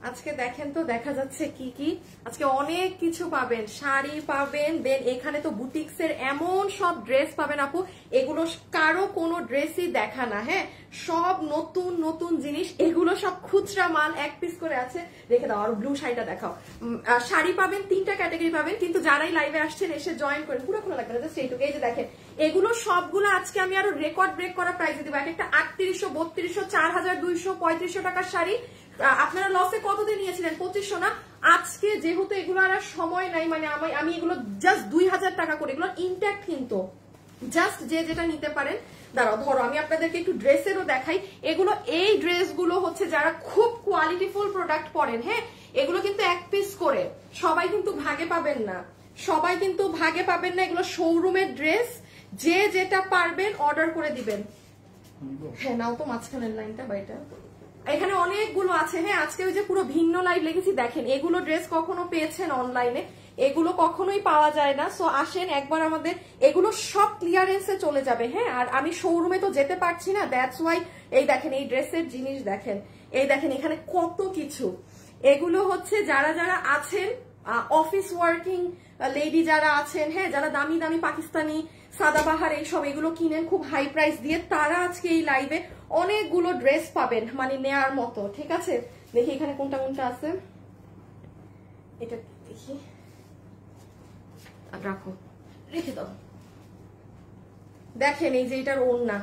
আজকে দেখেন তো দেখা যাচ্ছে কি কি, আজকে অনেক কিছু পাবেন, শাড়ি পাবেন, দেন এখানে তো বুটিক্সের এমন সব ড্রেস পাবেন আপু, এগুলো কারো কোনো ড্রেসই দেখা না, হ্যাঁ সব নতুন নতুন জিনিস, এগুলো সব খুচরা মাল, এক পিস করে আছে, রেখে দাও। আর ব্লু শাড়িটা দেখাও। শাড়ি পাবেন 3টা ক্যাটাগরি পাবেন, কিন্তু যারাই লাইভে আসছেন এসে জয়েন করেন, পুরো খোলা লাগবে না, সেইটুকু। এই যে দেখেন এগুলো সবগুলো আজকে আমি আরো রেকর্ড ব্রেক করা প্রাইসে দিব। এক একটা 3800, 3200, 4200, 3500 টাকার শাড়ি। আপনারা লসে কত দিয়ে নিয়েছিলেন? 2500 না? আজকে যেহেতু এগুলো আর সময় নাই, মানে আমি এগুলো জাস্ট 2000 টাকা করে, এগুলো ইনট্যাক্ট, কিন্তু জাস্ট যে যেটা নিতে পারেন। দাঁড়াও ধরো আমি আপনাদেরকে একটু ড্রেসেরও দেখাই। এগুলো, এই ড্রেসগুলো হচ্ছে যারা খুব কোয়ালিটিফুল প্রোডাক্ট পরেন, হ্যাঁ এগুলো কিন্তু এক পিস করে, সবাই কিন্তু ভাগে পাবেন না, সবাই কিন্তু ভাগে পাবেন না। এগুলো শোরুমের ড্রেস, যে যেটা পারবেন অর্ডার করে দিবেন। হ্যাঁ নাও তো মাঝখানের লাইনটা, বাইটা এখানে অনেকগুলো আছে। হ্যাঁ আজকে ওই যে পুরো ভিন্ন লাইভ লিখেছি, দেখেন এগুলো ড্রেস কখনো পেয়েছেন অনলাইনে, এগুলো কখনোই পাওয়া যায় না। সো আসেন একবার আমাদের, এগুলো সব ক্লিয়ারেন্সে চলে যাবে। হ্যাঁ আর আমি শোরুমে তো যেতে পারছি না, দ্যাটস ওয়াই। এই দেখেন এই ড্রেসের জিনিস দেখেন, এই দেখেন এখানে কত কিছু। এগুলো হচ্ছে যারা যারা আছেন অফিস ওয়ার্কিং লেডি যারা আছেন, হ্যাঁ যারা দামি দামি পাকিস্তানি সাদাবাহার এইসব এগুলো কিনেন খুব হাই প্রাইস দিয়ে, তারা আজকে এই লাইভে অনেকগুলো ড্রেস পাবেন, মানে নেয়ার মতো। ঠিক আছে দেখি এখানে কোনটা কোনটা আছে, এটা দেখি, রাখো, রেখে দাও। দেখেন এই যে এটার ওড়না,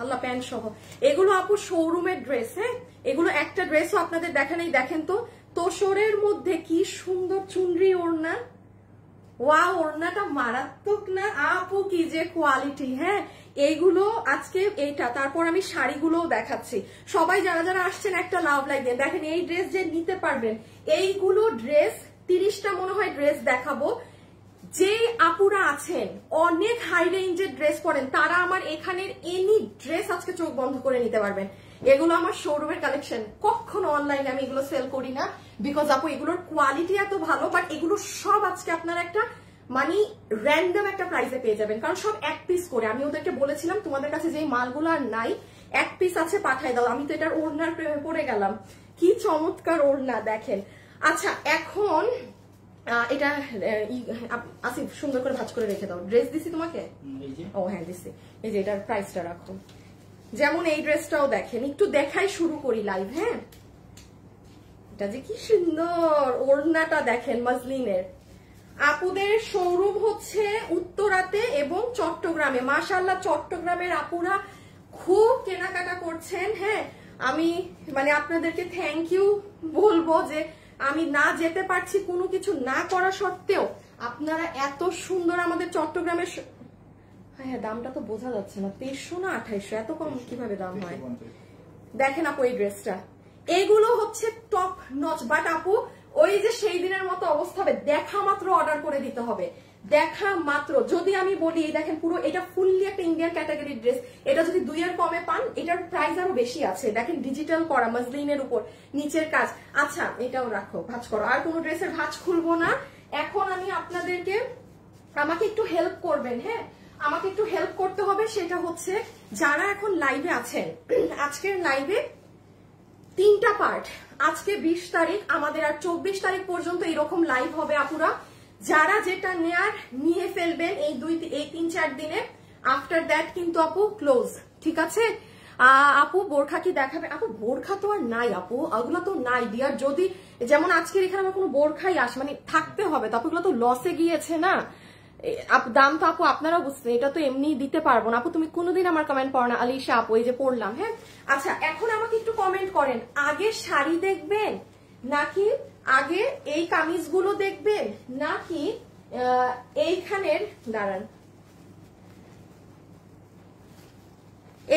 আল্লাহ প্যান্ট সহ, এগুলো আপু শোরুমের ড্রেস। হ্যাঁ এগুলো একটা ড্রেসও আপনাদের দেখা নেই। দেখেন তো তোষরের মধ্যে কি সুন্দর চুনরি ওড়না, ওয়া ওড়নাটা মারাত্মক না আপু, কি যে কোয়ালিটি। হ্যাঁ এইগুলো আজকে এইটা, তারপর আমি শাড়িগুলোও দেখাচ্ছি। সবাই যারা যারা আসছেন একটা লাভ লাইক দেন। দেখেন এই ড্রেস যে নিতে পারবেন, এইগুলো ড্রেস 30টা মনে হয় ড্রেস দেখাবো। যে আপুরা আছেন অনেক হাই রেঞ্জের ড্রেস পরেন, তারা আমার এখানের এনি ড্রেস আজকে চোখ বন্ধ করে নিতে পারবেন। এগুলো আমার শোরুমের কালেকশন, কখনো অনলাইনে আমি এগুলো সেল করি না, বিকজ আপু এগুলোর কোয়ালিটি এত ভালো। বাট এগুলো সব আজকে আপনারা একটা মানে র্যান্ডম একটা প্রাইসে পেয়ে যাবেন, কারণ সব এক পিস করে। আমি ওদেরকে বলেছিলাম তোমাদের কাছে যে মালগুলো আর নাই, এক পিস আছে পাঠাই দাও। আমি তো এটার ওড়নার প্রেমে পড়ে গেলাম, কি চমৎকার ওড়না দেখেন। আচ্ছা এখন এটা আসিফ সুন্দর করে ভাঁজ করে রেখে দাও। ড্রেস দিছি তোমাকে? ও হ্যাঁ দিছি। এই যে এটার প্রাইসটা রাখো। যেমন এই ড্রেসটাও দেখেন, একটু দেখাই শুরু করি লাইভ। হ্যাঁ এটা যে কি সুন্দর, ওড়নাটা দেখেন মসলিনের। আপুদের শোরুম হচ্ছে উত্তরাতে এবং চট্টগ্রামে। মাশাআল্লাহ চট্টগ্রামের আপুরা খুব কেনাকাটা করছেন। হ্যাঁ আমি মানে আপনাদেরকে থ্যাংক ইউ বলবো যে আমি না যেতে পারছি, কোনো কিছু না করা সত্ত্বেও আপনারা এত সুন্দর আমাদের চট্টগ্রামের। হ্যাঁ দামটা তো বোঝা যাচ্ছে না, 2300 না 2800, এত কম কিভাবে দাম হয়? দেখেন আপু এই ড্রেসটা, এগুলো হচ্ছে টপ নচ। বাট আপু ওই যে সেই দিনের মতো অবস্থা হবে, দেখা মাত্র অর্ডার করে দিতে হবে, দেখা মাত্র। যদি আমি বলি দেখেন পুরো এটা ফুললি একটা ইন্ডিয়ান ক্যাটাগরির ড্রেস, এটা যদি 2 এর কমে পান এটার প্রাইস আরো বেশি আছে। দেখেন ডিজিটাল করা মসলিনের উপর নিচের কাজ। আচ্ছা এটাও রাখো, ভাঁজ করো। আর কোনো ড্রেসের ভাঁজ খুলবো না এখন। আমি আপনাদেরকে, আমাকে একটু হেল্প করবেন। হ্যাঁ আমাকে একটু হেল্প করতে হবে, সেটা হচ্ছে যারা এখন লাইভে আছেন, আজকের লাইভে 3টা পার্ট। আজকে 20 তারিখ, আমাদের আর 24 তারিখ পর্যন্ত এরকম লাইভ হবে আপুরা। যারা যেটা নেয়ার নিয়ে ফেলবেন এই 3-4 দিনে, আফটার দ্যাট কিন্তু আপু ক্লোজ। ঠিক আছে আপু বোরখা কি দেখাবে? আপু বোরখা তো আর নাই আপু, ওগুলো তো নাই ডিয়ার। যদি যেমন আজকের এখানে আমার কোনো বোরখাই আসে, মানে থাকতে হবে তো আপু, এগুলো তো লসে গিয়েছে না। দাম তো আপু আপনারাও বুঝছেন, এটা তো এমনি দিতে পারবো না। আপু তুমি কোনোদিন আমার কমেন্ট পড়ো না, আলিশা আপু এই যে পড়লাম। হ্যাঁ আচ্ছা এখন আমাকে একটু কমেন্ট করেন, আগে শাড়ি দেখবেন নাকি আগে এই কামিজগুলো দেখবেন, নাকি এইখানের, দাঁড়ান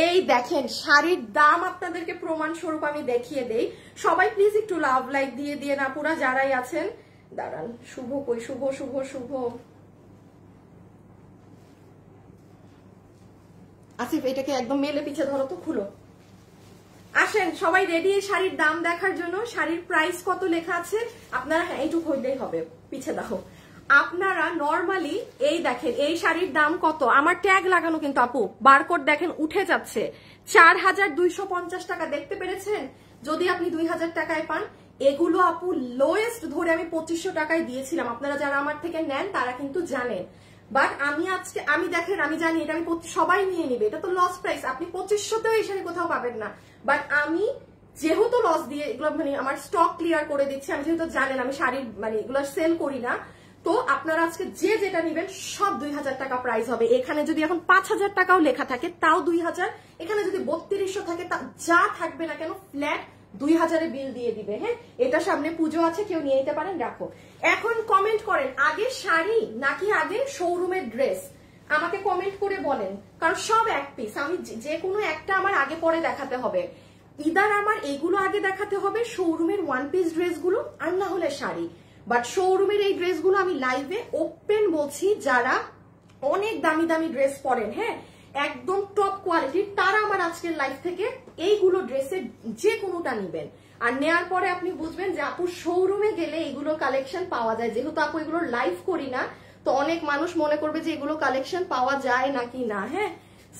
এই দেখেন শাড়ির দাম আপনাদেরকে প্রমাণ স্বরূপ আমি দেখিয়ে দেই। সবাই প্লিজ একটু লাভ লাইক দিয়ে দিয়ে না পুরা যারাই আছেন। দাঁড়ান শুভ কই, শুভ শুভ শুভ আসিফ এটাকে একদম মেলে পিছে ধরো তো, খুলো। আসেন সবাই রেডি এই শাড়ির দাম দেখার জন্য। শাড়ির প্রাইস কত লেখা আছে আপনারা, হ্যাঁ এইটুকু হইলেই হবে, পিছে দেখো। আপনারা নরমালি এই দেখেন এই শাড়ির দাম কত, আমার ট্যাগ লাগানো কিন্তু আপু, বারকোড দেখেন উঠে যাচ্ছে, 4250 টাকা। দেখতে পেরেছেন? যদি আপনি 2000 টাকায় পান, এগুলো আপু লোয়েস্ট ধরে আমি 2500 টাকায় দিয়েছিলাম, আপনারা যারা আমার থেকে নেন তারা কিন্তু জানেন। বাট আমি আজকে দেখেন আমি জানি এটা আমি সবাই নিয়ে নিবে, এটা তো লস প্রাইস, আপনি 2500তেও এই শাড়ি কোথাও পাবেন না। বাট আমি যেহেতু লস দিয়ে এগুলো মানে আমার স্টক ক্লিয়ার করে দিচ্ছি, আমি যেহেতু জানেন আমি শাড়ির মানে এগুলো সেল করি না, তো আপনারা আজকে যে যেটা নিবেন সব 2000 টাকা প্রাইস হবে। এখানে যদি এখন 5000 টাকাও লেখা থাকে তাও 2000, এখানে যদি 3200 থাকে তা যা থাকবে না কেন ফ্ল্যাট 2000-এ বিল দিয়ে দিবে। হ্যাঁ, এটা সামনে পুজো আছে, কেউ নিয়ে নিতে পারেন, রাখো। এখন কমেন্ট করেন আগে শাড়ি নাকি আগে শোরুমের ড্রেস, আমাকে কমেন্ট করে বলেন, কারণ সব এক পিস, আমি যে কোনো একটা আমার আগে পরে দেখাতে হবে। ইদার আমার এইগুলো আগে দেখাতে হবে শোরুমের ওয়ান পিস ড্রেসগুলো, আর না হলে শাড়ি। বাট শোরুমের এই ড্রেসগুলো আমি লাইভে ওপেন বলছি, যারা অনেক দামি দামি ড্রেস পরেন, হ্যাঁ একদম টপ কোয়ালিটির, তারা আমার আজকের লাইভ থেকে এইগুলো ড্রেসের যে কোনোটা নিবেন। আর নেয়ার পরে আপনি বুঝবেন যে আপু শোরুমে গেলে এগুলো কালেকশন পাওয়া যায়। যেহেতু আপু এগুলো লাইভ করি না, তো অনেক মানুষ মনে করবে যে এগুলো কালেকশন পাওয়া যায় নাকি না। হ্যাঁ,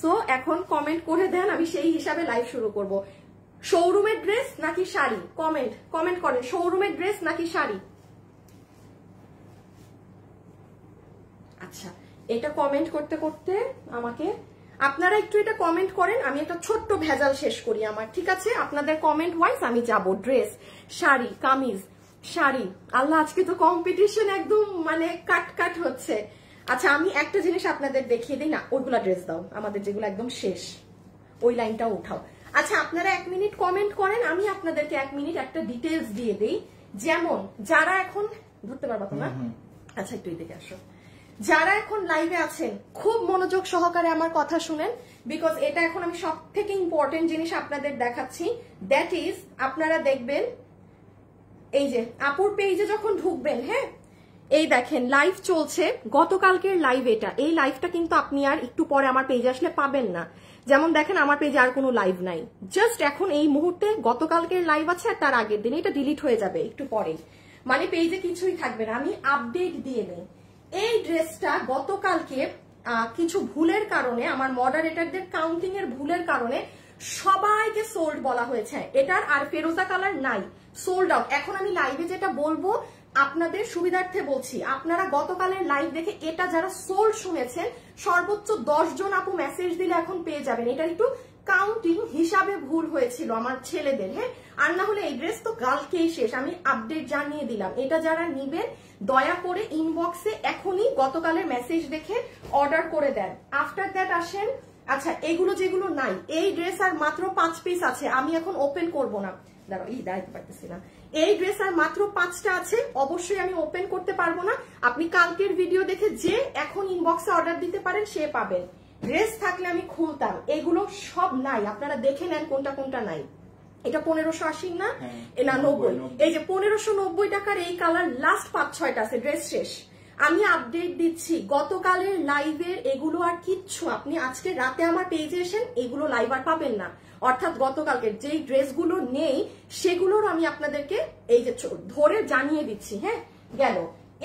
সো এখন কমেন্ট করে দেন, আমি সেই হিসাবে লাইভ শুরু করব। শোরুমের ড্রেস নাকি শাড়ি, কমেন্ট করেন, শোরুমের ড্রেস নাকি শাড়ি। আচ্ছা, এটা কমেন্ট করতে করতে আমাকে আপনারা একটু এটা কমেন্ট করেন, আমি একটা ছোট্ট ভেজাল শেষ করি আমার, ঠিক আছে? আপনাদের কমেন্ট ওয়াইজ আমি যাব। ড্রেস, শাড়ি, কামিজ, শাড়ি, আল্লাহ আজকে তো কম্পিটিশন একদম মানে কাট হচ্ছে। আচ্ছা, আমি একটা জিনিস আপনাদের দেখিয়ে দিই না, ওইগুলা ড্রেস দাও, আমাদের যেগুলো একদম শেষ ওই লাইনটাও উঠাও। আচ্ছা, আপনারা 1 মিনিট কমেন্ট করেন, আমি আপনাদেরকে 1 মিনিট একটা ডিটেলস দিয়ে দিই। যেমন যারা এখন ধরতে পারবা তো না, আচ্ছা একটু এদিকে আসো, যারা এখন লাইভে আছেন খুব মনোযোগ সহকারে আমার কথা শুনেন, বিকজ এটা এখন আমি সব থেকে ইম্পর্টেন্ট জিনিস আপনাদের দেখাচ্ছি। দ্যাট ইজ, আপনারা দেখবেন এই যে আপুর পেজে যখন ঢুকবেন, হ্যাঁ এই দেখেন লাইভ চলছে, গতকালকের লাইভ এটা, এই লাইভটা কিন্তু আপনি আর একটু পরে আমার পেজে আসলে পাবেন না। যেমন দেখেন আমার পেজে আর কোনো লাইভ নাই, জাস্ট এখন এই মুহূর্তে গতকালকের লাইভ আছে আর তার আগের দিন, এটা ডিলিট হয়ে যাবে একটু পরেই, মানে পেজে কিছুই থাকবে না। আমি আপডেট দিয়ে নেই। এই ড্রেসটা গতকালকে কিছু ভুলের কারণে, আমার মডারেটরদের কাউন্টিং এর ভুলের কারণে সবাইকে সোল্ড বলা হয়েছে, এটার আর ফেরোজা কালার নাই, সোল্ড আউট। এখন আমি লাইভে যেটা বলবো আপনাদের সুবিধার্থে বলছি, আপনারা গতকালের লাইভ দেখে এটা যারা সোল্ড শুনেছেন সর্বোচ্চ 10 জন আপু মেসেজ দিলে এখন পেয়ে যাবেন। এটা একটু কাউন্টিং হিসাবে ভুল হয়েছিল আমার ছেলেদের, হ্যাঁ, আর না হলে এই ড্রেস তো কালকেই শেষ, আমি আপডেট জানিয়ে দিলাম। এটা যারা নিবেন দয়া করে ইনবক্সে এখনই গতকালের মেসেজ দেখে অর্ডার করে দেন। আফটার দ্যাট আসেন, আচ্ছা এগুলো যেগুলো নাই, এই ড্রেস আর মাত্র 5 পিস আছে, আমি এখন ওপেন করব না, দাঁড়াও দাঁড়াইতে পারতেছি না, এই ড্রেস আর মাত্র 5টা আছে, অবশ্যই আমি ওপেন করতে পারবো না। আপনি কালকের ভিডিও দেখে যে এখন ইনবক্সে অর্ডার দিতে পারেন সে পাবেন। ড্রেস থাকলে আমি খুলতাম, এগুলো সব নাই, আপনারা দেখে নেন কোনটা কোনটা নাই। এটা 1580 না, না 90, এই যে 1590 টাকার এই কালার লাস্ট 5-6টা আছে, ড্রেস শেষ। আমি আপডেট দিচ্ছি গতকালের লাইভের, এগুলো আর কিচ্ছু আপনি আজকে রাতে আমার পেজে এসেন এগুলো লাইভ আর পাবেন না। অর্থাৎ গতকালকে যেই ড্রেসগুলো নেই সেগুলোর আমি আপনাদেরকে এই যে ধরে জানিয়ে দিচ্ছি। হ্যাঁ, গেল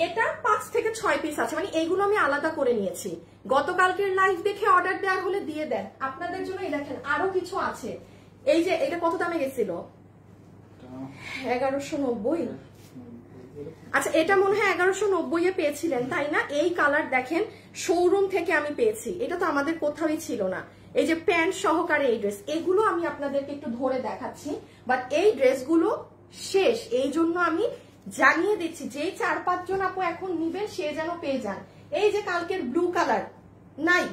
এটা 5 থেকে 6 পিস আছে, মানে এইগুলো আমি আলাদা করে নিয়েছি। গতকালকের লাইভ দেখে অর্ডার দেওয়ার হলে দিয়ে দেন, আপনাদের জন্য এই দেখেন আরো কিছু আছে। এই যে এটা কত দামে গেছিল, 1190। আচ্ছা, এটা মনে হয় 1190 পেয়েছিলেন তাই না? এই কালার দেখেন শোরুম থেকে আমি পেয়েছি, এটা তো আমাদের কোথাওই ছিল না। এই যে প্যান্ট সহকারে এই ড্রেস, এগুলো আমি আপনাদেরকে একটু ধরে দেখাচ্ছি, বাট এই ড্রেসগুলো শেষ, এই জন্য আমি জানিয়ে দিচ্ছি যেই 4-5 জন আপু এখন নিবেন সে যেন পেয়ে যান। এই যে কালকের ব্লু কালার নাই,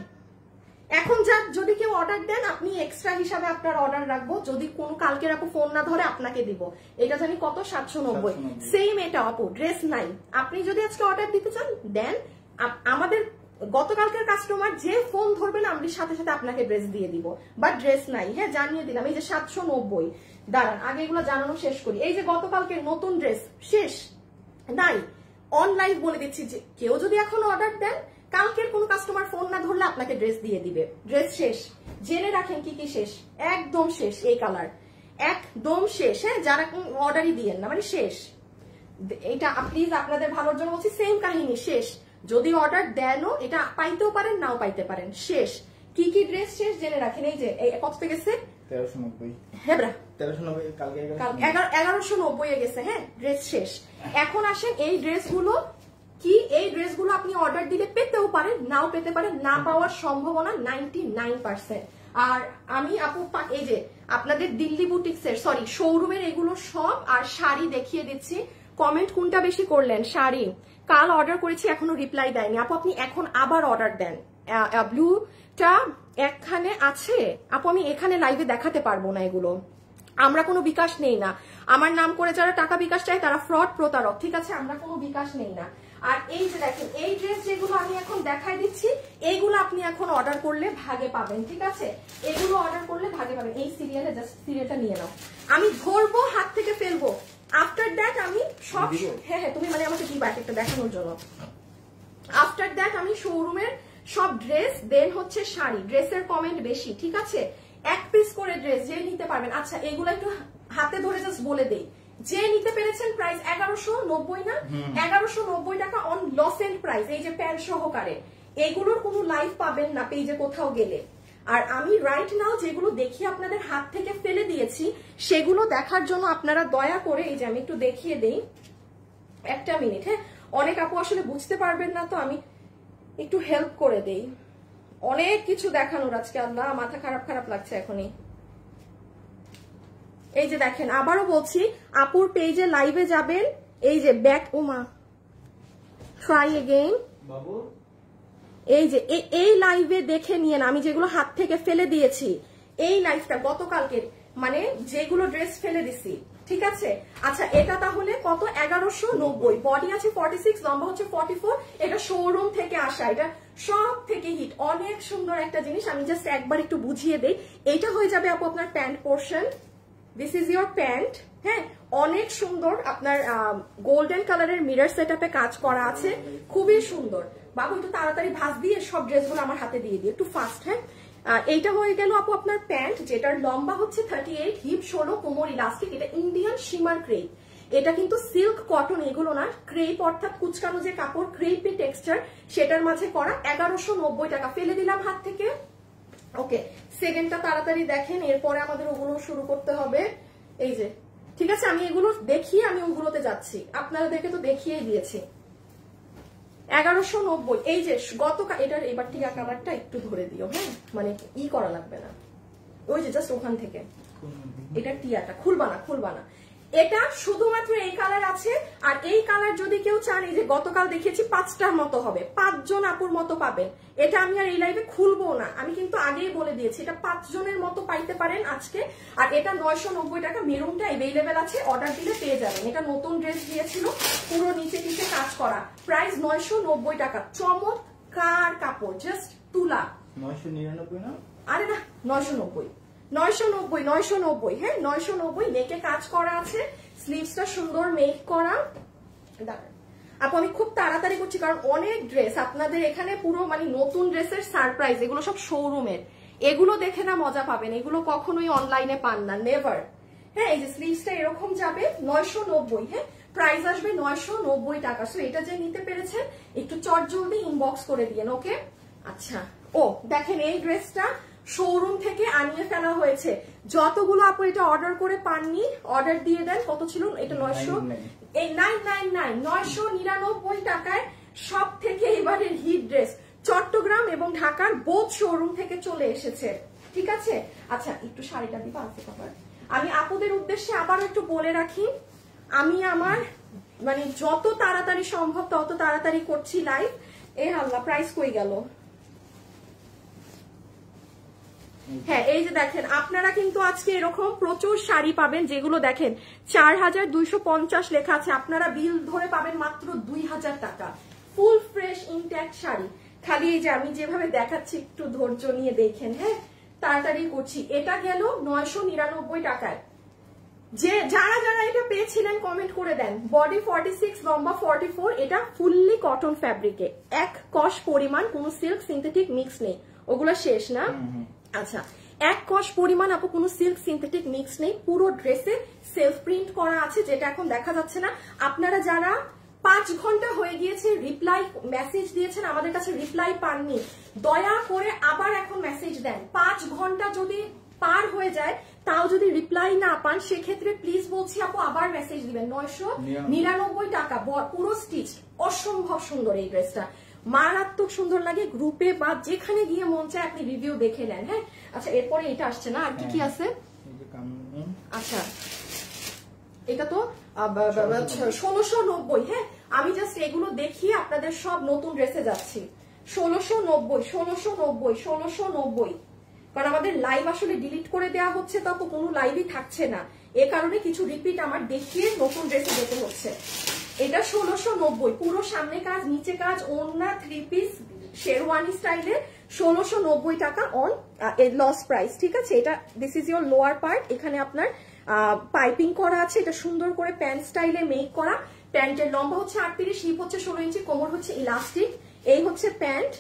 এখন যা যদি কেউ অর্ডার দেন আপনি এক্সট্রা হিসাবে আপনার অর্ডার রাখবো, যদি কোন কালকের আপু ফোন না ধরে আপনাকে দিব। এটা জানি কত, 790। সেম এটা আপু, ড্রেস নাই, আপনি যদি আজকে অর্ডার দিতে চান দেন। আমাদের গতকালকের কাস্টমার যে ফোন ধরবেন আমি সাথে সাথে আপনাকে ড্রেস দিয়ে দিব, বাট ড্রেস নাই। হ্যাঁ, জানিয়ে দিলাম। এই যে 790, দাঁড়ান আগে এগুলো জানানো শেষ করি। এই যে গতকালকের নতুন ড্রেস শেষ, নাই, অনলাইন বলে দিচ্ছি যে কেউ যদি এখন অর্ডার দেন কালকের কোন কাস্টমার ফোন না ধরলে আপনাকে ড্রেস দিয়ে দিবে। ড্রেস শেষ, জেনে রাখেন কি কি শেষ, একদম শেষ, এই কালার একদম শেষ। হ্যাঁ, যারা অর্ডারই দিয়েন না মানে শেষ, এটা প্লিজ আপনাদের ভালোর জন্য বলছি, সেম কাহিনী শেষ। যদি অর্ডার দেনও এটা পাইতেও পারেন নাও পাইতে পারেন, শেষ। কি কি ড্রেস শেষ জেনে রাখেন। এই যে কত গেছে, 1390 হ্যাঁ ব্রা 1390 কালকে 1190 এ গেছে। হ্যাঁ ড্রেস শেষ। এখন আসেন এই ড্রেসগুলো কি, এই ড্রেসগুলো আপনি অর্ডার দিলে পেতেও পারেন, নাও পেতে পারেন, না পাওয়ার সম্ভাবনা 99%। আর আমি আপু এই যে আপনাদের দিল্লি বুটিক্সের সরি শোরুমের এগুলো সব, আর শাড়ি দেখিয়ে দিচ্ছি। কমেন্ট কোনটা বেশি করলেন? শাড়ি। কাল অর্ডার করেছি এখনো রিপ্লাই দেয়নি আপু, আপনি এখন আবার অর্ডার দেন। ব্লুটা একখানে আছে আপু, আমি এখানে লাইভে দেখাতে পারবো না এগুলো, আমরা কোনো বিকাশ নেই না। আমার নাম করে যারা টাকা বিকাশ চায় তারা ফ্রড প্রতারক, ঠিক আছে? আমরা কোনো বিকাশ নেই না। আর এই যে দেখেন এই ড্রেস যেগুলো আমি এখন দেখাই দিচ্ছি, এইগুলো আপনি এখন অর্ডার করলে ভাগে পাবেন, ঠিক আছে? এগুলো অর্ডার করলে ভাগে পাবেন। এই সিরিয়ালে জাস্ট সিরিয়ালটা নিয়ে নাও, আমি ধরবো হাত থেকে ফেলবো। আফটার দ্যাট আমি সব, হ্যাঁ হ্যাঁ তুমি মানে আমাকে দিবা একটা দেখানোর জন্য। আফটার দ্যাট আমি শোরুমের সব ড্রেস, দেন হচ্ছে শাড়ি। ড্রেসের কমেন্ট বেশি, ঠিক আছে? এক পিস করে ড্রেস যে নিতে পারবেন। আচ্ছা এগুলো একটু হাতে ধরে জাস্ট বলে দেই, যে নিতে পেরেছেন প্রাইস 1190 না, 1190 টাকা অন লস এন্ড প্রাইস। এই যে প্যান্ট সহকারে, এগুলোর কোনো লাইভ পাবেন না পেজে কোথাও গেলে। আর আমি রাইট নাও যেগুলো দেখি আপনাদের হাত থেকে ফেলে দিয়েছি, সেগুলো দেখার জন্য আপনারা দয়া করে এই যে আমি একটু দেখিয়ে দেই, একটা মিনিট। হ্যাঁ অনেক আপু আসলে বুঝতে পারবেন না, তো আমি একটু হেল্প করে দেই। অনেক কিছু দেখানোর আজকে, আল্লাহ মাথা খারাপ খারাপ লাগছে এখনই। এই যে দেখেন, আবারও বলছি আপুর পেজে লাইভে যাবেন, এই যে ব্যাক ওমা ট্রাই এগেইন বাবু, এই যে এই লাইভে দেখে নিয়ে না, আমি যেগুলো হাত থেকে ফেলে দিয়েছি, এই লাইভটা গতকালকের, মানে যেগুলো ড্রেস ফেলে দিছি, ঠিক আছে? আচ্ছা এটা তাহলে কত? 1190। বডি আছে 46, লম্বা হচ্ছে 44। এটা শোরুম থেকে আসা, এটা সব থেকে হিট, অনেক সুন্দর একটা জিনিস। আমি জাস্ট একবার একটু বুঝিয়ে দেই। এইটা হয়ে যাবে আপু আপনার pant portion, this is your pant. হ্যাঁ অনেক সুন্দর, আপনার গোল্ডেন কালারের মিরর সেটআপে কাজ করা আছে, খুবই সুন্দর। বাবু একটু তাড়াতাড়ি ভাঁজ দিয়ে সব ড্রেসগুলো আমার হাতে দিয়ে দিই, একটু ফাস্ট। হ্যাঁ এইটা হয়ে গেল আপু আপনার প্যান্ট, যেটার লম্বা হচ্ছে 38, হিপ 16, কোমর ইলাস্টিক। এটা ইন্ডিয়ান শিমার ক্রেপ, এটা কিন্তু সিল্ক কটন এগুলো না, ক্রেপ অর্থাৎ কুচকানো যে কাপড়, ক্রেপি টেক্সচার, সেটার মাঝে করা। 1190 টাকা ফেলে দিলাম হাত থেকে। ওকে সেকেন্ডটা তাড়াতাড়ি দেখেন, এরপরে আমাদের ওগুলো শুরু করতে হবে। এই যে ঠিক আছে, আমি এগুলো দেখিয়ে আমি ওগুলোতে যাচ্ছি, আপনাদেরকে তো দেখিয়ে দিয়েছি। 1190। এই যে গতকাল, এটার এবার টিয়া কালারটা একটু ধরে দিও, হ্যাঁ মানে ই করা লাগবে না, ওই যে জাস্ট ওখান থেকে। এটা টিয়াটা খুলবা না। এটা শুধুমাত্র এই কালার আছে। আর এই কালার যদি কেউ চান, এই যে গতকাল দেখিয়েছি 5টার মতো হবে, 5 জন আপুর মতো পাবেন। এটা আমি আর এই লাইভে খুলবো না, আমি কিন্তু আগেই বলে দিয়েছি, এটা 5 জনের মতো পাইতে পারেন আজকে। আর এটা 990 টাকা, মেরুনটা অ্যাভেলেবেল আছে, অর্ডার দিলে পেয়ে যাবেন। এটা নতুন ড্রেস দিয়েছিল, পুরো নিচে নিচে কাজ করা, প্রাইস 990 টাকা। চমৎকার কাপড়, জাস্ট তুলা। 999 না, আরে না 990, 990 হ্যাঁ 990। নেকে কাজ করা আছে, স্লিভসটা সুন্দর মেক করা। আপু আমি খুব তাড়াতাড়ি করছি কারণ অনেক ড্রেস আপনাদের এখানে, পুরো মানে নতুন ড্রেসের সারপ্রাইজ, এগুলো সব শোরুমের, এগুলো দেখে না মজা পাবেন, এগুলো কখনোই অনলাইনে পান না, নেভার। হ্যাঁ এই যে স্লিভসটা এরকম যাবে 990, হ্যাঁ প্রাইস আসবে 990 টাকা। সো এটা যে নিতে পেরেছেন একটু চটজলদি ইনবক্স করে দিয়েন, ওকে? আচ্ছা ও দেখেন এই ড্রেসটা শোরুম থেকে আনিয়ে ফেলা হয়েছে, যতগুলো আপু এটা অর্ডার করে পাননি অর্ডার দিয়ে দেন। কত ছিল এটা? 999 টাকায় সব থেকে এবারের হিট ড্রেস চট্টগ্রাম এবং ঢাকার বোথ শোরুম থেকে চলে এসেছে, ঠিক আছে? আচ্ছা একটু শাড়িটা দিবা আছে কভার। আমি আপুদের উদ্দেশ্যে আবার একটু বলে রাখি, আমি আমার মানে যত তাড়াতাড়ি সম্ভব তত তাড়াতাড়ি করছি লাইভ। এ আল্লাহ প্রাইস কই গেল? হ্যাঁ এই যে দেখেন, আপনারা কিন্তু আজকে এরকম প্রচুর শাড়ি পাবেন, যেগুলো দেখেন 4250 লেখা আছে, আপনারা বিল ধরে পাবেন মাত্র 2000 টাকা। ফুল ফ্রেশ ইনট্যাক্ট শাড়ি, খালি এই যে আমি যেভাবে দেখাচ্ছি একটু ধৈর্য নিয়ে দেখেন। হ্যাঁ তাড়াতাড়ি করছি। এটা গেল 999 টাকায়। যে যারা যারা এটা পেয়েছিলেন কমেন্ট করে দেন। বডি 46, লম্বা 44, এটা ফুললি কটন ফ্যাব্রিকে, এক কষ পরিমাণ, কোনো সিল্ক সিনথেটিক মিক্স নেই, ওগুলো শেষ না? আচ্ছা এক কষ পরিমাণ আপু কোনো সিল্ক সিনথেটিক মিক্স নেই, পুরো ড্রেসে সেলফ প্রিন্ট করা আছে, যেটা এখন দেখা যাচ্ছে না। আপনারা যারা 5 ঘন্টা হয়ে গিয়েছে রিপ্লাই মেসেজ দিয়েছেন, আমাদের কাছে রিপ্লাই পাননি, দয়া করে আবার এখন মেসেজ দেন। 5 ঘন্টা যদি পার হয়ে যায় তাও যদি রিপ্লাই না পান সেক্ষেত্রে প্লিজ বলছি আপু আবার মেসেজ দিবেন। 999 টাকা পুরো স্টিচ, অসম্ভব সুন্দর এই ড্রেসটা, মারাত্মক সুন্দর লাগে। গ্রুপে বা যেখানে গিয়ে মন চায় আপনি রিভিউ দেখে নেন। হ্যাঁ আচ্ছা এরপরে এটা আসছে না, আর কি কি আছে? আচ্ছা এটা তো 1690। হ্যাঁ আমি জাস্ট এগুলো দেখিয়ে আপনাদের সব নতুন ড্রেসে যাচ্ছি। 1690, কারণ আমাদের লাইভ আসলে ডিলিট করে দেওয়া হচ্ছে, তো কোনো লাইভই থাকছে না, এ কারণে কিছু রিপিট আমার দেখিয়ে নতুন ড্রেসে যেতে হচ্ছে। এটা 1690, পুরো সামনে কাজ নিচে কাজ, ওড়না 3 পিস শেরওয়ানি স্টাইলে 1690 টাকা অন লস প্রাইস। ঠিক আছে, এটা this is your lower part, এখানে আপনার পাইপিং করা আছে, এটা সুন্দর করে প্যান্ট স্টাইলে মেক করা। প্যান্টের লম্বা হচ্ছে 38, হিপ হচ্ছে 16 ইঞ্চি, কোমর হচ্ছে ইলাস্টিক। এই হচ্ছে প্যান্ট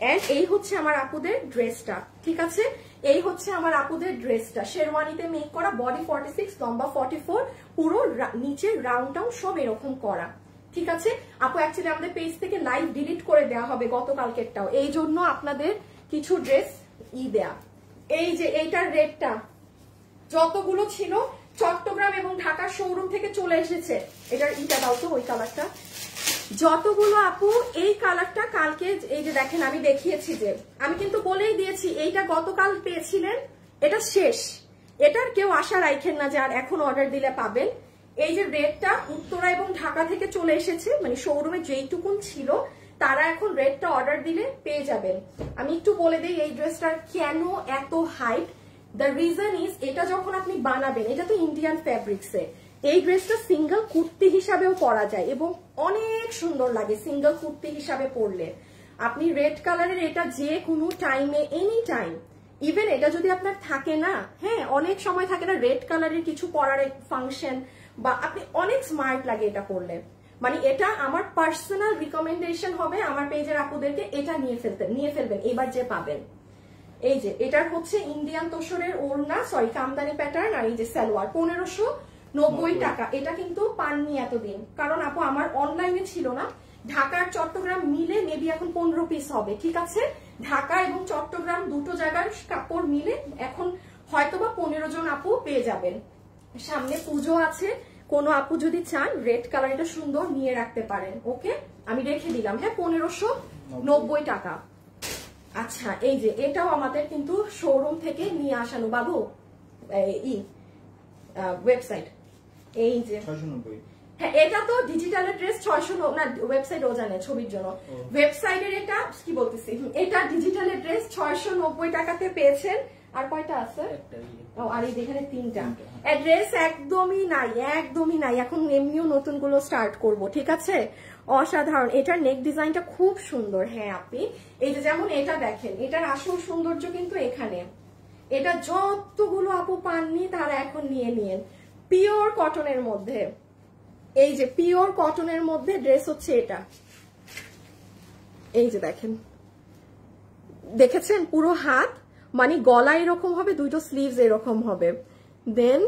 এন্ড এই হচ্ছে আমার আপুদের ড্রেসটা। ঠিক আছে, এই হচ্ছে আমার আপুদের ড্রেসটা, শেরওয়ানিতে মেক করা, বডি 46, লম্বা 44, পুরো নিচে রাউন্ড টাউন সব এরকম করা। ঠিক আছে আপু, অ্যাকচুয়ালি আমাদের পেজ থেকে লাইভ ডিলিট করে দেওয়া হবে গতকালকেরটাও, এই জন্য আপনাদের কিছু ড্রেস দেয়া। এই যে এইটার রেটটা যতগুলো ছিল চট্টগ্রাম এবং ঢাকার শোরুম থেকে চলে এসেছে। এটার ইটা দাও তো, ওই কালারটা, যতগুলো আপু এই কালারটা কালকে এই যে দেখেন আমি দেখিয়েছি, যে আমি কিন্তু বলেই দিয়েছি এইটা গতকাল পেয়েছিলেন, এটা শেষ, এটার কেউ আশা রাখেন না যে আর এখন অর্ডার দিলে পাবেন। এই যে রেটটা উত্তরা এবং ঢাকা থেকে চলে এসেছে, মানে শোরুমে যেইটুকুন ছিল তারা এখন রেটটা অর্ডার দিলে পেয়ে যাবেন। আমি একটু বলে দিই এই ড্রেসটার কেন এত হাইট। দ্য রিজন ইজ, এটা যখন আপনি বানাবেন, এটা তো ইন্ডিয়ান ফ্যাব্রিক্সে, এই ড্রেসটা সিঙ্গেল কুর্তি হিসাবেও পরা যায় এবং অনেক সুন্দর লাগে সিঙ্গেল কুর্তি হিসাবে পরলে। আপনি রেড কালারের এটা যে কোনো টাইমে, এনি টাইম, ইভেন এটা যদি আপনার থাকে না, হ্যাঁ অনেক সময় থাকে না রেড কালারের কিছু পরার ফাংশন, বা আপনি অনেক স্মার্ট লাগে এটা পরলে। মানে এটা আমার পার্সোনাল রিকমেন্ডেশন হবে আমার পেজের আপুদেরকে, এটা নিয়ে ফেলবেন এবার যে পাবেন। এই যে এটার হচ্ছে ইন্ডিয়ান তোসরের ওড়না, সরি কামদানি প্যাটার্ন, আর এই যে সালোয়ার 1590 টাকা। এটা কিন্তু পাননি এতদিন, কারণ আপু আমার অনলাইনে ছিল না, ঢাকার চট্টগ্রাম মিলে মেবি এখন 15 পিস হবে। ঠিক আছে, ঢাকা এবং চট্টগ্রাম দুটো জায়গার কাপড় মিলে এখন হয়তোবা 15 জন আপু পেয়ে যাবেন। সামনে পুজো আছে, কোনো আপু যদি চান রেড কালার এটা সুন্দর নিয়ে রাখতে পারেন। ওকে আমি রেখে দিলাম, হ্যাঁ 1590 টাকা। আচ্ছা এই যে এটাও আমাদের কিন্তু শোরুম থেকে নিয়ে আসানো বাবু, ওয়েবসাইট, এই যে 690। হ্যাঁ এটা তো ডিজিটালের ড্রেস 600 না, ওয়েবসাইট ও জানে ছবির জন্য, ওয়েবসাইটের এটা কি বলতেছি, এটা ডিজিটালের ড্রেস 690 টাকাতে পেয়েছেন। আর কয়টা আছে? ও আর এই এখানে 3টা। ড্রেস একদমই নাই, একদমই নাই, এখন এমনিও নতুন গুলো স্টার্ট করব। ঠিক আছে, অসাধারণ, এটার নেক ডিজাইনটা খুব সুন্দর। হ্যাঁ আপনি এই যে যেমন এটা দেখেন, এটার আসল সৌন্দর্য কিন্তু এখানে, এটা যতগুলো আপু পাননি তারা এখন নিয়ে নিন। পিওর কটনের মধ্যে, এই যে পিওর কটনের মধ্যে ড্রেস হচ্ছে এটা, এই যে দেখেন, দেখেছেন পুরো হাত, মানে গলা এরকম হবে, দুটো স্লিভস এরকম হবে, দেন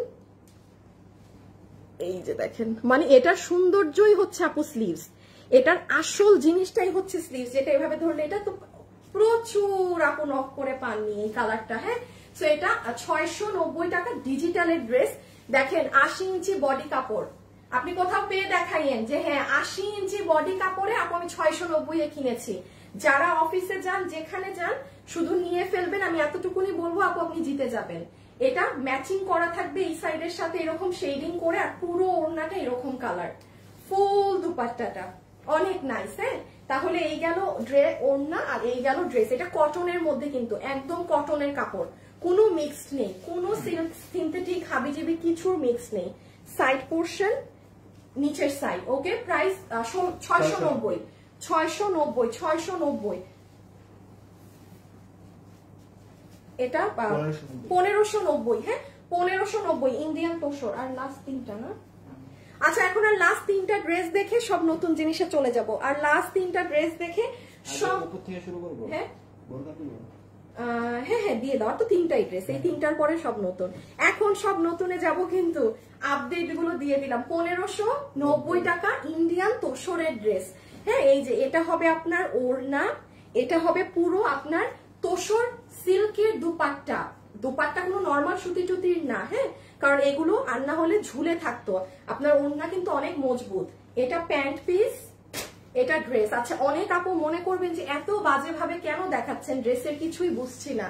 এই যে দেখেন, মানে এটার সৌন্দর্যই হচ্ছে আপু স্লিভস, এটার আসল জিনিসটাই হচ্ছে স্লিভস, যেটা এভাবে ধরলে এটা তো প্রচুর আপু নক করে পাননি এই কালারটা। হ্যাঁ সো এটা 690 টাকা ডিজিটালের ড্রেস। দেখেন 80 ইঞ্চি বডি কাপড়, আপনি কোথাও পেয়ে দেখাইয়েন যে হ্যাঁ 80 ইঞ্চি বডি কাপড়ে আপু আমি 690 এ কিনেছি। যারা অফিসে যান যেখানে যান শুধু নিয়ে ফেলবেন, আমি এতটুকুনি বলবো আপু আপনি জিতে যাবেন। এটা ম্যাচিং করা থাকবে এই সাইডের সাথে এরকম শেডিং করে, আর পুরো ওড়নাটা এরকম কালার, ফুল দুপাট্টাটা অনেক নাইস। হ্যাঁ তাহলে এই গেল ওড়না আর এই গেল ড্রেস। এটা কটনের মধ্যে কিন্তু একদম কটনের কাপড়, কোনো মিক্সড নেই, কোনো সিল্ক সিনথেটিক হাবিজাবি কিছুর মিক্স নেই। সাইড পোর্শন নিচের সাইড। ওকে প্রাইস 690 এটা 1590। হ্যাঁ 1590 ইন্ডিয়ান তোসর। আর লাস্ট 3টা না, আচ্ছা এখন আর লাস্ট 3টা ড্রেস দেখে সব নতুন জিনিসে চলে যাব। আর লাস্ট 3টা ড্রেস দেখে সব থেকে শুরু করব। হ্যাঁ হ্যাঁ হ্যাঁ দিয়ে দাও, তো 3টাই ড্রেস, এই 3টার পরে সব নতুন। এখন সব নতুনে যাব, কিন্তু আপডেট গুলো দিয়ে দিলাম। 1590 টাকা ইন্ডিয়ান তোসরের ড্রেস। হ্যাঁ এই যে এটা হবে আপনার ওড়না, এটা হবে পুরো আপনার তোসর সিল্কের দুপাট্টা, দুপাট্টা কোনো নর্মাল সুতি টুতির না, হ্যাঁ, কারণ এগুলো আর না হলে ঝুলে থাকতো। আপনার ওড়না কিন্তু অনেক মজবুত। এটা প্যান্ট পিস, এটা ড্রেস। আচ্ছা, অনেক আপু মনে করবেন যে এত বাজে ভাবে কেন দেখাচ্ছেন, ড্রেসের কিছুই বুঝছি না।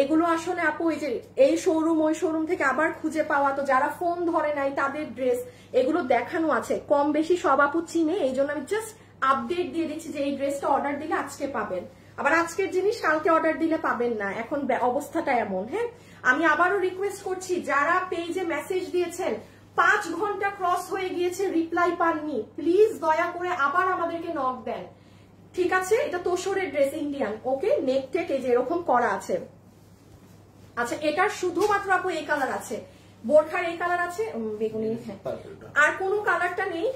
এগুলো আসলে আপু এই যে এই শোরুম ওই শোরুম থেকে আবার খুঁজে পাওয়া, তো যারা ফোন ধরে নাই তাদের ড্রেস এগুলো দেখানো আছে, কম বেশি সব আপু চিনে। এই জন্য আমি জাস্ট আপডেট দিয়ে দিচ্ছি যে এই ড্রেসটা অর্ডার দিলে আজকে পাবেন, আবার আজকের জিনিস কালকে অর্ডার দিলে পাবেন না, এখন অবস্থাটা এমন। হ্যাঁ, আমি আবারও রিকোয়েস্ট করছি যারা পেজে মেসেজ দিয়েছেন 5 ঘন্টা ক্রস হয়ে গিয়েছে রিপ্লাই পাননি, প্লিজ দয়া করে আবার আমাদেরকে নক দেন, ঠিক আছে? এটা তোষরের ড্রেস, ইন্ডিয়ান, ওকে, নেক টেক এই যে এরকম করা আছে। আচ্ছা, এটার শুধুমাত্র আপু এই কালার আছে, বোরখার এই কালার আছে, বেগুনি, হ্যাঁ, আর কোনো কালারটা নেই।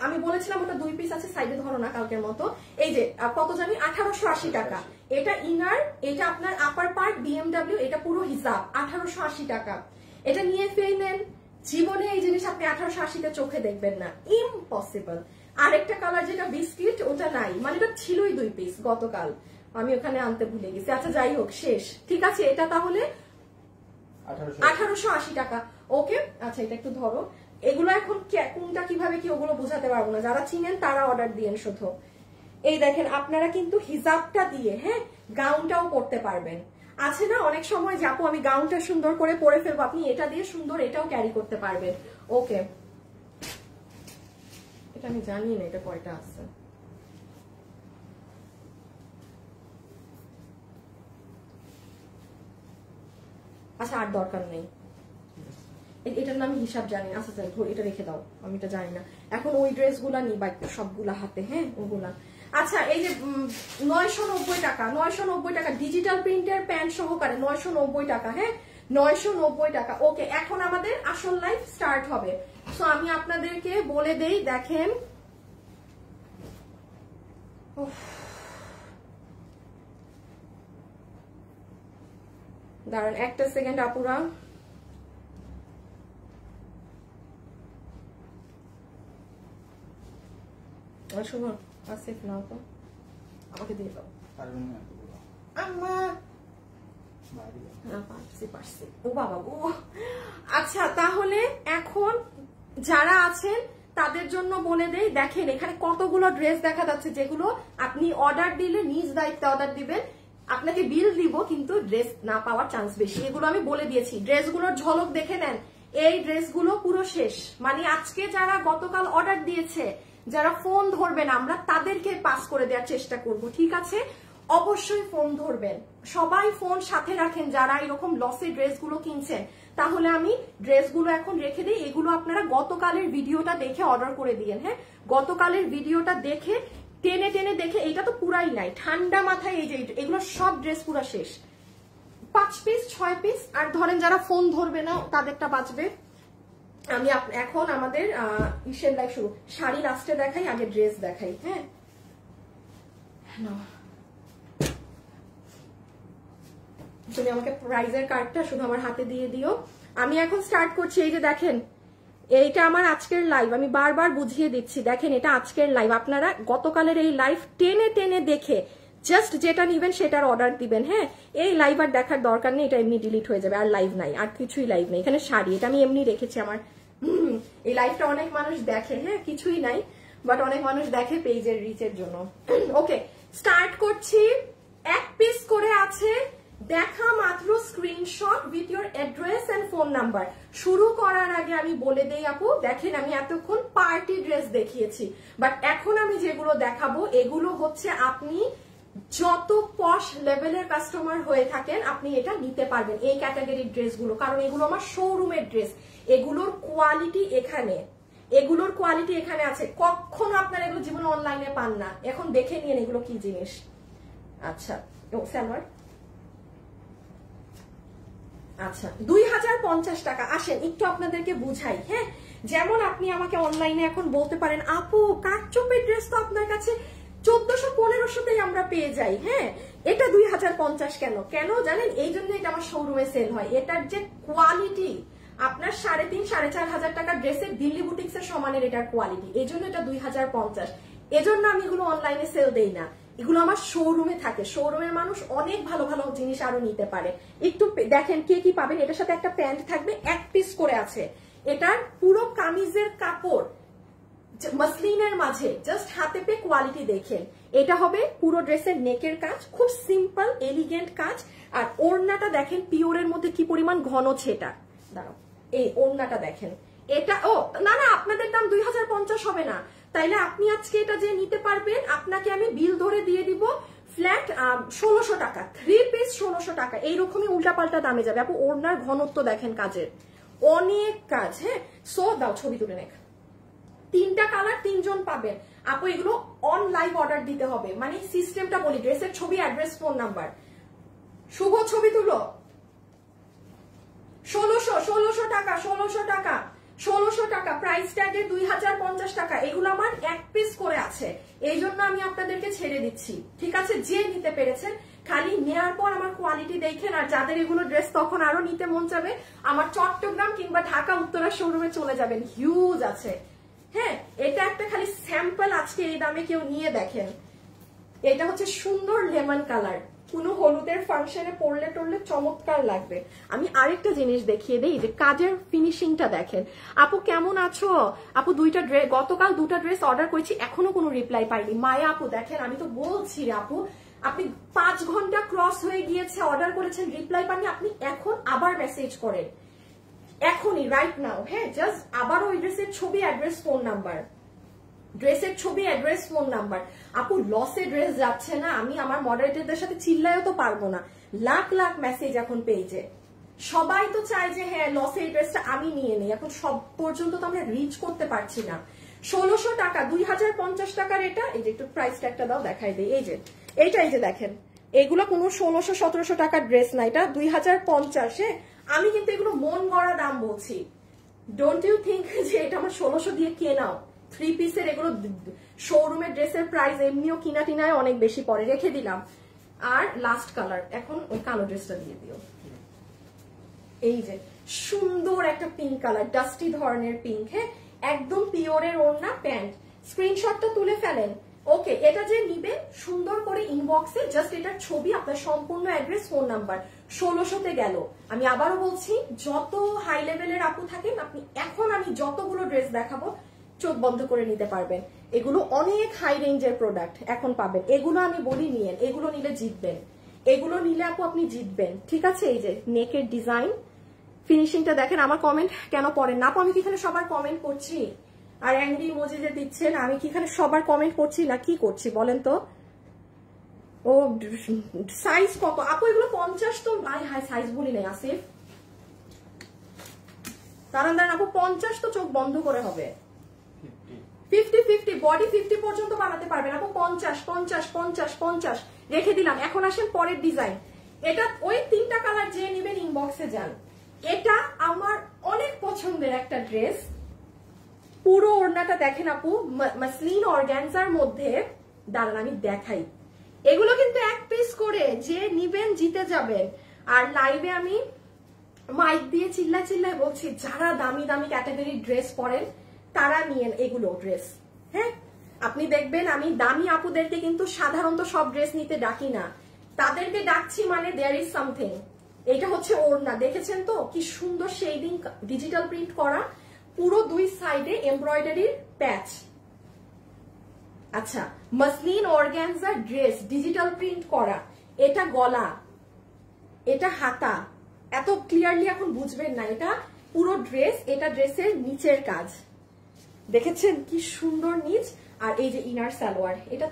আমি বলেছিলাম ওটা 2 পিস আছে, সাইডে ধরো না কালকের মতো। এই যে কত জানি 1880 টাকা। এটা ইনার, এটা আপনার আপার পার্ট বিএমডব্লিউ, এটা পুরো হিজাব 1880 টাকা। এটা নিয়ে ফেলেন, জীবনে এই জিনিস আপনি 1880-তে চোখে দেখবেন না, ইম্পসিবল। আরেকটা কালার যেটা বিস্কিট, ওটা নাই, মানে এটা ছিলই 2 পিস গতকাল, আমি ওখানে আনতে ভুলে গেছি। আচ্ছা যাই হোক, শেষ, ঠিক আছে। এটা তাহলে 1880 টাকা, ওকে। আচ্ছা, এটা একটু ধরো, এগুলো এখন কোনটা কিভাবে কি ওগুলো বোঝাতে পারবো না, যারা চিনেন তারা অর্ডার দিয়েন শুধু। এই দেখেন, আপনারা কিন্তু হিজাবটা দিয়ে, হ্যাঁ, গাউনটাও পরতে পারবেন। আছে না অনেক সময় যে আপু আমি গাউনটা সুন্দর করে পরে ফেলবো, আপনি এটা দিয়ে সুন্দর এটাও ক্যারি করতে পারবেন, ওকে। এটা আমি জানি না এটা কয়টা আছে। আচ্ছা, আর দরকার নেই, এটার নাম হিসাব জানি। আচ্ছা এটা রেখে দাও, আমি এটা জানি না। এখন ওই ড্রেসগুলা নিই বাইক সবগুলা হাতে, হ্যাঁ, ওগুলা। আচ্ছা, এই যে 990 টাকা, 990 টাকা ডিজিটাল প্রিন্টের প্যান্ট সহকারে 990 টাকা, হ্যাঁ, 990 টাকা, ওকে। এখন আমাদের আসল লাইফ স্টার্ট হবে। সো আমি আপনাদেরকে বলে দেই, দেখেন, দাঁড়ান একটা সেকেন্ড আপুরা, শুনুন, আসিফ নাও তো, আমাকে দিয়ে দাও। ও বাবা গো। আচ্ছা, তাহলে এখন যারা আছেন তাদের জন্য বলে দেই, দেখেন এখানে কতগুলো ড্রেস দেখা যাচ্ছে, যেগুলো আপনি অর্ডার দিলে নিজ দায়িত্বে অর্ডার দিবেন, আপনাকে বিল দিব কিন্তু ড্রেস না পাওয়ার চান্স বেশি, এগুলো আমি বলে দিয়েছি। ড্রেসগুলোর ঝলক দেখে নেন, এই ড্রেসগুলো পুরো শেষ, মানে আজকে যারা গতকাল অর্ডার দিয়েছে, যারা ফোন ধরবেন আমরা তাদেরকে পাস করে দেওয়ার চেষ্টা করব, ঠিক আছে? অবশ্যই ফোন ধরবেন, সবাই ফোন সাথে রাখেন যারা এরকম লসে ড্রেসগুলো কিনছেন। তাহলে আমি ড্রেসগুলো এখন রেখে দিই, এগুলো আপনারা গতকালের ভিডিওটা দেখে অর্ডার করে দিয়েন, হ্যাঁ, গতকালের ভিডিওটা দেখে টেনে টেনে দেখে। এইটা তো পুরাই নাই, ঠান্ডা মাথায় এই যে এগুলো সব ড্রেস পুরা শেষ, 5 পিস 6 পিস। আর ধরেন যারা ফোন ধরবে না তাদেরটা বাঁচবে। আমি এখন আমাদের ইসের লাইভ শুরু, শাড়ি লাস্টে দেখাই, আগে ড্রেস দেখাই, হ্যাঁ। তুমি আমাকে প্রাইজের কার্ডটা শুধু আমার হাতে দিয়ে দিও। আমি এখন স্টার্ট করছি। এই যে দেখেন, এইটা আমার আজকের লাইভ, আমি বারবার বুঝিয়ে দিচ্ছি, দেখেন এটা আজকের লাইভ। আপনারা গতকালের এই লাইভ টেনে টেনে দেখে জাস্ট যেটা নিবেন সেটার অর্ডার দিবেন, হ্যাঁ। এই লাইভ আর দেখার দরকার নেই, এটা এমনি ডিলিট হয়ে যাবে, আর লাইভ নাই, আর কিছুই লাইভ নেই। এখানে শাড়ি, এটা আমি এমনি রেখেছি আমার, এই লাইভটা অনেক মানুষ দেখে, হ্যাঁ, কিছুই নাই, বাট অনেক মানুষ দেখে পেজের রিচের জন্য। ওকে, স্টার্ট করছি। 1 পিস করে আছে, দেখা মাত্র screenshot with your address and phone number. শুরু করার আগে আমি বলে দেই আপু, দেখেন আমি এতক্ষণ পার্টি ড্রেস দেখিয়েছি, বাট এখন আমি যেগুলো দেখাবো এগুলো হচ্ছে আপনি যত পশ লেভেলের কাস্টমার হয়ে থাকেন আপনি এটা নিতে পারবেন, এই ক্যাটাগরির ড্রেসগুলো, কারণ এগুলো আমার শোরুমের ড্রেস, এগুলোর কোয়ালিটি এখানে, এগুলোর কোয়ালিটি এখানে আছে, কখনো আপনারা এগুলো জীবনে অনলাইনে পান না। এখন দেখে নিন এগুলো কি জিনিস। আচ্ছা, সালোয়ার, আচ্ছা 2050 টাকা। আসেন একটু আপনাদেরকে বুঝাই, হ্যাঁ। যেমন আপনি আমাকে অনলাইনে এখন বলতে পারেন, আপু কাটচোপের ড্রেস তো আপনার কাছে 1400-1500তেই আমরা পেয়ে যাই, হ্যাঁ, এটা 2050 কেন? কেন জানেন? এই জন্য এটা আমার শোরুমে সেল হয়। এটার যে কোয়ালিটি, আপনার 3,500-4,500 টাকার ড্রেসের দিল্লি বুটিক্সের সমানের এটার কোয়ালিটি, এই জন্য এটা 2050। এজন্য আমি এগুলো অনলাইনে সেল দেই না। এগুলো আমার শোরুমে থাকে, শোরুমের মানুষ অনেক ভালো ভালো জিনিস আরো নিতে পারে। একটু দেখেন কে কি পাবেন। এটার সাথে একটা প্যান্ট থাকবে, এক পিস করে আছে। এটার পুরো কামিজের কাপড় মাসলিনের মাঝে, জাস্ট হাতে পেয়ে কোয়ালিটি দেখেন। এটা হবে পুরো ড্রেসের নেকের কাজ, খুব সিম্পল এলিগেন্ট কাজ। আর ওড়নাটা দেখেন পিওরের মধ্যে কি পরিমাণ ঘন ছেটা। দাঁড়াও, এই ওড়নাটা দেখেন। এটা না আপনাদের দাম 2050 হবে না, তাইলে আপনি আজকে এটা যে নিতে পারবেন, আপনাকে আমি বিল ধরে দিয়ে দিব ফ্ল্যাট 1600 টাকা, 3 পিস 1600 টাকা। এইরকমই উল্টাপাল্টা দামে যাবে আপু। ওড়নার ঘনত্ব দেখেন কাজের, অনেক কাজ। হ্যাঁ, সো দাও ছবি তুলে নেক। 3টা কালার 3 জন পাবেন আপু। এগুলো অন লাইভ অর্ডার দিতে হবে, মানে সিস্টেমটা বলি, ড্রেসের ছবি, অ্যাড্রেস, ফোন নাম্বার। শুভ ছবি তুলো। 1600 টাকা, 1600 টাকা, 1600 টাকা। প্রাইস ট্যাগে 2050 টাকা। এগুলো আমার এক পিস করে আছে, এই জন্য আমি আপনাদেরকে ছেড়ে দিচ্ছি। ঠিক আছে, যে নিতে পেরেছেন খালি নেওয়ার পর আমার কোয়ালিটি দেখেন। আর যাদের এগুলো ড্রেস তখন আরো নিতে মন চাবে, আমার চট্টগ্রাম কিংবা ঢাকা উত্তরা শোরুমে চলে যাবেন, হিউজ আছে। হ্যাঁ, এটা একটা খালি স্যাম্পল আজকে এই দামে কেউ নিয়ে দেখেন। এটা হচ্ছে সুন্দর লেমন কালার, কোনো হলুদের ফাংশনে পরলে টরলে চমৎকার লাগবে। আমি আরেকটা জিনিস দেখিয়ে দেই, যে কাজের ফিনিশিংটা দেখেন। আপু কেমন আছো? আপু গতকাল 2টা ড্রেস অর্ডার করেছি, এখনো কোনো রিপ্লাই পাইনি। মায়া আপু দেখেন, আমি তো বলছি আপু, আপনি 5 ঘন্টা ক্রস হয়ে গিয়েছে, অর্ডার করেছেন, রিপ্লাই পাননি, আপনি এখন আবার মেসেজ করেন, এখনই রাইট নাও। হ্যাঁ, জাস্ট আবার ওই ড্রেসের ছবি, অ্যাড্রেস, ফোন নাম্বার, ড্রেসের ছবি, অ্যাড্রেস, ফোন নাম্বার। আপু লসে ড্রেস যাচ্ছে না, আমি আমার মডারেটরদের সাথে চিল্লাইও তো পারবো না, লাখ লাখ মেসেজ এখন পেয়েছে। সবাই তো চায় যে হ্যাঁ লসে এই ড্রেসটা আমি নিয়ে নিই, এখন সব পর্যন্ত তো আমরা রিচ করতে পারছি না। 1600 টাকা, 2050 টাকার এটা। এই যে একটু প্রাইস ট্যাগটা দাও, দেখাই দিই। এই যে এইটা, এই যে দেখেন, এগুলো কোনো 1600-1700 টাকার ড্রেস না, এটা 2050। আমি কিন্তু এগুলো মন গড়া দাম বলছি। ডোন্ট ইউ থিঙ্ক যে এটা আমার 1600 দিয়ে কেনাও। 3 পিসের এগুলো শোরুমের ড্রেসের প্রাইস এমনিও কিনা টিনায় অনেক বেশি পড়ে, রেখে দিলাম। আর লাস্ট কালার, এখন ওই কালো ড্রেসটা দিয়ে দিও। এই যে সুন্দর একটা পিঙ্ক কালার, ডাস্টি ধরনের পিঙ্ক। হ্যাঁ, একদম পিওরের ওড়না, প্যান্ট। স্ক্রিনশটটা তুলে ফেলেন। ওকে, এটা যে নিবেন সুন্দর করে ইনবক্সে জাস্ট এটার ছবি, আপনার সম্পূর্ণ অ্যাড্রেস, ফোন নাম্বার। 1600-তে গেল। আমি আবারও বলছি, যত হাই লেভেলের আপু থাকেন আপনি, এখন আমি যতগুলো ড্রেস দেখাবো চোখ বন্ধ করে নিতে পারবেন। এগুলো অনেক হাই রেঞ্জের প্রোডাক্ট এখন পাবেন। এগুলো আমি বলি নিয়েন, এগুলো নিলে জিতবেন, এগুলো নিলে আপু আপনি জিতবেন। ঠিক আছে, এই যে নেকের ডিজাইন, ফিনিশিংটা দেখেন। আমার কমেন্ট কেন পড়েন না আপু? আমি কি এখানে সবার কমেন্ট করছি? আর অ্যাংরি ইমোজি যে দিচ্ছেন, আমি কি এখানে সবার কমেন্ট করছি না কি করছি বলেন তো? ও সাইজ কত আপু? এগুলো 50 তো ভাই, হাই সাইজ বলি নাই আসিফ, দাঁড়ান আপু, 50 তো চোখ বন্ধ করে হবে। 50 বডি 50 পর্যন্ত বানাতে পারবেন আপু। 50 রেখে দিলাম। এখন আসেন পরের ডিজাইন। এটা ওই 3টা কালার যে নেবেন ইনবক্সে যান। এটা আমার অনেক পছন্দের একটা ড্রেস, পুরো ওড়নাটা দেখেন আপু, মাসলিন অর্গানজার মধ্যে। দাঁড়ান আমি দেখাই। এগুলো কিন্তু এক পিস করে, যে নিবেন জিতে যাবেন। আর লাইভে আমি মাইক দিয়ে চিল্লায় বলছি, যারা দামি দামি ক্যাটাগরির ড্রেস পরেন তারা নিয়েন এগুলো ড্রেস। হ্যাঁ, আপনি দেখবেন আমি দামি আপুদেরকে কিন্তু সাধারণত সব ড্রেস নিতে ডাকি না, তাদেরকে ডাকছি মানে দেয়ার ইজ সামথিং। এটা হচ্ছে ওড়না, দেখেছেন তো কি সুন্দর শেডিং, ডিজিটাল প্রিন্ট করা, পুরো 2 সাইডে এমব্রয়ডারির প্যাচ। আচ্ছা, muslin organza dress, digital print করা। এটা গলা, এটা হাতা, এত ক্লিয়ারলি এখন বুঝবেন না। এটা পুরো ড্রেস, এটা ড্রেসের নিচের কাজ দেখেছেন কি সুন্দর নিচ। আর এই যে ইনার সালোয়ার, এটা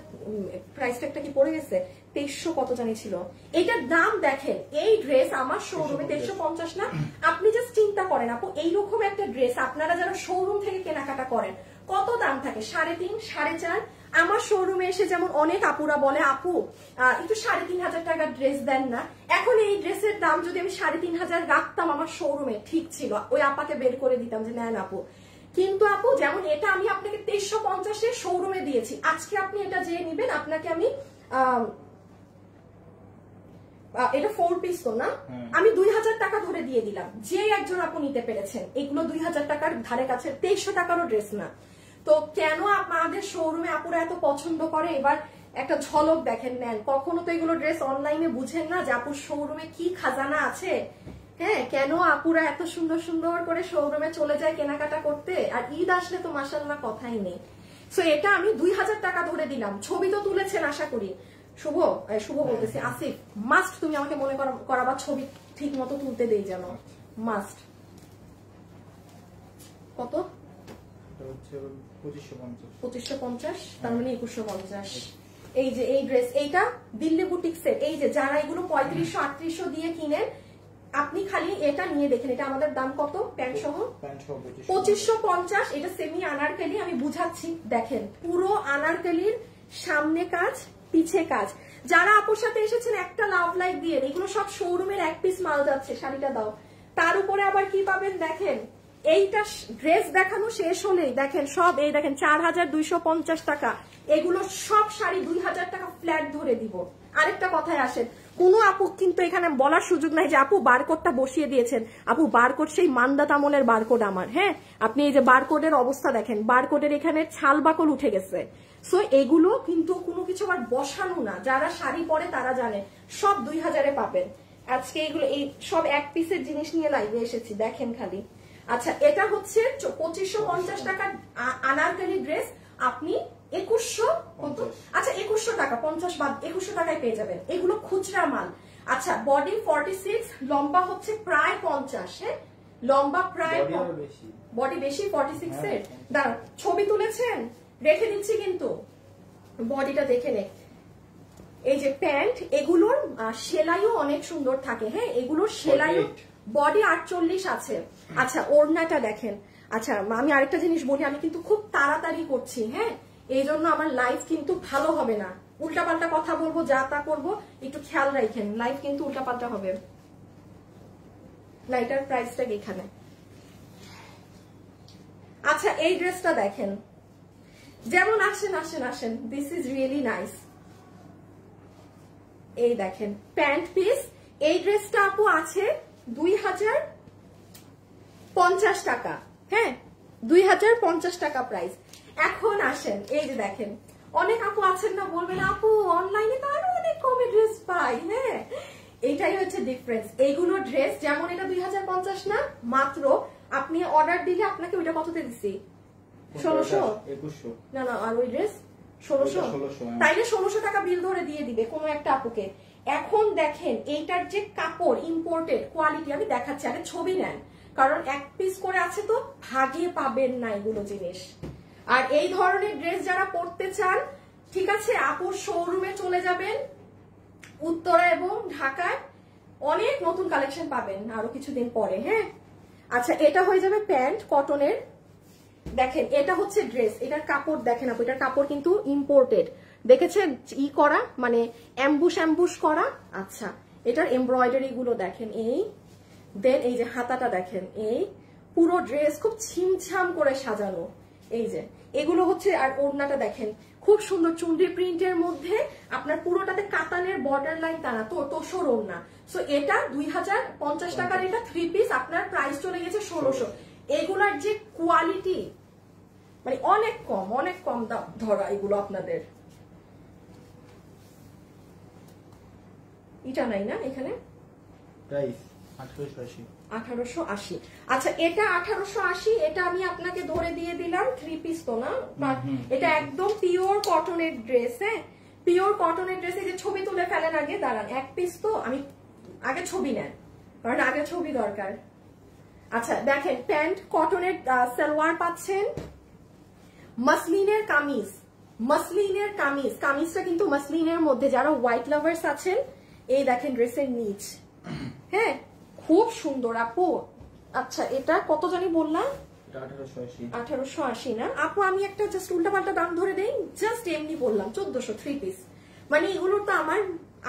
প্রাইস ট্যাগটা কি পড়ে গেছে, 2300 কত জানি ছিল। এটার দাম দেখেন, এই ড্রেস আমার শোরুমে 2350 না। আপনি জাস্ট চিন্তা করেন আপু, এইরকম একটা ড্রেস আপনারা যারা শোরুম থেকে কেনাকাটা করেন কত দাম থাকে, 3.5 4.5। আমার শোরুমে এসে যেমন অনেক আপুরা বলে, আপু একটু 3500 টাকার ড্রেস দেন না। এখন এই ড্রেসের দাম যদি আমি 3500 রাখতাম আমার শোরুমে, ঠিক ছিল, ওই আপাকে বের করে দিতাম যে নেন আপু। কিন্তু আপু যেমন এটা আমি আপনাকে 2350-এ শোরুমে দিয়েছি, আজকে আপনি এটা যে নিবেন আপনাকে আমি এটা 4 পিস তো না, আমি 2000 টাকা ধরে দিয়ে দিলাম, যে একজন আপু নিতে পেরেছেন। এগুলো 2000 টাকার ধারে কাছে, 2300 টাকারও ড্রেস না। তো কেন আপনাদের শোরুমে আপুরা এত পছন্দ করে? এবার একটা ঝলক দেখেন, নেন। কখনো তো এগুলো ড্রেস অনলাইনে বুঝেন না যে আপুর শোরুমে কি খাজানা আছে। হ্যাঁ, কেন আপুরা এত সুন্দর সুন্দর করে শোরুমে চলে যায় কেনাকাটা করতে, আর ঈদ আসলে তো মাশাআল্লাহ কথাই নেই। সো এটা আমি 2000 টাকা ধরে দিলাম। ছবি তো তুলেছেন আশা করি। শুভ বলতেছি, আসিফ মাস্ট তুমি আমাকে মনে করাবা ছবি ঠিক মতো তুলতে দেই যেন, মাস্ট। কত? 2550, তার মানে 2150। এই যে এই ড্রেস, এইটা দিল্লি বুটিক্সের। এই যে যারা এগুলো 3500-3800 দিয়ে কিনেন, আপনি খালি এটা নিয়ে দেখেন, এটা আমাদের দাম কত প্যান্ট সহ? 2550। এটা সেমি আনারকলি, আমি বুঝাচ্ছি। দেখেন পুরো আনারকলির সামনে কাজ, পিছে কাজ। যারা আপুর সাথে এসেছেন একটা লাভ লাইক দিয়ে, এগুলো সব শোরুমের এক পিস মাল যাচ্ছে। শাড়িটা দাও। তার উপরে আবার কি পাবেন দেখেন, এইটা ড্রেস দেখানো শেষ হলেই দেখেন সব, এই দেখেন 4250 টাকা। এগুলো সব শাড়ি 2000 টাকা ফ্ল্যাট ধরে দিব। আরেকটা কথায় আসেন, কোনো আপু কিন্তু এখানে বলার সুযোগ নাই যে আপু বারকোডটা বসিয়ে দিয়েছেন। আপু বারকোড সেই মান্দা তামলের বারকোড আমার। হ্যাঁ, আপনি এই যে বারকোডের অবস্থা দেখেন, বারকোডের এখানে ছাল বাকল উঠে গেছে। সো এগুলো কিন্তু কোনো কিছু আবার বসানো না, যারা শাড়ি পরে তারা জানে। সব 2000-এ পাবেন। আজকে এগুলো এই সব এক পিসের জিনিস নিয়ে লাইভে এসেছি, দেখেন খালি। আচ্ছা, এটা হচ্ছে 2550 টাকার আনারকলি ড্রেস, আপনি 2100 কত? আচ্ছা 2100 টাকা, 50 বাদ 2100 টাকায় পেয়ে যাবেন। এগুলো খুচরা মাল। আচ্ছা, বডি 46, লম্বা হচ্ছে প্রায় 50। হ্যাঁ, লম্বা প্রায়, বডি বেশি 46 এর। দাঁড়ান, ছবি তুলেছেন, রেখে দিচ্ছি কিন্তু, বডিটা দেখে নে। এই যে প্যান্ট, এগুলোর সেলাইও অনেক সুন্দর থাকে। হ্যাঁ, এগুলোর সেলাইও, বডি 48 আছে। আচ্ছা, ওড়নাটা দেখেন। আচ্ছা, আমি আরেকটা জিনিস বলি, আমি কিন্তু খুব তাড়াতাড়ি করছি। হ্যাঁ, এই জন্য আমার লাইফ কিন্তু ভালো হবে না, উল্টাপাল্টা কথা বলবো, যা তা করবো, একটু খেয়াল রাখেন। লাইফ কিন্তু উল্টাপাল্টা হবে না। এটার প্রাইসটা এখানে। আচ্ছা, এই ড্রেসটা দেখেন, যেমন আসেন, দিস ইজ রিয়েলি নাইস। এই দেখেন প্যান্ট পিস। এই ড্রেসটা আপু আছে 2050 টাকা। হ্যাঁ, 2050 টাকা প্রাইস। এখন আসেন, এই যে দেখেন, অনেক আপু আছেন না, বলবেন আপু অনলাইনে তো আরো অনেক কমে ড্রেস পাই। হ্যাঁ, এইটাই হচ্ছে ডিফারেন্স। এইগুলো ড্রেস যেমন এটা 2050 না, মাত্র আপনি অর্ডার দিলে আপনাকে ওইটা কততে দিচ্ছি? 1600 না, আর ওই ড্রেস 1600, তাইলে 1600 টাকা বিল ধরে দিয়ে দিবে কোনো একটা আপুকে। এখন দেখেন এইটার যে কাপড়, ইম্পোর্টেড কোয়ালিটি, আমি দেখাচ্ছি, আগে ছবি নেন, কারণ এক পিস করে আছে তো ভাগে পাবেন না এগুলো জিনিস। আর এই ধরনের ড্রেস যারা পরতে চান, ঠিক আছে, আপুর শোরুমে চলে যাবেন, উত্তরা এবং ঢাকায় অনেক নতুন কালেকশন পাবেন আরো কিছুদিন পরে। হ্যাঁ, আচ্ছা, এটা হয়ে যাবে প্যান্ট কটনের। দেখেন এটা হচ্ছে ড্রেস, এটার কাপড় দেখেন আপু, এটার কাপড় কিন্তু ইম্পোর্টেড, দেখেছেন ই করা, মানে অ্যাম্বুশ করা। আচ্ছা, এটার এমব্রয়ডারি গুলো দেখেন, এই দেন এই যে হাতাটা দেখেন, এই পুরো ড্রেস খুব ছিমছাম করে সাজানো। এই যে এগুলো হচ্ছে, আর ওড়নাটা দেখেন খুব সুন্দর চুনরি প্রিন্টের মধ্যে, আপনার পুরোটাতে কাতানের বর্ডার লাইন টানা, তোষর ওড়না। সো এটা 2050 টাকার, এটা 3 পিস, আপনার প্রাইস চলে গেছে 1600। এগুলার যে কোয়ালিটি, মানে অনেক কম দাম ধরা এগুলো আপনাদের। এটা নাই না এখানে প্রাইস 1880। আচ্ছা, এটা 1880, এটা আমি আপনাকে ধরে দিয়ে দিলাম 3 পিস তো না, এটা একদম পিওর কটনের ড্রেস। হ্যাঁ, পিওর কটনের ড্রেসে যে ছবি তুলে ফেলেন আগে, দাঁড়ান, এক পিস তো, আমি আগে ছবি নেন, কারণ আগে ছবি দরকার। আচ্ছা দেখেন, প্যান্ট কটনের সালোয়ার পাচ্ছেন, মাসলিনের কামিজ, কামিজটা কিন্তু মাসলিনের মধ্যে, যারা হোয়াইট লাভার্স আছেন, এই দেখেন ড্রেসের নিচ। হ্যাঁ, খুব সুন্দর আপু। আচ্ছা, এটা কত জানি বললাম? 1880 না আপু, আমি একটা জাস্ট উল্টাপাল্টা দাম ধরে দেই, জাস্ট এমনি বললাম 1400 3 পিস। মানে এগুলোর তো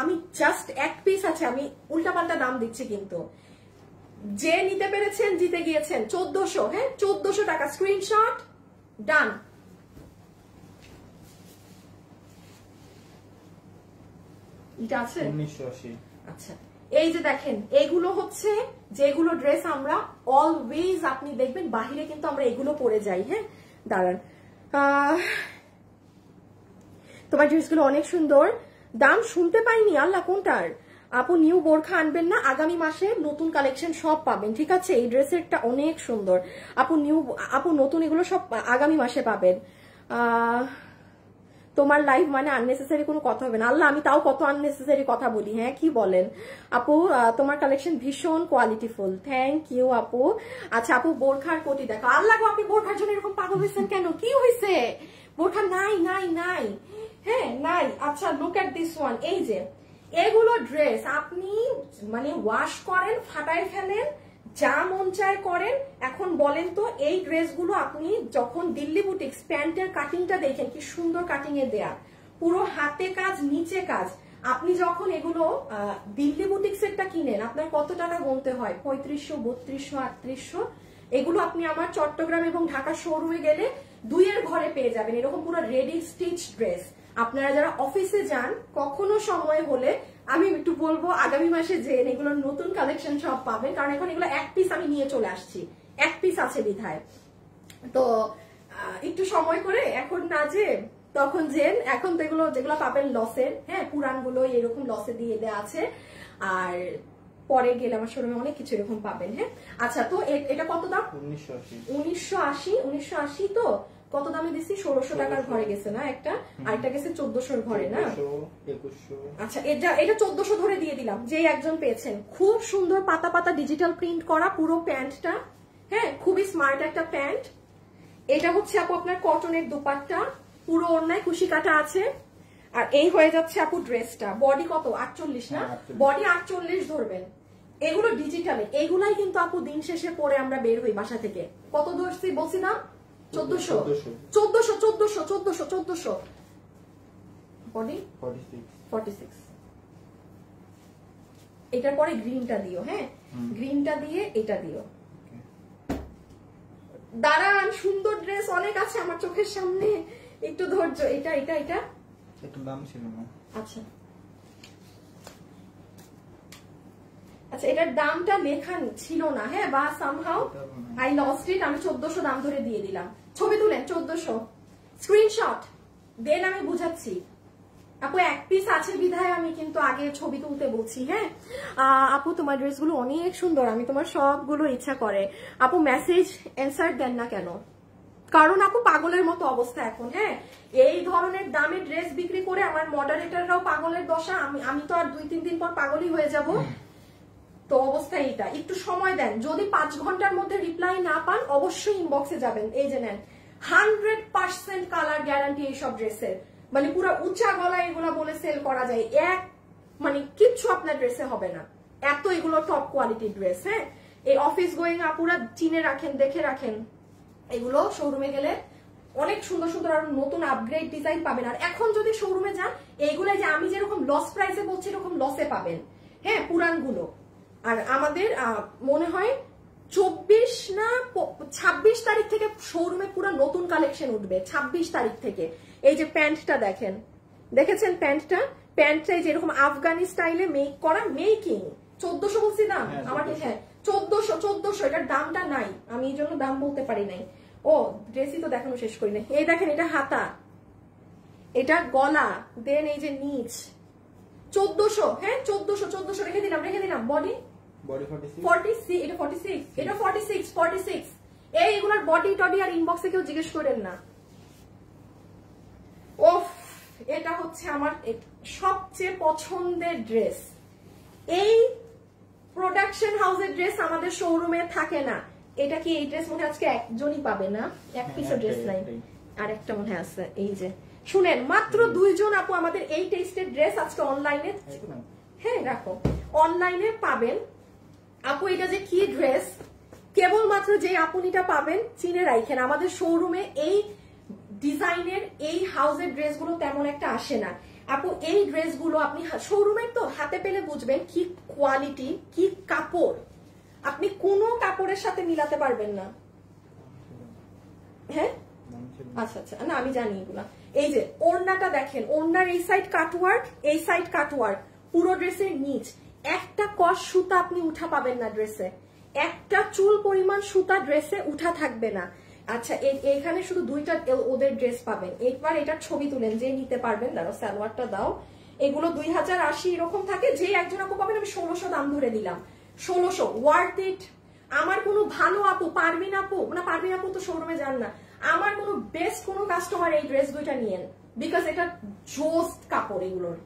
আমি জাস্ট এক পিস আছে, আমি উল্টাপাল্টা দাম দিচ্ছি, কিন্তু যে নিতে পেরেছেন জিতে গিয়েছেন 1400। হ্যাঁ, 1400 টাকা, স্ক্রিনশট ডান। এটা আছে 1980। আচ্ছা, এই যে দেখেন, এগুলো হচ্ছে যেগুলো ড্রেস আমরা অলওয়েজ, আপনি দেখবেন বাহিরে কিন্তু আমরা এগুলো পরে যাই। হ্যাঁ, দাঁড়ান, তোমার ড্রেসগুলো অনেক সুন্দর। দাম শুনতে পাইনি আল্লাহ কোনটার। আপু নিউ বোরখা আনবেন না, আগামী মাসে নতুন কালেকশন সব পাবেন, ঠিক আছে? এই ড্রেসেরটা অনেক সুন্দর আপু নতুন এগুলো সব আগামী মাসে পাবেন। তোমার লাইফ মানে আননেসেসারি কোনো কথা হবে না। আল্লাহ আমি তাও কত আননেসেসারি কথা বলি, হ্যাঁ কি বলেন আপু? তোমার কালেকশন ভীষণ কোয়ালিটিফুল, থ্যাংক ইউ আপু। আচ্ছা আপু বোরখার কোটি দেখো। আল্লাহ গো, আপনি বোরখার জন্য এরকম পাগল হয়েছেন কেন? কি হয়েছে? বোরখা নাই নাই নাই, হ্যাঁ নাই। আচ্ছা লুক এট দিস ওয়ান। এই যে এগুলো ড্রেস আপনি মানে ওয়াশ করেন, ফাটায় ফেলেন, যা মন চায় করেন। এখন বলেন তো এই ড্রেসগুলো আপনি যখন দিল্লি বুটিক্স প্যান্টের কাটিংটা দেখেন কি সুন্দর কাটিং এ দেয়া, পুরো হাতে কাজ নিচে কাজ। আপনি যখন এগুলো দিল্লি বুটিক্স এরটা কিনেন আপনার কত টাকা গুনতে হয়? 3500, 3200, 3800। এগুলো আপনি আমার চট্টগ্রাম এবং ঢাকা শোরুমে গেলে দুইয়ের ঘরে পেয়ে যাবেন এরকম পুরো রেডি স্টিচ ড্রেস। আপনারা যারা অফিসে যান কখনো সময় হলে আমি একটু বলবো আগামী মাসে যে এগুলোর নতুন কালেকশন সব পাবেন, কারণ এখন এগুলো এক পিস আমি নিয়ে চলে আসছি, এক পিস আছে বিধায়। তো একটু সময় করে এখন না যে তখন যেন, এখন তো এগুলো যেগুলো পাবেন লসের, হ্যাঁ পুরান গুলো এরকম লসে দিয়ে দেওয়া আছে। আর পরে গেলে আমার শোরুমে অনেক কিছু এরকম পাবেন। হ্যাঁ আচ্ছা তো এটা কত দাম? 1980 তো কত দামে দিছি? 1600 টাকার ঘরে গেছে না একটা, আরেকটা গেছে 1400 ঘরে না? আচ্ছা এটা 1400 ধরে দিয়ে দিলাম, যে একজন পেয়েছেন। খুব সুন্দর পাতা পাতা ডিজিটাল প্রিন্ট করা পুরো প্যান্টটা, হ্যাঁ খুবই স্মার্ট একটা প্যান্ট। এটা হচ্ছে আপু আপনার কটনের দুপাট্টা, পুরো ওড়নায় কুশি কাটা আছে। আর এই হয়ে যাচ্ছে আপু ড্রেসটা। বডি কত? 48 না? বডি 48 ধরবেন। এগুলো ডিজিটালে, এগুলাই কিন্তু আপু দিন শেষে পরে আমরা বের হই বাসা থেকে। কত ধরছি বলছি না? 1400 বডি 46। এটার পরে গ্রিনটা দিও, হ্যাঁ গ্রিনটা দিয়ে এটা দিও। দাঁড়ান, সুন্দর ড্রেস অনেক আছে আমার চোখের সামনে, একটু ধৈর্য। এটা এটা এটা একটু দাম ছিল না। আচ্ছা আচ্ছা এটার দামটা লেখা ছিল না, হ্যাঁ বা সামহাউ আই লস্ট ইট। আমি 1400 দাম ধরে দিয়ে দিলাম। ছবি তুলেন 1400, স্ক্রিনশট দেন, আমি বুঝাচ্ছি। আপু এক পিস আছে বিধায় আমি কিন্তু আগে ছবি তুলতে বলছি। হ্যাঁ আপু তোমার ড্রেসগুলো অনেক সুন্দর, আমি তোমার সবগুলো ইচ্ছা করে। আপু মেসেজ অ্যান্সার দেন না কেন? কারণ আপু পাগলের মতো অবস্থা এখন। হ্যাঁ এই ধরনের দামে ড্রেস বিক্রি করে আমার মডারেটররাও পাগলের দশা, আমি তো আর 2-3 দিন পর পাগলই হয়ে যাব। তো অবস্থা এইটা, একটু সময় দেন। যদি 5 ঘন্টার মধ্যে রিপ্লাই না পান অবশ্যই ইনবক্সে যাবেন। এই যে নেন 100% কালার গ্যারান্টি এইসব ড্রেসের, মানে পুরো উঁচা গলা এগুলা বলে সেল করা যায়, এক মানে কিচ্ছু আপনার ড্রেসে হবে না, এত এগুলো টপ কোয়ালিটির ড্রেস। হ্যাঁ এই অফিস গোয়িং আপুরা চিনে রাখেন, দেখে রাখেন, এগুলো শোরুমে গেলে অনেক সুন্দর সুন্দর আর নতুন আপগ্রেড ডিজাইন পাবেন। আর এখন যদি শোরুমে যান এইগুলো যে আমি যেরকম লস প্রাইসে বলছি এরকম লসে পাবেন, হ্যাঁ পুরানগুলো। আর আমাদের মনে হয় 24 না 26 তারিখ থেকে শোরুমে পুরো নতুন কালেকশন উঠবে, 26 তারিখ থেকে। এই যে প্যান্টটা দেখেন, দেখেছেন প্যান্টটা? প্যান্টটা যেরকম আফগানি স্টাইলে মেক করা, মেকিং 1400 বলছি দাম আমাকে, হ্যাঁ 1400 এটার দামটা নাই, আমি এই জন্য দাম বলতে পারি নাই। ও ড্রেসই তো দেখানো শেষ করি না। এই দেখেন এটা হাতা, এটা গলা, দেন এই যে নিচ 1400, হ্যাঁ 1400 রেখে দিলাম। বডি 46, এটা 46, এটা 46। এইগুলোর বডি টডি আর ইনবক্সে কেউ জিজ্ঞেস করেন না। ওফ এটা হচ্ছে আমার সবচেয়ে পছন্দের ড্রেস। এই প্রোডাকশন হাউসের ড্রেস আমাদের শোরুমে থাকে না। এটা কি এই ড্রেস মনে আজকে একজনই পাবে না, এক পিসের ড্রেস নাই, আর একটা মনে আছে। এই যে শুনেন মাত্র 2 জন আপু আমাদের এই টেস্টের ড্রেস আজকে অনলাইনে, হ্যাঁ রাখো অনলাইনে পাবেন। আপু এটা যে কি ড্রেস, কেবলমাত্র যে আপুনিটা পাবেন চিনে রাখেন। আমাদের শোরুমে এই ডিজাইনের এই হাউসের ড্রেসগুলো তেমন একটা আসে না আপু। এই ড্রেসগুলো আপনি শোরুমের তো হাতে পেলে বুঝবেন কি কোয়ালিটি, কি কাপড়, আপনি কোনো কাপড়ের সাথে মিলাতে পারবেন না। হ্যাঁ আচ্ছা আচ্ছা না আমি জানি এগুলা। এই যে ওড়নাটা দেখেন, ওড়নার এই সাইড কাটওয়ার্ক, এই সাইড কাটওয়ার্ক, পুরো ড্রেসের নিচ একটা কস সুতা আপনি উঠা পাবেন না ড্রেসে, একটা চুল পরিমাণ সুতা ড্রেসে উঠা থাকবে না। আচ্ছা এখানে শুধু দুইটা ওদের ড্রেস পাবেন, একবার এটার ছবি তুলেন যে নিতে পারবেন, দাঁড়াও সালোয়ারটা দাও। এগুলো 2080 এরকম থাকে, যে একজন আপু পাবেন আমি 1600 দাম ধরে দিলাম, 1600 ওয়ার্থ ইট। আমার কোনো ভালো আপু পারবিন আপু, না পারবিন আপু তো শোরুমে যান না, আমার কোনো বেস্ট কোনো কাস্টমার এই ড্রেস দুইটা নিয়েন, বিকজ এটা জোস কাপড়, এগুলোর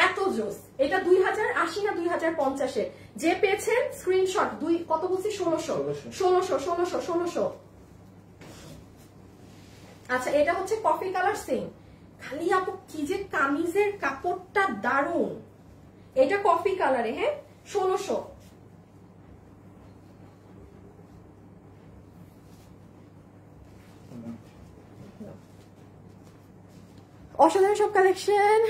এত জোস। এটা 2080 না 2050 যে পেয়েছেন স্ক্রিনশট, কত বলছি 1600। আচ্ছা এটা হচ্ছে কফি কালার সেম, খালি আপু কি যে কামিজের কাপড়টা দারুন, এটা কফি কালারে, হ্যাঁ 1600। অসাধারণ সব কালেকশন।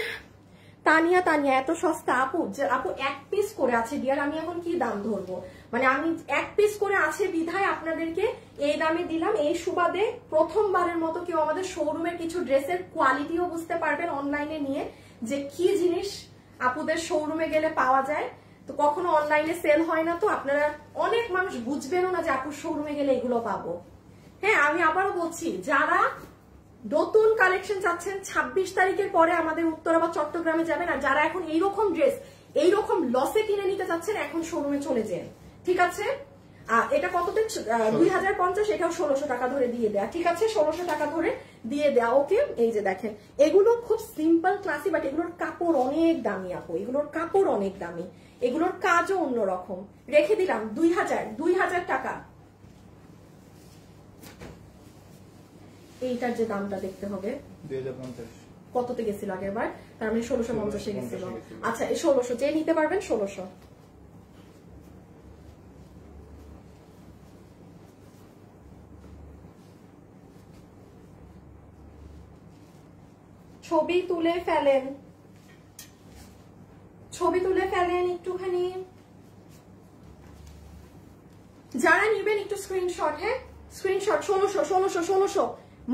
তানিয়া এত সস্তা আপু, আপু এক পিস করে আছে ডিয়ার, আমি এখন কি দাম ধরবো, মানে আমি এক পিস করে আছে বিধায় আপনাদেরকে এই দামে দিলাম। এই সুবাদে প্রথমবারের মতো কেউ আমাদের শোরুমের কিছু ড্রেসের কোয়ালিটিও বুঝতে পারবেন অনলাইনে নিয়ে, যে কি জিনিস আপুদের শোরুমে গেলে পাওয়া যায়। তো কখনো অনলাইনে সেল হয় না, তো আপনারা অনেক মানুষ বুঝবেনও না যে আপুর শোরুমে গেলে এগুলো পাবো। হ্যাঁ আমি আবারও বলছি, যারা নতুন কালেকশন চাচ্ছেন 26 তারিখের পরে আমাদের উত্তরা বা চট্টগ্রামে যাবেন, আর যারা এখন এইরকম ড্রেস এইরকম লসে কিনে নিতে চাচ্ছেন এখন শোরুমে চলে যান, ঠিক আছে। এটা কততে 2050, এটাও 1600 টাকা ধরে দিয়ে দেয়া, ঠিক আছে 1600 টাকা ধরে দিয়ে দেয়া, ওকে। এই যে দেখেন এগুলো খুব সিম্পল ক্লাসি, বাট এগুলোর কাপড় অনেক দামি আপু, এগুলোর কাপড় অনেক দামি, এগুলোর কাজও অন্যরকম। রেখে দিলাম 2000 টাকা। এইটার যে দামটা দেখতে হবে 2050 কততে গেছিল আগের বার, তার মানে 1650 গেছিল। আচ্ছা এই 1600 যে নিতে পারবেন 1600। ছবি তুলে ফেলেন একটুখানি, যারা নিবেন একটু স্ক্রিনশট, হ্যাঁ স্ক্রিনশট। 1600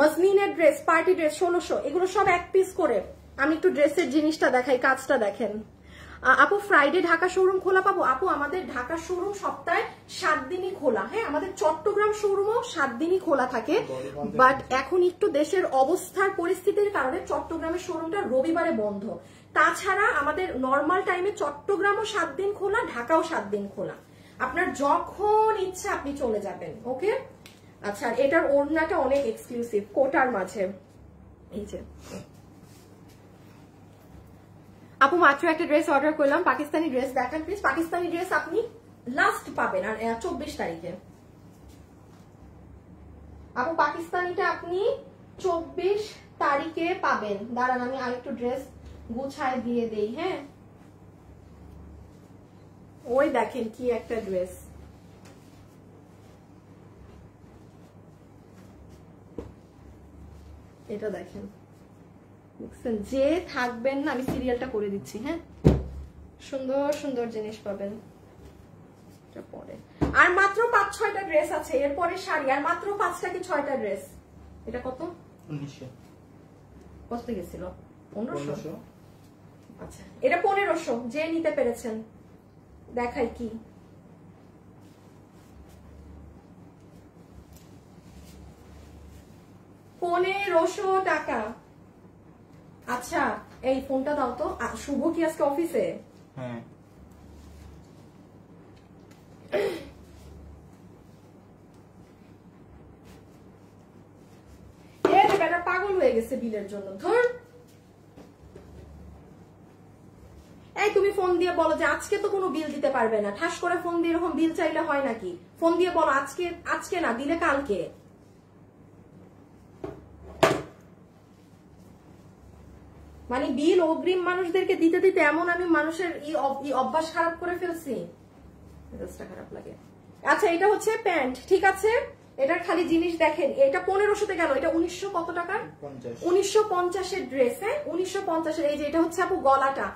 মজলিনের ড্রেস, পার্টি ড্রেস 1600, এগুলো সব এক পিস করে। আমি একটু ড্রেসের জিনিসটা দেখাই, কাজটা দেখেন। আপু ফ্রাইডে ঢাকা শোরুম খোলা পাবো? আপু আমাদের ঢাকা শোরুম সপ্তাহে 7 দিনই খোলা, হ্যাঁ আমাদের চট্টগ্রাম শোরুমও 7 দিনই খোলা থাকে, বাট এখন একটু দেশের অবস্থার পরিস্থিতির কারণে চট্টগ্রামের শোরুমটা রবিবারে বন্ধ। তাছাড়া আমাদের নর্মাল টাইমে চট্টগ্রামও 7 দিন খোলা, ঢাকাও 7 দিন খোলা, আপনার যখন ইচ্ছা আপনি চলে যাবেন, ওকে। আচ্ছা এটার ওড়নাটা অনেক এক্সক্লুসিভ, কোটার মাঝে। এই যে আপু মাত্র একটা ড্রেস অর্ডার করলাম, পাকিস্তানি ড্রেস দেখান প্লিজ। পাকিস্তানি ড্রেস আপনি লাস্ট পাবেন আর 24 তারিখে। আপু পাকিস্তানিটা আপনি 24 তারিখে পাবেন। দাঁড়ান আমি আরেকটু ড্রেস গুছায় দিয়ে দেই, হ্যাঁ। ওই দেখেন কি একটা ড্রেস, এটা দেখেন, যে থাকবেন না, আমি সিরিয়ালটা করে দিচ্ছি, হ্যাঁ সুন্দর সুন্দর জিনিস পাবেন। পরে আর মাত্র 5-6টা ড্রেস আছে, এরপরে শাড়ি, আর মাত্র 5টা কি 6টা ড্রেস। এটা কত? 1900। কত গেছিল? 1500। আচ্ছা এটা 1500, যে নিতে পেরেছেন দেখাই কি। টাকা। আচ্ছা এই ফোনটা দাও তো। শুভ কি আজকে অফিসে? হ্যাঁ বেটা পাগল হয়ে গেছে বিলের জন্য। ধর এই তুমি ফোন দিয়ে বলো যে আজকে তো কোনো বিল দিতে পারবে না, ঠাস করে ফোন দিয়ে এরকম বিল চাইলে হয় নাকি? ফোন দিয়ে বলো আজকে না দিলে কালকে। মানে বিল অগ্রিম মানুষদেরকে দিতে দিতে এমন আমি মানুষের অভ্যাস খারাপ করে ফেলছি, খারাপ লাগে। আচ্ছা এটা হচ্ছে প্যান্ট, ঠিক আছে, এটার খালি জিনিস দেখেন। এটা 1500-তে গেল, এটা 1900 কত টাকার? 1950-এর ড্রেস, হ্যাঁ 1950-এর। এই যে এটা হচ্ছে আপু গলাটা,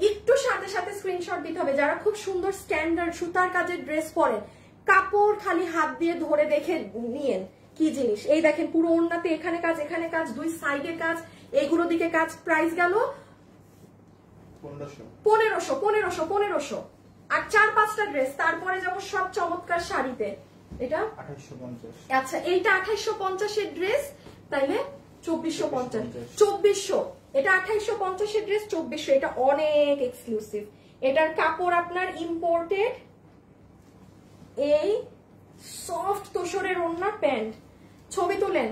একটু সাথে সাথে স্ক্রিনশট দিতে হবে। যারা খুব সুন্দর স্ট্যান্ডার্ড সুতার কাজের ড্রেস পরেন, কাপড় খালি হাত দিয়ে ধরে দেখে নিয়েন কি জিনিস। এই দেখেন পুরো ওড়নাতে এখানে কাজ, এখানে কাজ, দুই সাইডে কাজ, এইগুলো দিকে কাজ। প্রাইস গেল 1500। আর 4-5টা ড্রেস, তারপরে যাবো সব চমৎকার শাড়িতে। এটা 2850। আচ্ছা এইটা 2850 এর ড্রেস, তাইলে 2450। 2400, এটা 2850 এর ড্রেস 2400, এটা অনেক এক্সক্লুসিভ। এটার কাপড় আপনার ইম্পোর্টেড, এই সফট তোষরের ওড়না, প্যান্ট। ছবি তুলেন,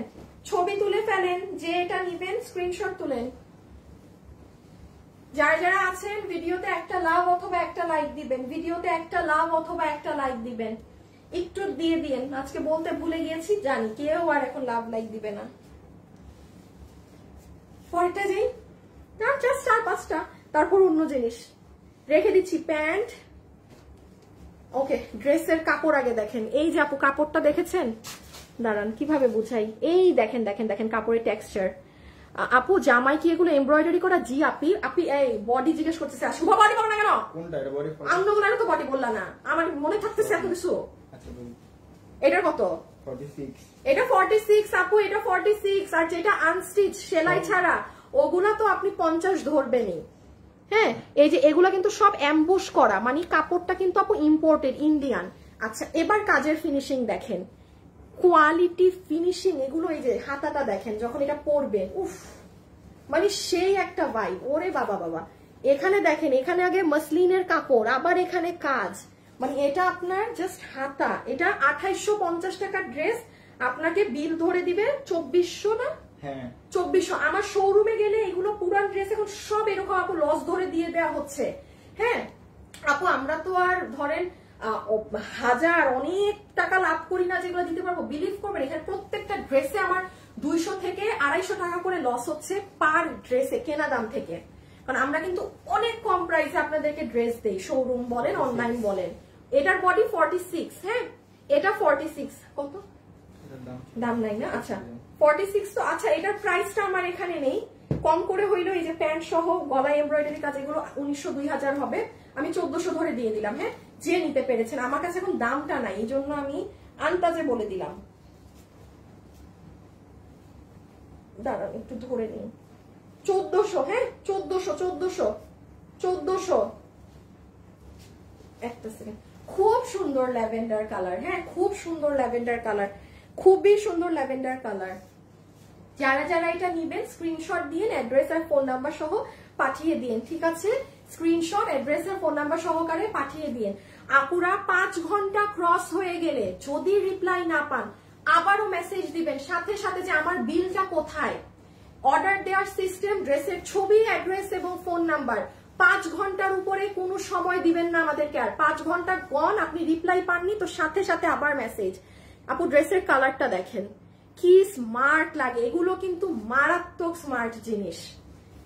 ছবি তুলে ফেলেন, যে এটা নিবেন স্ক্রিনশট তুলেন। যারা যারা আছেন ভিডিওতে একটা লাভ অথবা একটা লাইক দিবেন, ভিডিওতে একটা লাভ অথবা একটা লাইক দিবেন, একটু দিয়ে দিন। আজকে বলতে ভুলে গিয়েছি, জানি কেউ আর এখন লাভ লাইক দিবে না। পরেরটা যেই না, জাস্ট 4-5টা, তারপর অন্য জিনিস রেখে দিচ্ছি। প্যান্ট, ওকে। ড্রেসের কাপড় আগে দেখেন, এই যে আপু কাপড়টা দেখেছেন, দাঁড়ান কিভাবে বুঝাই, এই দেখেন দেখেন দেখেন কাপড়ের টেক্সচার। আপু জামাই কি এগুলো এমব্রয়ডারি করা? জি আপি। আপি এই বডি জিজ্ঞেস করতেছে, শুভ বডি বলো না কেন? কোনটা এটা বডি? আন্নগুলারও তো বডি বললা না, আমার মনে থাকতেছে এত কিছু। আচ্ছা বলি। এটার কত? 46। এটা 46 আপু, এটা 46। আর যেটা আনস্টিচ সেলাই ছাড়া ওগুলা তো আপনি 50 ধরবেনই। হ্যাঁ, এই যে এগুলা কিন্তু সব অ্যাম্বুশ করা, মানে কাপড়টা কিন্তু আপু ইম্পোর্টেড, ইন্ডিয়ান। আচ্ছা এবার কাজের ফিনিশিং দেখেন, কোয়ালিটি ফিনিশিং এগুলো। এই যে হাতাটা দেখেন, যখন এটা পরবেন উফ, মানে সেই একটা ভাইব। ওরে বাবা বাবা, এখানে দেখেন, এখানে আগে মসলিনের কাপড়, আবার এখানে কাজ, মানে এটা আপনার জাস্ট হাতা। এটা 2850 টাকার ড্রেস, আপনাকে বিল ধরে দিবে 2400 না? হ্যাঁ 2400। আমার শোরুমে গেলে এগুলো পুরান ড্রেস এখন সব এরকম আপু লস ধরে দিয়ে দেওয়া হচ্ছে। হ্যাঁ আপু, আমরা তো আর ধরেন হাজার অনেক টাকা লাভ করি না যেগুলো দিতে পারবো। বিলিভ করবেন, এখানে প্রত্যেকটা ড্রেসে আমার 200 থেকে 250 টাকা করে লস হচ্ছে পার ড্রেসে, কেনা দাম থেকে। কারণ আমরা কিন্তু অনেক কম প্রাইসে আপনাদেরকে ড্রেস দেই, শোরুম বলেন অনলাইন বলেন। এটার বডি 46, হ্যাঁ এটা 46। কত দাম নাই না? আচ্ছা 46 তো। আচ্ছা এটার প্রাইসটা আমার এখানে নেই, কম করে হইলো এই যে প্যান্ট সহ গলায় এমব্রয়ডারি কাজ, এগুলো 1900-2000 হবে, আমি 1400 ধরে দিয়ে দিলাম। হ্যাঁ, যে নিতে পেরেছেন, আমার কাছে এখন দামটা নাই, এই জন্য আমি আন্দাজে বলে দিলাম। দাঁড়ান একটু ধরে নিই, 1400। হ্যাঁ 1400 একটা সেকেন্ড। খুব সুন্দর ল্যাভেন্ডার কালার, হ্যাঁ খুব সুন্দর ল্যাভেন্ডার কালার, খুবই সুন্দর ল্যাভেন্ডার কালার। যারা যারা এটা নিবেন স্ক্রিনশট দিয়ে অ্যাড্রেস আর ফোন নাম্বার সহ পাঠিয়ে দিন, ঠিক আছে? স্ক্রিনশট অ্যাড্রেস আর ফোন নাম্বার সহকারে পাঠিয়ে দিন। আপুরা 5 ঘন্টা ক্রস হয়ে গেলে যদি রিপ্লাই না পান, আবারও মেসেজ দিবেন সাথে সাথে যে আমার বিলটা কোথায়। অর্ডার দেওয়ার সিস্টেম, ড্রেসের ছবি, অ্যাড্রেস এবং ফোন নাম্বার। 5 ঘন্টার উপরে কোনো সময় দিবেন না আমাদেরকে। আর 5 ঘন্টা গন, আপনি রিপ্লাই পাননি তো সাথে সাথে আবার মেসেজ। আপু ড্রেসের কালারটা দেখেন কি স্মার্ট লাগে, এগুলো কিন্তু মারাত্মক স্মার্ট জিনিস।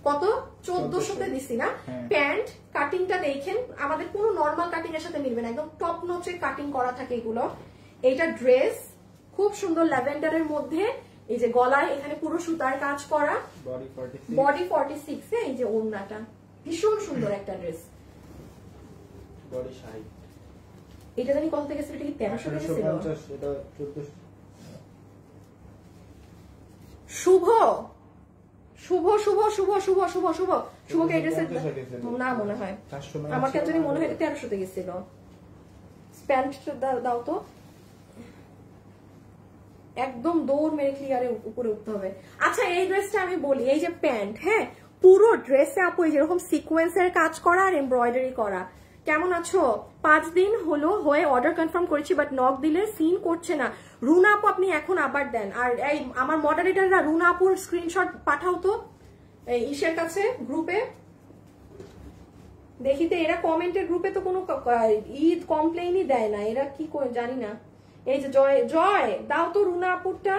কত? 1400-তে দিছি না? প্যান্ট কাটিংটা দেখেন, আমাদের কোনো নর্মাল কাটিং এর সাথে মিলবে না, একদম টপ নচে কাটিং করা থাকে এগুলো। এইটা ড্রেস খুব সুন্দর ল্যাভেন্ডারের মধ্যে, এই যে গলায় এখানে পুরো সুতার কাজ করা, বডি 46। এই যে ওড়নাটা ভীষণ সুন্দর একটা ড্রেস, বডি 60। এটা জানি কত থেকে গেছিল, এটা কি 1300 টাকা ছিল? এটা 1400। শুভ শুভ শুভ শুভ শুভ শুভ শুভ শুভকে এই ড্রেসের না মনে হয়, আমার কেন জানি মনে হয় 1300 গেছিল। প্যান্টটা দাও তো, একদম দৌড় মেরে ক্লিয়ারে উপরে উঠতে হবে। আচ্ছা এই ড্রেসটা আমি বলি, এই যে প্যান্ট, হ্যাঁ পুরো ড্রেসে আপু এই যেরকম সিকোয়েন্সের কাজ করা আর এমব্রয়ডারি করা। কেমন আছো? 5 দিন হলো হয়ে অর্ডার কনফার্ম করেছি, বাট নক দিলে সিন করছে না। রুনা আপু আপনি এখন আবার দেন। আর এই আমার মডারেটররা রুনা আপুর স্ক্রিনশট পাঠাও তো এই ইসের কাছে গ্রুপে, দেখিতে। এরা কমেন্টের গ্রুপে তো কোনো ঈদ কমপ্লেইনই দেয় না, এরা কি করে জানি না। এই যে জয় জয় দাও তো রুনা আপুরটা।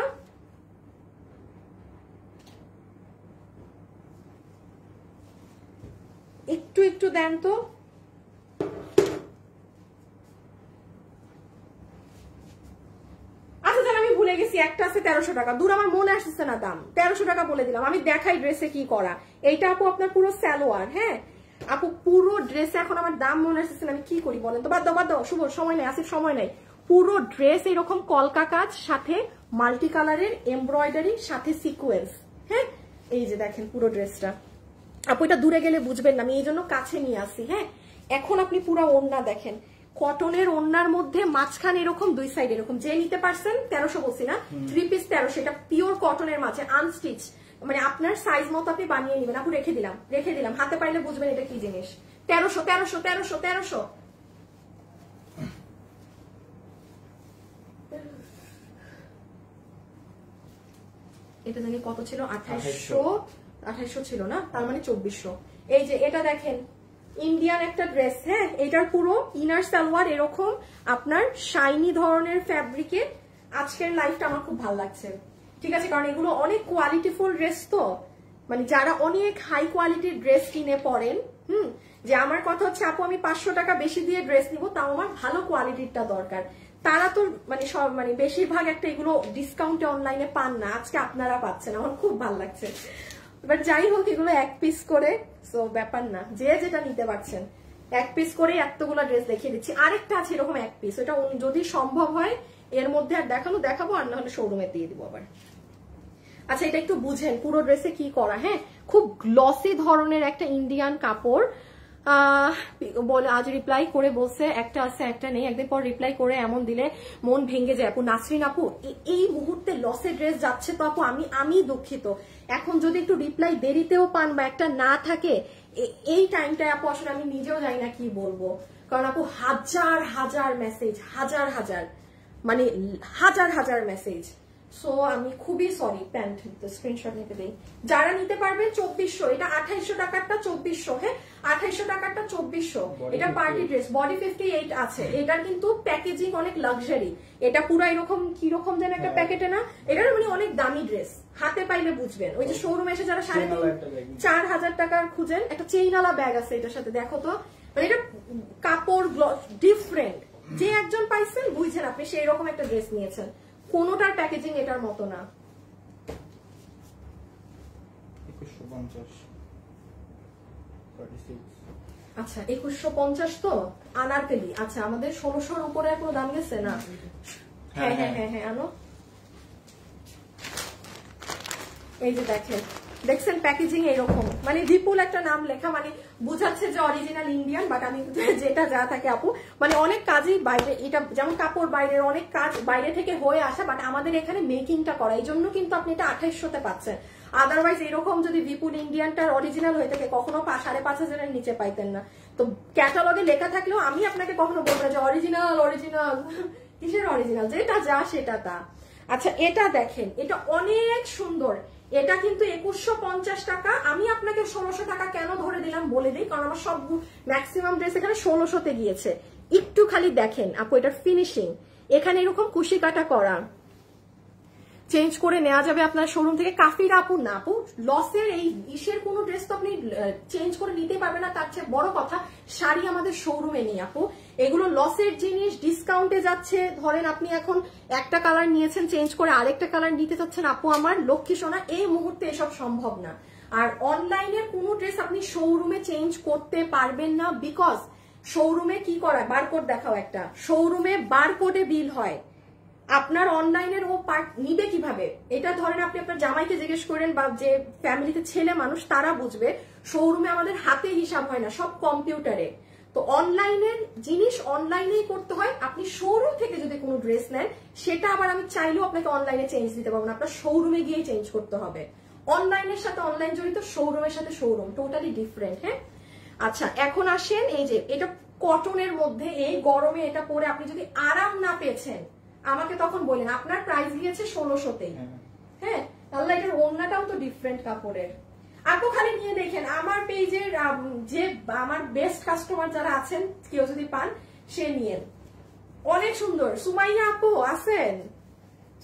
একটু একটু দেন তো। আচ্ছা জান আমি ভুলে গেছি, একটা আছে 1300 টাকা, দূর আমার মনে আসছে না দাম, 1300 টাকা বলে দিলাম। আমি দেখাই ড্রেসে কি করা। এইটা আপু আপনার পুরো সালোয়ার, হ্যাঁ আপু পুরো ড্রেসে এখন আমার দাম মনে আসছে না, আমি কি করি বলেন তো? বাদ দাও শুভ, সময় নেই, আসিফ সময় নেই। পুরো ড্রেস এরকম কলকা কাজ, সাথে মাল্টি কালারের এমব্রয়ডারি, সাথে সিকোয়েন্স। হ্যাঁ এই যে দেখেন পুরো ড্রেসটা। আপু এটা দূরে গেলে বুঝবেন না, আমি এই জন্য কাছে নিয়ে আসি। হ্যাঁ এখন আপনি পুরো ওড়না দেখেন, কটনের ওড়নার মধ্যে মাঝখানে এরকম দুই সাইড এরকম, যে নিতে পারছেন 1300 বলছি না, 3 পিস 1300, এটা পিওর কটনের মাঝে আনস্টিচ, মানে আপনার সাইজ মতো আপনি বানিয়ে নেবেন। আপু রেখে দিলাম, হাতে পাইলে বুঝবেন এটা কি জিনিস। 1300 এটা জানি কত ছিল, 2800 ছিল না, তার মানে 2400। এই যে এটা দেখেন ইন্ডিয়ান একটা ড্রেস, হ্যাঁ, এটার পুরো ইনার সালোয়ার এরকম আপনার শাইনি ধরনের ফ্যাব্রিকে। আজকের লাইফটা আমার খুব ভালো লাগছে, ঠিক আছে, কারণ এগুলো অনেক কোয়ালিটিফুল ড্রেস, তো মানে যারা অনেক হাই কোয়ালিটির ড্রেস কিনে পরেন, যে আমার কথা হচ্ছে আপু আমি 500 টাকা বেশি দিয়ে ড্রেস নিবো, তাও আমার ভালো কোয়ালিটিরটা দরকার, তারা তো মানে সব মানে বেশিরভাগ একটা এগুলো ডিসকাউন্টে অনলাইনে পান না, আজকে আপনারা পাচ্ছেন, আমার খুব ভালো লাগছে। বাট যাই হোক, এগুলো 1 পিস করে, সো ব্যাপার না, যে যেটা নিতে পারছেন 1 পিস করে এতগুলো ড্রেস দেখিয়ে দিচ্ছি। আরেকটা আছে এরকম 1 পিস, ওটা যদি সম্ভব হয় এর মধ্যে আর দেখাবো, আর না হলে শোরুমে দিয়ে দিব আবার। আচ্ছা, এটা একটু বুঝেন পুরো ড্রেসে কি করা, হ্যাঁ, খুব গ্লসি ধরনের একটা ইন্ডিয়ান কাপড়। বলে আজ রিপ্লাই করে বলছে একটা আছে একটা নেই, একদিন পর রিপ্লাই করে এমন দিলে মন ভেঙে যায় আপু। নাসরিন আপু, এই মুহূর্তে লসে ড্রেস যাচ্ছে তো আপু, আমি দুঃখিত। এখন যদি একটু রিপ্লাই দেরিতেও পান বা একটা না থাকে, এই টাইমটায় আপু আসলে আমি নিজেও জানি না কি বলবো, কারণ আপু হাজার মেসেজ, মানে হাজার মেসেজ। সো আমি খুবই সরি। প্যান্ট স্ক্রিনশট নিতে দেই, যারা নিতে পারবেন 2400, এটা 2800 টাকারটা 2400, হ্যাঁ 2800 টাকারটা 2400, এটা পার্টি ড্রেস, বডি 58 আছে। এটার কিন্তু প্যাকেজিং অনেক লাক্সারি, এটা পুরো এরকম কিরকম যেন একটা প্যাকেটে না, এটার মানে অনেক দামি ড্রেস, হাতে পাইলে বুঝবেন। ওই যে শোরুমে এসে যারা 3500-4000 টাকার খুঁজেন, একটা চেইনওয়ালা ব্যাগ আছে এটার সাথে, দেখো তো, মানে এটা কাপড় ডিফারেন্ট, যে একজন পাইছেন বুঝছেন আপনি সেই রকম একটা ড্রেস নিয়েছেন, কোনোটার প্যাকেজিং এটার মতো না। 2150 আচ্ছা 2150 তো আনারকলি। আচ্ছা আমাদের 1600-র উপরে কোনো দাম গেছে না? হ্যাঁ আনো। এই যে দেখছেন প্যাকেজিং এরকম, মানে বিপুল একটা নাম লেখা, মানে বুঝাচ্ছে যে অরিজিনাল ইন্ডিয়ান। বাট আমি যেটা যা থাকে আপু, মানে অনেক কাজই বাইরে, এটা যেমন কাপড় বাইরের অনেক কাজ বাইরে থেকে হয়ে আসা, বাট আমাদের এখানে মেকিংটা করা, এই জন্য কিন্তু আপনি এটা 2800-তে পাচ্ছেন। আদারওয়াইজ এরকম যদি বিপুল ইন্ডিয়ানটার অরিজিনাল হয়ে থাকে কখনো 5500-এর নিচে পাইতেন না। তো ক্যাটালগে লেখা থাকলেও আমি আপনাকে কখনো বলবো যে অরিজিনাল কিসের অরিজিনাল, যেটা যা সেটা তা। আচ্ছা এটা দেখেন, এটা অনেক সুন্দর, এটা কিন্তু 2150 টাকা। আমি আপনাকে 1600 টাকা কেন ধরে দিলাম বলে দিই, কারণ আমার সব ম্যাক্সিমাম ড্রেস এখানে 1600-তে গিয়েছে। একটু খালি দেখেন আপু এটার ফিনিশিং, এখানে এরকম কুশি কাটা করা, চেঞ্জ করে নেওয়া যাবে আপনার শোরুম থেকে। কাফির আপু না আপু, লসের এই ইসের কোনো ড্রেস তো আপনি চেঞ্জ করে নিতে পারবেন না, তার চেয়ে বড় কথা শাড়ি আমাদের শোরুমে নেই আপু। এগুলো লসের জিনিস, ডিসকাউন্টে যাচ্ছে। ধরেন আপনি এখন একটা কালার নিয়েছেন, চেঞ্জ করে আরেকটা কালার নিতে চাচ্ছেন, আপু আমার লক্ষ্মী সোনা, এই মুহূর্তে এসব সম্ভব না। আর অনলাইনের কোনো ড্রেস আপনি শোরুমে চেঞ্জ করতে পারবেন না, বিকজ শোরুমে কি করায়, বারকোড দেখাও একটা, শোরুমে বারকোডে বিল হয়। আপনার অনলাইনের ও পার্ট নিবে কিভাবে? এটা ধরেন আপনি আপনার জামাইকে জিজ্ঞেস করেন, বা যে ফ্যামিলিতে ছেলে মানুষ তারা বুঝবে। শোরুমে আমাদের হাতে হিসাব হয় না, সব কম্পিউটারে। তো অনলাইনের জিনিস অনলাইনেই করতে হয়। আপনি শোরুম থেকে যদি কোনো ড্রেস নেন, সেটা আবার আমি চাইলেও আপনাকে অনলাইনে চেঞ্জ দিতে পারবো না, আপনার শোরুমে গিয়ে চেঞ্জ করতে হবে। অনলাইনের সাথে অনলাইন জড়িত, শোরুমের সাথে শোরুম, টোটালি ডিফারেন্ট। হ্যাঁ আচ্ছা এখন আসেন, এই যে এটা কটনের মধ্যে, এই গরমে এটা পরে আপনি যদি আরাম না পেয়েছেন আমাকে তখন বলেন। আপনার প্রাইস গিয়েছে 1600-তেই, হ্যাঁ তাহলে এটার ওড়নাটাও তো ডিফারেন্ট কাপড়ের। আপু খালি নিয়ে দেখেন আমার পেজের, যে আমার বেস্ট কাস্টমার যারা আছেন, কেউ যদি পান সে নিয়েন, অনেক সুন্দর। সুমাইয়া আপু আছেন?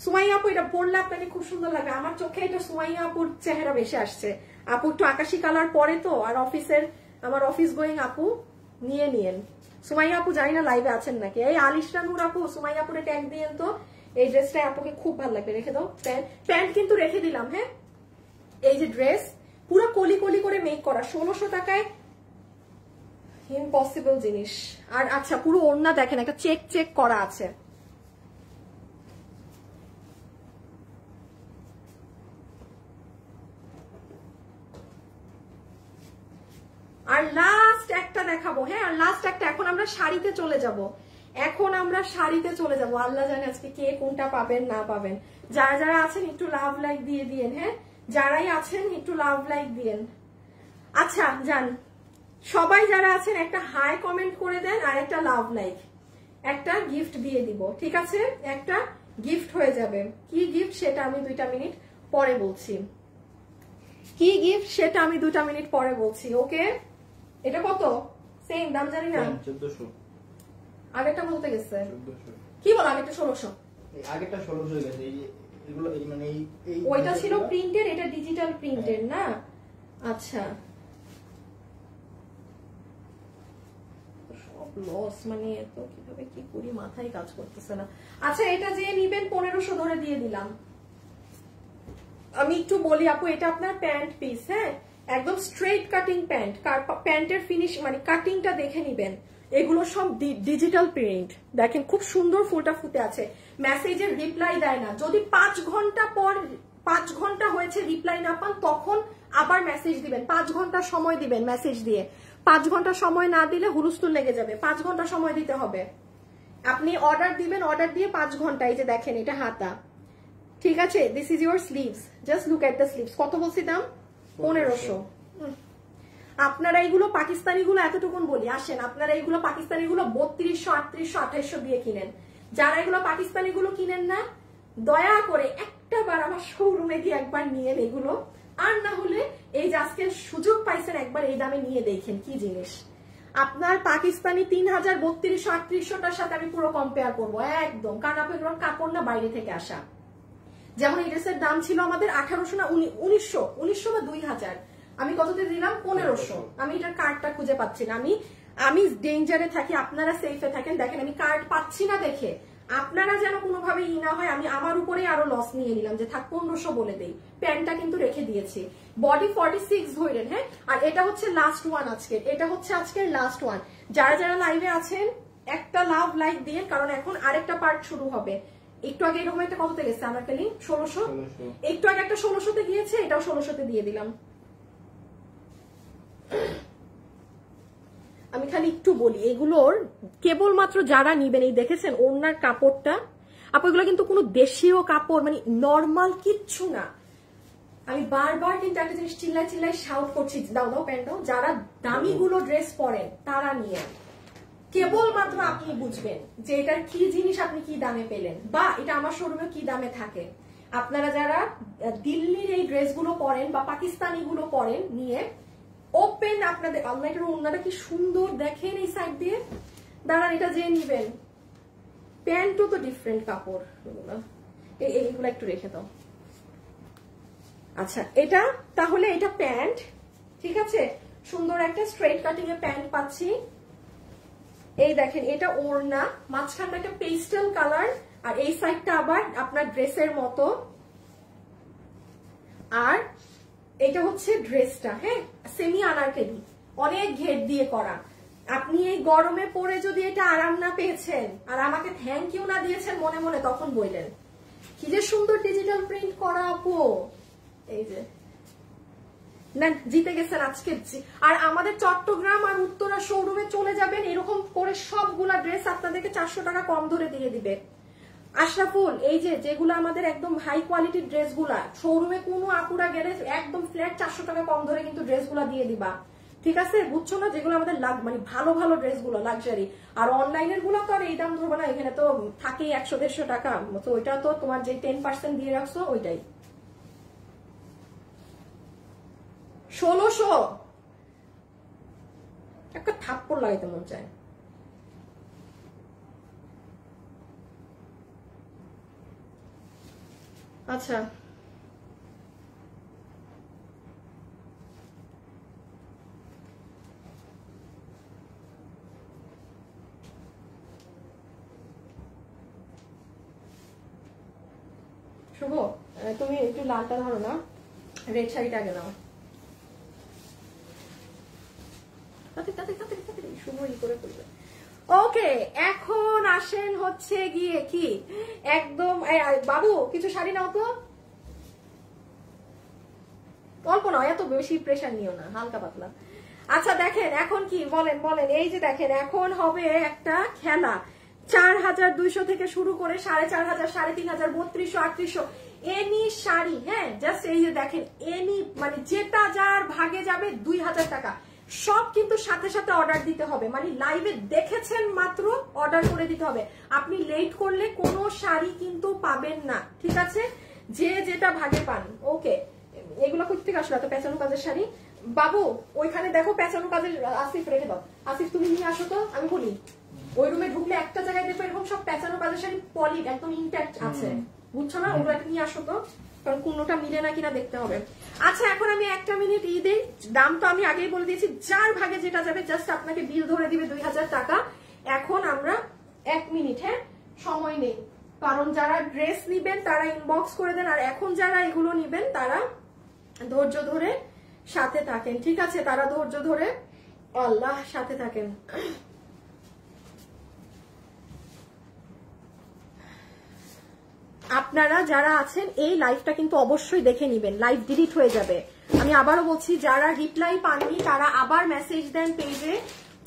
সুমাইয়া আপু এটা পরলে আপনাকে খুব সুন্দর লাগবে, আমার চোখে এটা সুমাইয়া আপুর চেহারা বেশি আসছে। আপু একটু আকাশি কালার পরে তো, আর আমার অফিস গোয়িং আপু নিয়েন। সুমাইয়া আপু জানি না লাইভে আছেন নাকি। এই আলিশা নূর আপু সুমাইয়া আপুরে ট্যাগ দিয়েন তো, এই ড্রেসটা আপুকে খুব ভালো লাগবে, রেখে দাও। প্যান্ট কিন্তু রেখে দিলাম। হ্যাঁ এই যে ড্রেস পুরো কলি করে মেক করা, 1600 টাকায় ইম্পসিবল জিনিস। আর আচ্ছা পুরো ওড়না দেখেন, একটা চেক করা আছে। আর লাস্ট একটা একটা দেখাবো, হ্যাঁ, আর লাস্ট একটা। এখন আমরা শাড়িতে চলে যাব, আল্লাহ জানে আজকে কে কোনটা পাবেন না পাবেন। যারা যারা আছেন একটু লাভ লাইক দিয়ে দিয়েন, হ্যাঁ, যারাই আছেন একটু লাভ লাইক দিয়েন। আচ্ছা যান, সবাই যারা আছেন একটা হাই কমেন্ট করে দেন আর একটা লাভ লাইক, একটা গিফট দিয়ে দিব, ঠিক আছে? একটা গিফট হয়ে যাবে। কি গিফট সেটা আমি 2 মিনিট পরে বলছি, ওকে? এটা কত? সেম দাম জানি না, 1400। আগেরটা বলতে গেছে 1400 কি বল, আগেরটা 1600। এই আগেরটা 1600 হয়ে গেছে। এগুলো এই মানে এই ওইটা ছিল প্রিন্টের, এটা ডিজিটাল প্রিন্টের না? আচ্ছা, সব লস, মানে এত কিভাবে কি করি মাথায় কাজ করতেছে না। আচ্ছা, এটা যে নিবেন 1500 ধরে দিয়ে দিলাম। আমি একটু বলি আপু, এটা আপনার প্যান্ট পিস, হ্যাঁ, একদম স্ট্রেট কাটিং প্যান্ট। প্যান্টের ফিনিশ মানে কাটিংটা দেখে নিবেন। এগুলো সব ডিজিটাল প্রিন্ট, দেখেন খুব সুন্দর ফুলটা ফুটে আছে। মেসেজের রিপ্লাই দেয় না, যদি 5 ঘন্টা পর 5 ঘন্টা হয়েছে রিপ্লাই না পান তখন আবার মেসেজ দিবেন। 5 ঘন্টা সময় দিবেন মেসেজ দিয়ে। 5 ঘন্টা সময় না দিলে হুলস্থুল লেগে যাবে। 5 ঘন্টা সময় দিতে হবে। আপনি অর্ডার দিবেন, অর্ডার দিয়ে 5 ঘন্টা, এই যে দেখেন এটা হাতা, ঠিক আছে? This is your sleeves, just look at the sleeves. কত বলছি দাম? 1500। আপনারা এইগুলো পাকিস্তানি গুলো এতটুকুন বলি, আসেন আপনারা এইগুলো পাকিস্তানি গুলো 3200, 3800, 2800 দিয়ে কিনেন। যারা এগুলো পাকিস্তানি গুলো কিনেন না, দয়া করে একটা বার আমার শোরুমে গিয়ে একবার নিয়েন এগুলো, আর না হলে এই যে আজকে সুযোগ পাইছেন একবার এই দামে নিয়ে দেখেন কি জিনিস। আপনার পাকিস্তানি 3000, 3200, 3800টার সাথে আমি পুরো কম্পেয়ার করবো একদম, কারণ এগুলোর কাপড় না বাইরে থেকে আসা। যেমন এই ড্রেসের দাম ছিল আমাদের 1800 না 1900 বা 2000, আমি কততে দিলাম? 1500। আমি এটার কার্ডটা খুঁজে পাচ্ছি না, আমি ডেঞ্জারে থাকি, আপনারা সেফে থাকেন। দেখেন আমি কার্ড পাচ্ছি না দেখে আপনারা যেন কোনোভাবে ই না হয়, আমি আমার উপরেই আরো লস নিয়ে নিলাম যে থাক 1500 বলে দেই। প্যান্টটা কিন্তু রেখে দিয়েছি, বডি 46 ধরেন, হ্যাঁ। আর এটা হচ্ছে লাস্ট ওয়ান আজকের, এটা হচ্ছে আজকের লাস্ট ওয়ান। যারা যারা লাইভে আছেন একটা লাভ লাইক দিয়ে, কারণ এখন আরেকটা পার্ট শুরু হবে। একটু আগে এরকম একটা কততে গেছে আমার খালি 1600, একটু আগে একটা 1600তে গিয়েছে, এটাও 1600তে দিয়ে দিলাম। আমি খালি একটু বলি, এগুলোর কেবলমাত্র যারা নিবেন, এই দেখেছেন ওড়নার কাপড়টা আপু, এগুলো কিন্তু কোনো দেশীয় কাপড় মানে নর্মাল কিচ্ছু না। আমি বারবার কিন্তু একটা জিনিস চিল্লাই চিল্লাই শাউট করছি, দাও দাও প্যান্ট দাও। যারা দামি গুলো ড্রেস পরেন তারা নিয়ে, কেবলমাত্র আপনি বুঝবেন যে এটার কি জিনিস, আপনি কি দামে পেলেন, বা এটা আমার শোরুমে কি দামে থাকে। আপনারা যারা দিল্লির এই ড্রেসগুলো পরেন বা পাকিস্তানি গুলো পরেন, নিয়ে ওপেন আপনাদের আলমারিটার ওড়নাটা কি সুন্দর দেখেন এই সাইড দিয়ে। দাঁড়ান, এটা যে নিবেন, প্যান্টও তো ডিফারেন্ট কাপড়, এইগুলো একটু রেখে দাও। আচ্ছা, এটা তাহলে এটা প্যান্ট, ঠিক আছে, সুন্দর একটা স্ট্রেট কাটিং এর প্যান্ট পাচ্ছি। এই দেখেন এটা ওড়না, মাঝখানটা একটা পেস্টেল কালার, আর এই সাইডটা আবার আপনার ড্রেসের মতো। আর এটা হচ্ছে ড্রেসটা, হ্যাঁ, সেমি আনারকলি, অনেক ঘের দিয়ে করা। আপনি এই গরমে পরে যদি এটা আরাম না পেয়েছেন আর আমাকে থ্যাংক ইউ না দিয়েছেন মনে মনে, তখন বললেন কি যে সুন্দর ডিজিটাল প্রিন্ট করা আপু। এই যে না, জিতে গেছেন আজকে। আর আমাদের চট্টগ্রাম আর উত্তরা শোরুমে চলে যাবেন, এরকম করে সবগুলা ড্রেস আপনাদেরকে 400 টাকা কম ধরে দিয়ে দিবে আশরাফুল। এই যে যেগুলো আমাদের একদম হাই কোয়ালিটির ড্রেসগুলা, শোরুমে কোনো আপুরা গেলে একদম ফ্ল্যাট 400 টাকা কম ধরে কিন্তু ড্রেসগুলা দিয়ে দিবা, ঠিক আছে? বুঝছো না? যেগুলো আমাদের মানে ভালো ভালো ড্রেসগুলো লাক্সারি। আর অনলাইনের গুলো তো আর এই দাম ধরবো না, এখানে তো থাকেই 100-150 টাকা, তো ওইটা তো তোমার যে 10% দিয়ে রাখছো ওইটাই। 1600 একটা থাপ্পড় লাগাইতে মন চায়। আচ্ছা, শুভ তুমি একটু লালটা ধরো না, রেড শাড়িটা আগে নাও। শুভ ই করে করবে। ওকে, এখন আসেন হচ্ছে গিয়ে কি একদম, বাবু কিছু শাড়ি নাও তো, অল্প নাও, এত বেশি প্রেশার নিও না, হালকা পাতলা। আচ্ছা দেখেন এখন কি বলেন বলেন, এই যে দেখেন এখন হবে একটা খেলা। 4200 থেকে শুরু করে 4500, 3500, 3200, 3800 এনি শাড়ি। হ্যাঁ জাস্ট এই যে দেখেন এনি, মানে যেটা যার ভাগে যাবে 2000 টাকা। সব কিন্তু সাথে সাথে অর্ডার দিতে হবে, মানে লাইভে দেখেছেন মাত্র অর্ডার করে দিতে হবে। আপনি লেট করলে কোনো শাড়ি কিন্তু পাবেন না, ঠিক আছে? যে যেটা ভাগে পান। ওকে, এগুলো কোথা থেকে আসলো এত পেঁচানো কাজের শাড়ি? বাবু ওইখানে দেখো পেঁচানো কাজের, আসিফ রেখে দাও। আসিফ তুমি নিয়ে আসো তো, আমি বলি ওই রুমে ঢুকলে একটা জায়গায় দেখো এরকম সব পেঁচানো কাজের শাড়ি পলিড একদম ইনট্যাক্ট আছে, বুঝছো না? ওগুলো নিয়ে আসো তো, কারণ কোনোটা মিলে না কিনা দেখতে হবে। আচ্ছা এখন আমি একটা মিনিট দেই, দাম তো আমি আগেই বলে দিয়েছি, যার ভাগে যেটা যাবে জাস্ট আপনাকে বিল ধরে দিবে 2000 টাকা। এখন আমরা 1 মিনিট, হ্যাঁ সময় নেই, কারণ যারা ড্রেস নিবেন তারা ইনবক্স করে দেন, আর এখন যারা এগুলো নিবেন তারা ধৈর্য ধরে সাথে থাকেন, ঠিক আছে? তারা ধৈর্য ধরে আল্লাহ সাথে থাকেন। আপনারা যারা আছেন এই লাইভটা কিন্তু অবশ্যই দেখে নিবেন, লাইভ ডিলিট হয়ে যাবে। আমি আবারও বলছি, যারা রিপ্লাই পাননি তারা আবার মেসেজ দেন পেজে।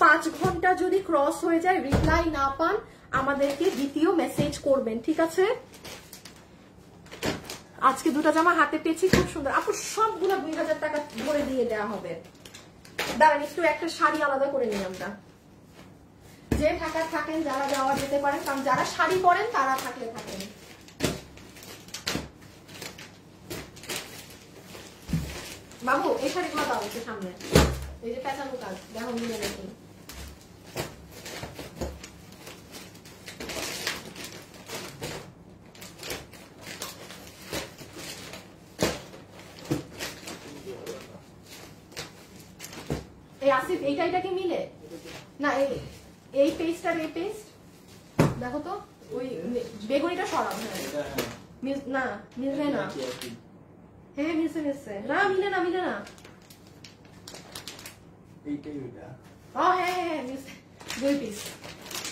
5 ঘন্টা যদি ক্রস হয়ে যায় রিপ্লাই না পান আমাদেরকে দ্বিতীয় মেসেজ করবেন, ঠিক আছে? আজকে দুটো জামা হাতে পেয়েছি, খুব সুন্দর আপু, সবগুলো 2000 টাকা ধরে দিয়ে দেওয়া হবে। দাঁড়ান একটু একটা শাড়ি আলাদা করে নিই আমরা। যে ঢাকায় থাকেন যারা যাওয়া যেতে পারেন, কারণ যারা শাড়ি পরেন তারা থাকলে থাকেন। বাবু এই শাড়িগুলো দাও একটু সামনে, এই যে পেঁচানো কাজ দেখো মিলে নাকি। এই আসিফ এইটা কি মিলে না? এই পেস্টটার এই পেস্ট দেখো তো, ওই বেগুনিটা সরাও। হ্যাঁ না মিলবে না, হ্যাঁ মিলছে না, মিলে না এইটাই ওইটা। ও হ্যাঁ হ্যাঁ মিলছে, 2 পিস।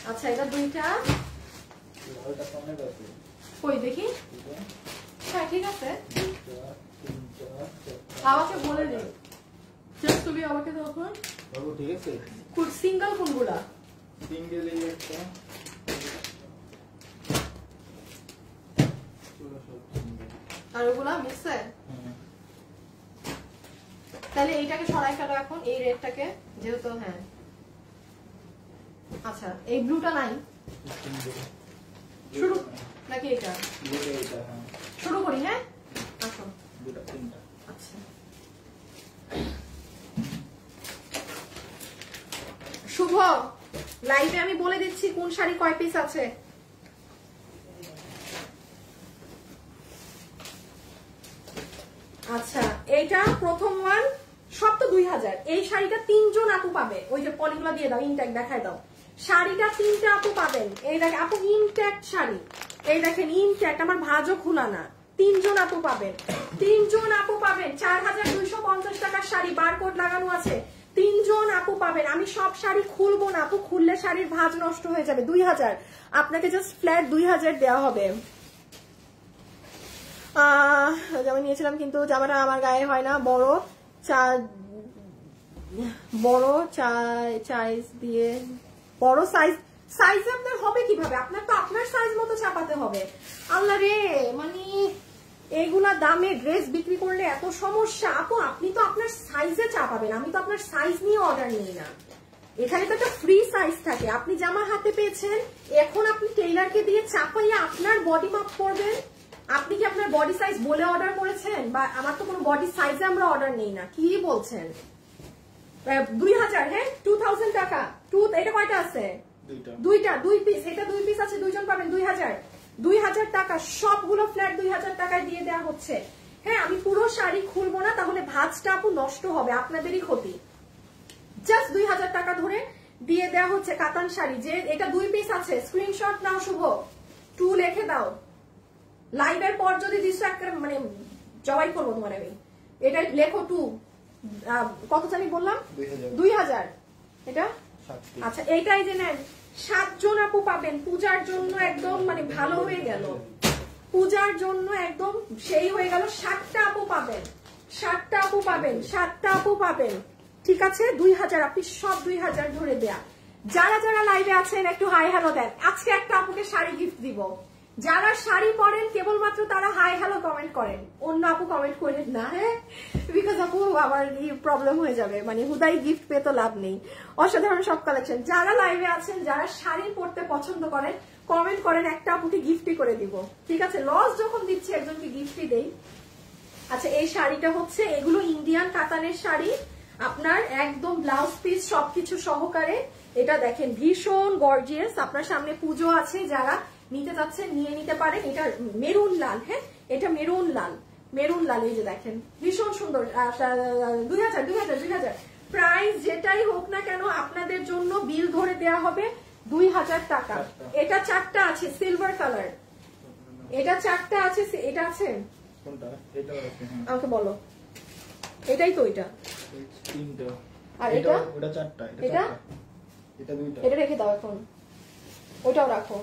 আচ্ছা এটা 2টা, ওইটা কমে গেছে। কই দেখি। হ্যাঁ ঠিক আছে, 2 4 3 4 আমাকে বলে দিন, জাস্ট তুমি আমাকে দেখো বাবু, ঠিক আছে? কোন সিঙ্গেল কোনগুলা? সিঙ্গেল এই একটা, আর ওগুলা মিলছে। তাহলে এইটাকে সরাই ফেলো এখন, এই রেডটাকে, যেহেতু হ্যাঁ। আচ্ছা এই ব্লুটা নাই, শুরু নাকি এটা? শুরু করি, হ্যাঁ আসো। আচ্ছা শুভ, লাইভে আমি বলে দিচ্ছি কোন শাড়ি কয় পিস আছে। আচ্ছা এইটা প্রথম ওয়ান, সব তো 2000। এই শাড়িটা 3 জন আপু পাবে, ওই যে পলিগুলো দিয়ে দাও, ইনট্যাক্ট দেখায় দাও। শাড়িটা 3টা আপু পাবেন, এই দেখেন আপু ইনট্যাক্ট শাড়ি, এই দেখেন ইনট্যাক্ট, আমার ভাঁজও খোলা না। 3 জন আপু পাবেন, 3 জন আপু পাবেন। 4250 টাকার শাড়ি, বারকোড লাগানো আছে। 3 জন আপু পাবেন। আমি সব শাড়ি খুলবো না আপু, খুললে শাড়ির ভাঁজ নষ্ট হয়ে যাবে। 2000 আপনাকে জাস্ট ফ্ল্যাট 2000 দেওয়া হবে। জামা নিয়েছিলাম কিন্তু জামাটা আমার গায়ে হয় না, বড় সাইজ দিয়ে, বড় সাইজ আপনার হবে কিভাবে? আপনার তো আপনার সাইজ মতো চাপাতে হবে। আল্লাহ রে, মানে এইগুলা দামে ড্রেস বিক্রি করলে এত সমস্যা। আপু আপনি তো আপনার সাইজে চাপাবেন, আমি তো আপনার সাইজ নিয়ে অর্ডার নিই না। এখানে তো একটা ফ্রি সাইজ থাকে। আপনি জামা হাতে পেয়েছেন, এখন আপনি টেইলারকে দিয়ে চাপাইয়া আপনার বডি মাপ করবেন। আপনি কি আপনার বডি সাইজ বলে অর্ডার করেছেন? বা আমার তো কোনো বডি সাইজে আমরা অর্ডার নেই না, কি বলছেন? 2000, হ্যাঁ 2000 টাকা। এটা কয়টা আছে? দুইটা, 2 পিস। এটা 2 পিস আছে, 2 জন পাবেন 2000 টাকা। সবগুলো ফ্ল্যাট 2000 টাকায় দিয়ে দেওয়া হচ্ছে। হ্যাঁ আমি পুরো শাড়ি খুলবো না, তাহলে ভাঁজটা আপু নষ্ট হবে, আপনাদেরই ক্ষতি। জাস্ট 2000 টাকা ধরে দিয়ে দেওয়া হচ্ছে কাতান শাড়ি। যে এটা 2 পিস আছে, স্ক্রিনশট নাও শুভ, 2 লিখে দাও। লাইভের পর যদি দিছো একটা মানে জবাই করবো তোমার আমি। এটা লেখো 2, কত জানি বললাম 2000। এটা আচ্ছা এইটাই যে নেন, 7 জন আপু পাবেন। পূজার জন্য একদম মানে ভালো হয়ে গেল, পূজার জন্য একদম সেই হয়ে গেল। 7টা আপু পাবেন, 7টা আপু পাবেন, 7টা আপু পাবেন। ঠিক আছে 2000, আপনি সব 2000 ধরে দেয়া। যারা যারা লাইভে আছেন একটু হাই হ্যালো দেন। আজকে একটা আপুকে শাড়ি গিফট দিব। যারা শাড়ি পরেন কেবলমাত্র তারা হাই হ্যালো কমেন্ট করেন, অন্য আপু কমেন্ট করেন না, হ্যাঁ, বিকজ আপু আবার প্রবলেম হয়ে যাবে, মানে হুদাই গিফট পেয়ে তো লাভ নেই। অসাধারণ সব কালেকশন। যারা লাইভে আছেন যারা শাড়ি পরতে পছন্দ করেন কমেন্ট করেন, একটা আপুকে গিফটই করে দিব, ঠিক আছে? লস যখন দিচ্ছি একজনকে গিফটই দেই। আচ্ছা এই শাড়িটা হচ্ছে, এগুলো ইন্ডিয়ান কাতানের শাড়ি, আপনার একদম ব্লাউজ পিস সবকিছু সহকারে। এটা দেখেন ভীষণ গর্জিয়াস। আপনার সামনে পুজো আছে, যারা নিতে যাচ্ছেন নিয়ে নিতে পারেন। এটা মেরুন লাল, হ্যাঁ এটা মেরুন লাল, মেরুন লাল, এই যে দেখেন ভীষণ সুন্দর। 2000 প্রাইস যেটাই হোক না কেন আপনাদের জন্য বিল ধরে দেয়া হবে 2000 টাকা। এটা 4টা আছে সিলভার কালার, এটা 4টা আছে, এটা আছে কোনটা? এটা আছে, আমাকে বলো। এটাই তো, এটা 3টা, আর এটা ওটা 4টা, এটা 2টা। এটা রেখে দাও এখন, ওটাও রাখো।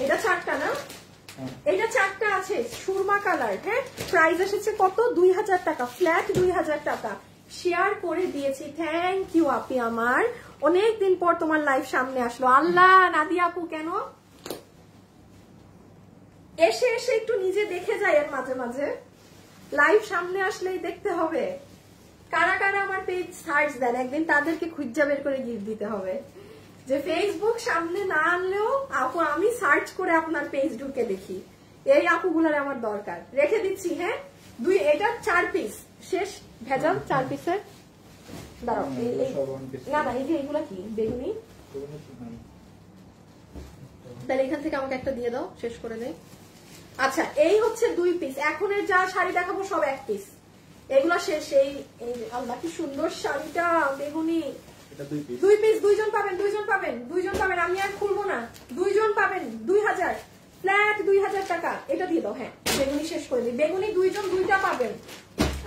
এটা 4টা না? এটা 4টা আছে সুরমা কালার, হ্যাঁ। প্রাইস এসেছে কত? 2000 টাকা, ফ্ল্যাট 2000 টাকা। শেয়ার করে দিয়েছি, থ্যাংক ইউ আপি আমার। অনেকদিন পর তোমার লাইভ সামনে আসলো। আল্লাহ নাদিয়া আপু কেন এসে এসে একটু নিজে দেখে যায় এর মাঝে মাঝে, লাইভ সামনে আসলেই দেখতে হবে। কারা কারা আমার পেজ সার্চ দেন, একদিন তাদেরকে খুঁজা বের করে গিফট দিতে হবে। যে ফেসবুক সামনে না আনলেও আপু আমি সার্চ করে আপনার পেজ ঢুকে দেখি, এই আপুগুলার আমার দরকার। রেখে দিচ্ছি, হ্যাঁ এটা 4 পিস শেষ ভেজাল 4 পিসের। দাঁড়াও, না না এই যে এইগুলা কি বেগুনি, তাহলে এখান থেকে আমাকে একটা দিয়ে দাও, শেষ করে দেয়। আচ্ছা এই হচ্ছে 2 পিস। এখনের যা শাড়ি দেখাবো সব 1 পিস, এগুলা শেষ। এই আল্লাহ কি সুন্দর শাড়িটা বেগুনি, 2 পিস। 2 জন পাবেন, 2 জন পাবেন, 2 জন পাবেন, আমি আর খুলবো না। 2 জন পাবেন 2000, ফ্ল্যাট 2000 টাকা। এটা দিয়ে দাও, হ্যাঁ বেগুনি শেষ করে দিই। বেগুনি 2 জন 2টা পাবেন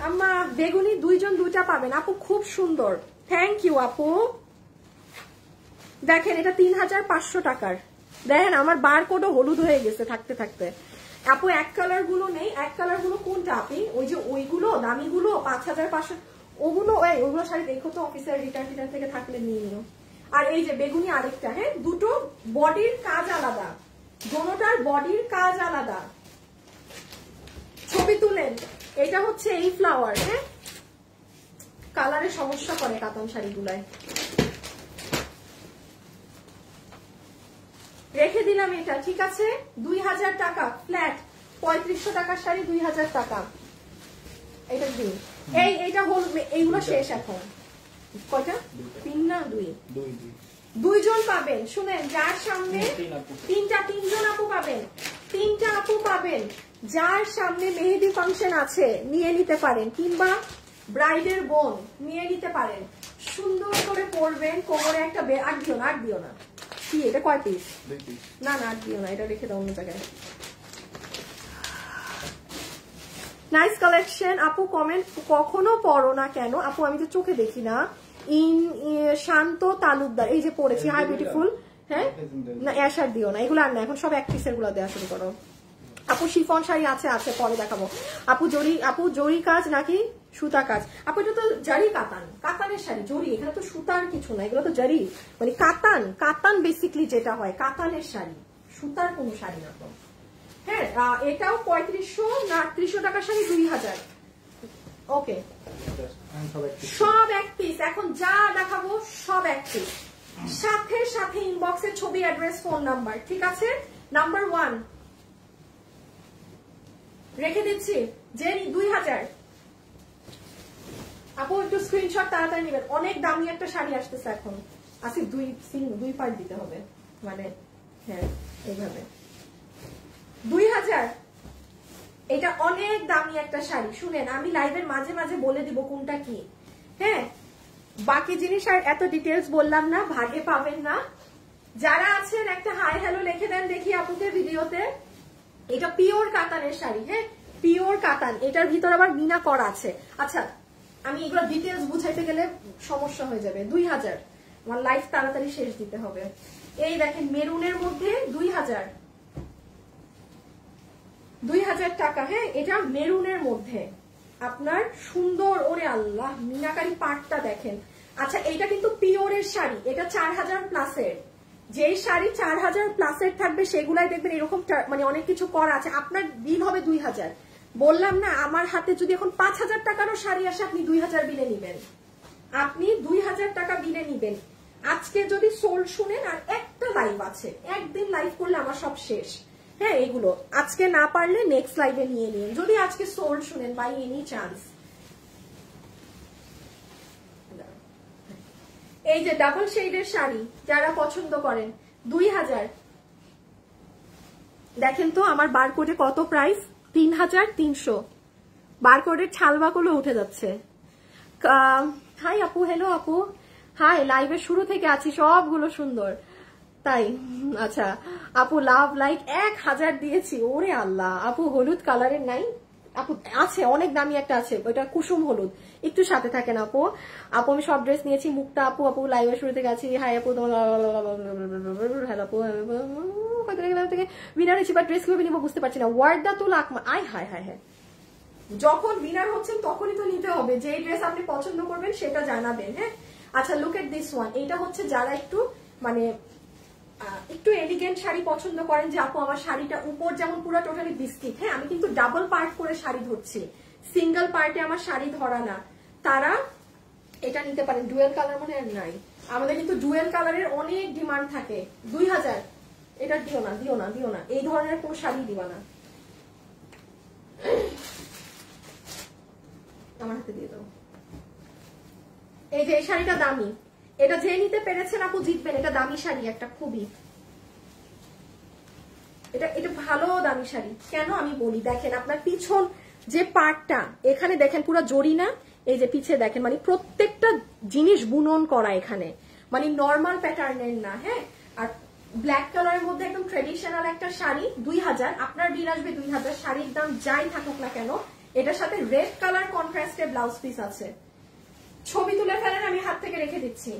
আম্মা, বেগুনি 2 জন 2টা পাবেন। আপু খুব সুন্দর, থ্যাংক ইউ আপু। দেখেন এটা 3500 টাকার। দেখেন আমার বারকোডও হলুদ হয়ে গেছে থাকতে থাকতে। আপু এক কালার গুলো নেই, এক কালার গুলো কোনটা আপনি? ওই যে ওইগুলো দামি গুলো 5500, ওগুলো ওইগুলো শাড়ি দেখো তো, অফিসের রিটার্ন থেকে থাকলে নিয়ে নিও। আর এই যে বেগুনি আরেকটা, হ্যাঁ দুটো বডির কাজ আলাদা, দোনোটার বডির কাজ আলাদা। ছবি তুলেন। এটা হচ্ছে এই ফ্লাওয়ার, হ্যাঁ কালারে সমস্যা করে কাতান শাড়িগুলায়। রেখে দিলাম এটা, ঠিক আছে 2000 টাকা ফ্ল্যাট। 3500 টাকার শাড়ি 2000 টাকা। এটা দিন। এইটা হল, এইগুলো শেষ এখন। কয়টা? 3 না 2? 2 জন পাবেন। শুনেন, যার সামনে 3 জন আপু পাবেন, 3টা আপু পাবেন। যার সামনে মেহেদি ফাংশন আছে নিয়ে নিতে পারেন, কিংবা ব্রাইডের বোন নিয়ে নিতে পারেন। সুন্দর করে পরবেন, কোমরে একটা আর দিও না, আর দিও না। কি এটা কয় পিস? 2 পিস। না না আর দিও না, এটা রেখে দাও অন্য জায়গায়। নাইস কালেকশন আপু। কমেন্ট কখনো পড়ো না কেন আপু? আমি তো চোখে দেখি না। শান্ত তালুকদার, এই যে পড়েছি, হাই বিউটিফুল। হ্যাঁ না অ্যাশ আর দিও না, এগুলো আর না, এখন সব 1 পিসের গুলো দেওয়া শুরু করো। আপু শিফন শাড়ি আছে, আছে পরে দেখাবো। আপু জরি কাজ নাকি সুতা কাজ? আপু এটা তো জারি কাতান, কাতানের শাড়ি জরি, এখানে তো সুতার কিছু না, এগুলো তো জারি, মানে কাতান। কাতান বেসিকলি যেটা হয় কাতানের শাড়ি, সুতার কোনো শাড়ি না তো। হ্যাঁ এটাও 3500 না 3800 টাকার শাড়ি 2000। ওকে সব 1 পিস। এখন যা দেখাবো সব 1 পিস, সাথে সাথে ইনবক্সে ছবি, অ্যাড্রেস, ফোন নাম্বার, ঠিক আছে? নাম্বার 1 রেখে দিচ্ছি, যে 2000। আপু একটু স্ক্রিনশট তাড়াতাড়ি নেবেন, অনেক দামি একটা শাড়ি আসতেছে এখন। আসি 2 পার্ট দিতে হবে, মানে হ্যাঁ এইভাবে 2000। এটা অনেক দামি একটা শাড়ি। শুনেন, আমি লাইভের মাঝে মাঝে বলে দিব কোনটা কি, হ্যাঁ বাকি জিনিস আর এত ডিটেলস বললাম না, ভাগে পাবেন না। যারা আছেন একটা হাই হ্যালো লিখে দেন দেখি আপুকে ভিডিওতে। এটা পিওর কাতানের শাড়ি, হ্যাঁ পিওর কাতান, এটার ভিতর আবার মিনা করা আছে। আচ্ছা আমি এগুলো ডিটেলস বুঝাইতে গেলে সমস্যা হয়ে যাবে। 2000, আমার লাইফ তাড়াতাড়ি শেষ দিতে হবে। এই দেখেন মেরুনের মধ্যে 2000 টাকা, হ্যাঁ এটা মেরুনের মধ্যে। আপনার সুন্দর, ওরে আল্লাহ মিনাকারি পাটটা দেখেন। আচ্ছা এইটা কিন্তু পিওরের শাড়ি, এটা 4000 প্লাসের। যেই শাড়ি 4000 প্লাসের থাকবে সেগুলাই দেখবেন এরকম মানে অনেক কিছু করা আছে। আপনার বিল হবে 2000। বললাম না আমার হাতে যদি এখন 5000 টাকারও শাড়ি আসে আপনি 2000 বিলে নিবেন, আপনি 2000 টাকা বিলে নিবেন। আজকে যদি সোল শুনেন, আর একটা লাইভ আছে, একদিন লাইভ করলে আমার সব শেষ। হ্যাঁ এগুলো আজকে না পারলে নেক্সট লাইভে নিয়ে নিন, যদি আজকে সোল শুনেন বাই এনি চান্স। এই যে ডাবল শেডের শাড়ি যারা পছন্দ করেন 2000। দেখেন তো আমার বারকোডে কত প্রাইস, 3300। বারকোডের ছালবাগুলো উঠে যাচ্ছে। হাই আপু, হ্যালো আপু, হাই, লাইভের শুরু থেকে আছি, সবগুলো সুন্দর তাই। আচ্ছা আপু লাভ লাইক 1000 দিয়েছি, ওরে আল্লাহ। আপু হলুদ কালারের নাই আপু? আছে, অনেক দামি একটা আছে, ওইটা কুসুম হলুদ, একটু সাথে থাকেন আপু। আপু আমি সব ড্রেস নিয়েছি, মুক্তা আপু, আপু লাইভের শুরু থেকে আছি, হাই আপু, হ্যালো আপু, থেকে উইনার হয়েছি, বাট ড্রেস কিভাবে নিবো বুঝতে পারছি না। ওয়ার্ডা তো লাকমা, আয় হায় হায় হায়। যখন উইনার হচ্ছেন তখনই তো নিতে হবে, যে ড্রেস আপনি পছন্দ করবেন সেটা জানাবেন। হ্যাঁ আচ্ছা লুক এট দিস ওয়ান, এটা হচ্ছে যারা একটু মানে একটু এলিগেন্ট শাড়ি পছন্দ করেন, যে আপু আমার শাড়িটা উপর যেমন পুরো টোটালি বিস্কিট, হ্যাঁ আমি কিন্তু ডাবল পার্ট করে শাড়ি ধরছি, সিঙ্গেল পার্টে আমার শাড়ি ধরা না, তারা এটা নিতে পারেন। ডুয়েল কালার মনে হয় নাই, আমাদের কিন্তু ডুয়েল কালারের অনেক ডিমান্ড থাকে। 2000, এটা দিও না দিও না দিও না, এই ধরনের কোনো শাড়ি দিবা না, আমার হাতে দিয়ে দাও। এই যে এই শাড়িটা দামি, এটা যে নিতে পেরেছেন আপু জিতবেন, এটা দামি শাড়ি একটা খুবই, এটা ভালো দামি শাড়ি। কেন আমি বলি, দেখেন আপনার পিছন যে পার্টটা, এখানে দেখেন পুরো জড়ি না, এই যে পিছে দেখেন মানে প্রত্যেকটা জিনিস বুনন করা এখানে, মানে নর্মাল প্যাটার্নের না। হ্যাঁ আর ব্ল্যাক কালারের মধ্যে একদম ট্রেডিশনাল একটা শাড়ি, 2000, আপনার বিল আসবে 2000। শাড়ির দাম যাই থাকুক না কেন, এটার সাথে রেড কালার কন্ট্রাস্টে ব্লাউজ পিস আছে, ছবি তুলে ফেলেন, আমি হাত থেকে রেখে দিচ্ছি,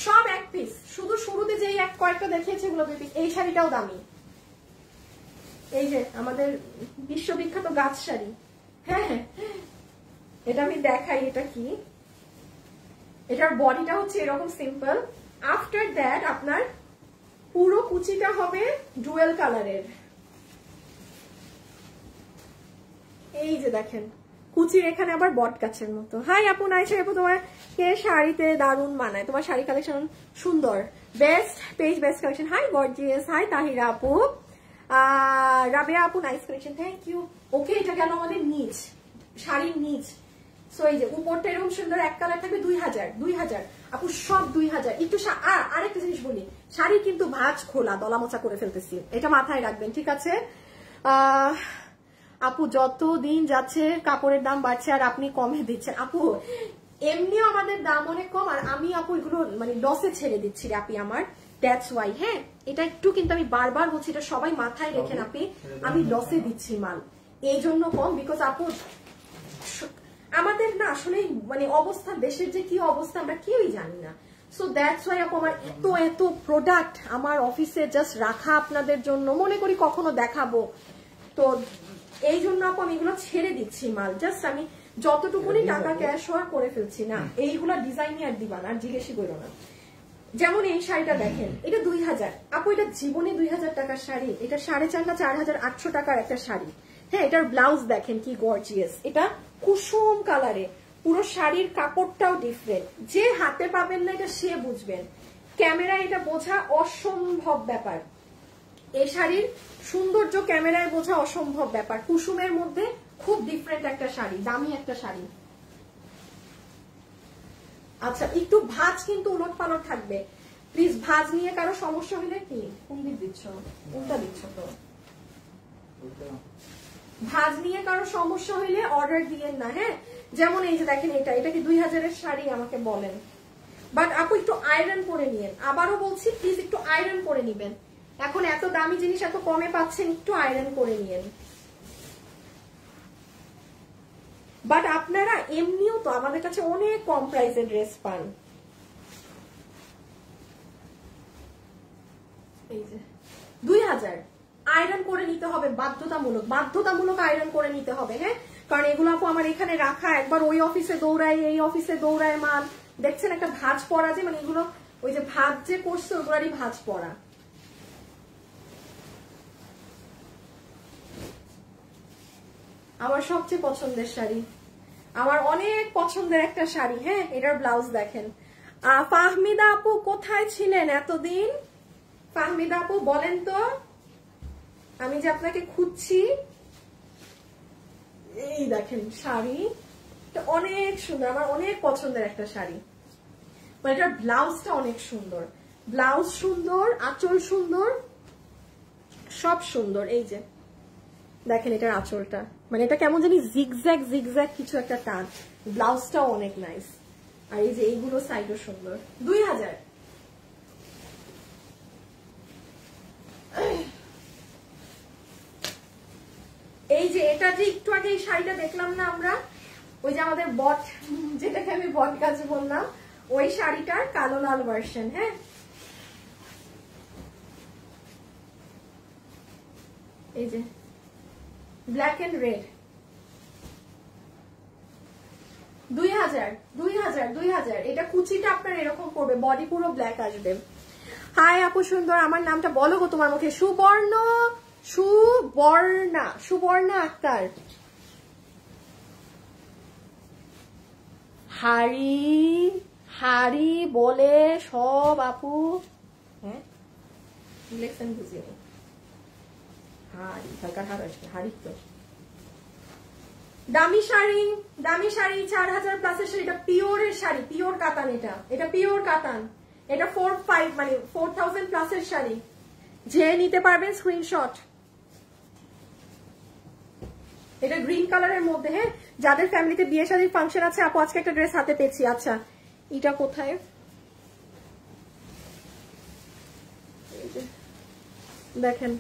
সব এক পিস। শুধু শুরুতে যে এক কয়েকটা দেখিয়েছে এগুলো 2 পিস। এই শাড়িটাও দামি, এই যে আমাদের বিশ্ববিখ্যাত গাছ শাড়ি। হ্যাঁ হ্যাঁ এটা আমি দেখাই, এটা কি, এটার বডিটা হচ্ছে এরকম সিম্পল, আফটার দ্যাট আপনার পুরো কুচিটা হবে ডুয়েল কালারের। এই যে দেখেন কুচির এখানে আবার বট গাছের মতো। হাই আপু, নাইসা আপু, তোমার কে শাড়িতে দারুণ মানায়, তোমার শাড়ি কালেকশন সুন্দর, best page, best collection. Hi gorgeous, hi Tahira আপু, রাবেয়া আপু, nice collection, thank you. Okay এটা গেল আমাদের নিচ, শাড়ির নিচ। সো এই যে উপরটা এরকম সুন্দর এক কালার থাকবে, 2000 আপু, সব 2000। একটু আরেকটা জিনিস বলি, শাড়ি কিন্তু ভাঁজ খোলা, দলা মোচা করে ফেলতেছি, এটা মাথায় রাখবেন, ঠিক আছে? আপু যত দিন যাচ্ছে কাপড়ের দাম বাড়ছে আর আপনি কমে দিচ্ছেন। আপু এমনিও আমাদের দাম অনেক কম, আর আমি আপু এগুলো মানে লসে ছেড়ে দিচ্ছি আপনি আমার, দ্যাটস ওয়াই। হ্যাঁ এটা একটু কিন্তু আমি বারবার বলছি, এটা সবাই মাথায় রেখেন আপনি, আমি লসে দিচ্ছি মাল এই জন্য কম, বিকজ আপু আমাদের না আসলে মানে অবস্থা, দেশের যে কি অবস্থা আমরা কেউই জানি না। সো দ্যাটস ওয়াই আপু আমার এত প্রোডাক্ট আমার অফিসে জাস্ট রাখা আপনাদের জন্য, মনে করি কখনো দেখাবো, তো এই জন্য আপু আমি এগুলো ছেড়ে দিচ্ছি মাল, জাস্ট আমি যতটুকুনি টাকা ক্যাশ হওয়া করে ফেলছি। না এইগুলো ডিজাইন আর দিবা না, আর জিজ্ঞেসই করো না। যেমন এই শাড়িটা দেখেন, এটা 2000 আপু, এটা জীবনে 2000 টাকার শাড়ি, এটা 4.5 না 4800 টাকার একটা শাড়ি। হ্যাঁ এটার ব্লাউজ দেখেন কি গর্জিয়াস, এটা কুসুম কালারে, পুরো শাড়ির কাপড়টাও ডিফারেন্ট, যে হাতে পাবেন না এটা সে বুঝবেন, ক্যামেরায় এটা বোঝা অসম্ভব ব্যাপার, এই শাড়ির সৌন্দর্য ক্যামেরায় বোঝা অসম্ভব ব্যাপার। কুসুমের মধ্যে খুব ডিফারেন্ট একটা শাড়ি, দামি একটা শাড়ি। আচ্ছা একটু ভাঁজ কিন্তু উলট পালট থাকবে, প্লিজ ভাঁজ নিয়ে কারো সমস্যা হলে, কি কোন দিক দিচ্ছ, কোনটা দিচ্ছ, তো ভাঁজ নিয়ে কারো সমস্যা হইলে অর্ডার দিয়েন না। হ্যাঁ যেমন এই যে দেখেন, এটা কি 2000-এর শাড়ি আমাকে বলেন, বাট আপু একটু আয়রন করে নিয়েন, আবারও বলছি প্লিজ একটু আয়রন করে নিবেন, এখন এত দামি জিনিস এত কমে পাচ্ছেন, একটু আয়রন করে নিয়েন। বাট আপনারা এমনিও তো আমাদের কাছে অনেক কম প্রাইসের ড্রেস পান। এই যে 2000 আয়রন করে নিতে হবে, বাধ্যতামূলক আয়রন করে নিতে হবে। হ্যাঁ কারণ এগুলো আপু আমার এখানে রাখা, একবার ওই অফিসে দৌড়ায় এই অফিসে দৌড়ায় মাল। দেখছেন একটা ভাঁজ পড়া, যে মানে এগুলো ওই যে ভাঁজ যে করছে ওগুলারই ভাঁজ পড়া। আমার সবচেয়ে পছন্দের শাড়ি, আমার অনেক পছন্দের একটা শাড়ি। হ্যাঁ, এটার ব্লাউজ দেখেন। ফাহমিদা আপু কোথায় ছিলেন এতদিন? ফাহমিদা আপু বলেন তো, আমি যে আপনাকে খুঁজছি। এই দেখেন শাড়ি, অনেক সুন্দর, আমার অনেক পছন্দের একটা শাড়ি। মানে এটার ব্লাউজটা অনেক সুন্দর, ব্লাউজ সুন্দর, আঁচল সুন্দর, সব সুন্দর। এই যে দেখেন এটার আঁচলটা, মানে এটা কেমন জানি জিগজ্যাগ জিগজ্যাগ কিছু একটা টান। ব্লাউজটাও অনেক নাইস। আর এই যে এইগুলো সাইডও সুন্দর। 2000। এই যে এটা যে একটু আগে এই শাড়িটা দেখলাম না আমরা, ওই যে আমাদের বট, যেটাকে আমি বট গাছ বললাম, ওই শাড়িটার কালো লাল ভার্সন। হ্যাঁ, এই যে ব্ল্যাক এন্ড রেড। 2000 2000 2000। এটা কুচিটা আপনার এরকম করবে, বডি পুরো ব্ল্যাক আসবে। হাই আপু সুন্দর, আমার নামটা বলো গো তোমার মুখে। সুবর্ণা আক্তার। হাড়ি বলে সব আপু। হ্যাঁ, ইলেকশন বুঝিনি। হাড়ি তো দামি শাড়ি 4000 প্লাসের শাড়ি। এটা পিওরের শাড়ি, পিওর কাতান। এটা পিওর কাতান। এটা 45 মানে 4000 প্লাসের শাড়ি। যে নিতে পারবেন স্ক্রিনশট। এটা গ্রিন কালারের মধ্যে। হ্যাঁ, যাদের ফ্যামিলিতে বিয়ে শাদীর ফাংশন আছে, আপু আজকে একটা ড্রেস হাতে পেয়েছি। আচ্ছা, এটা কোথায়? দেখেন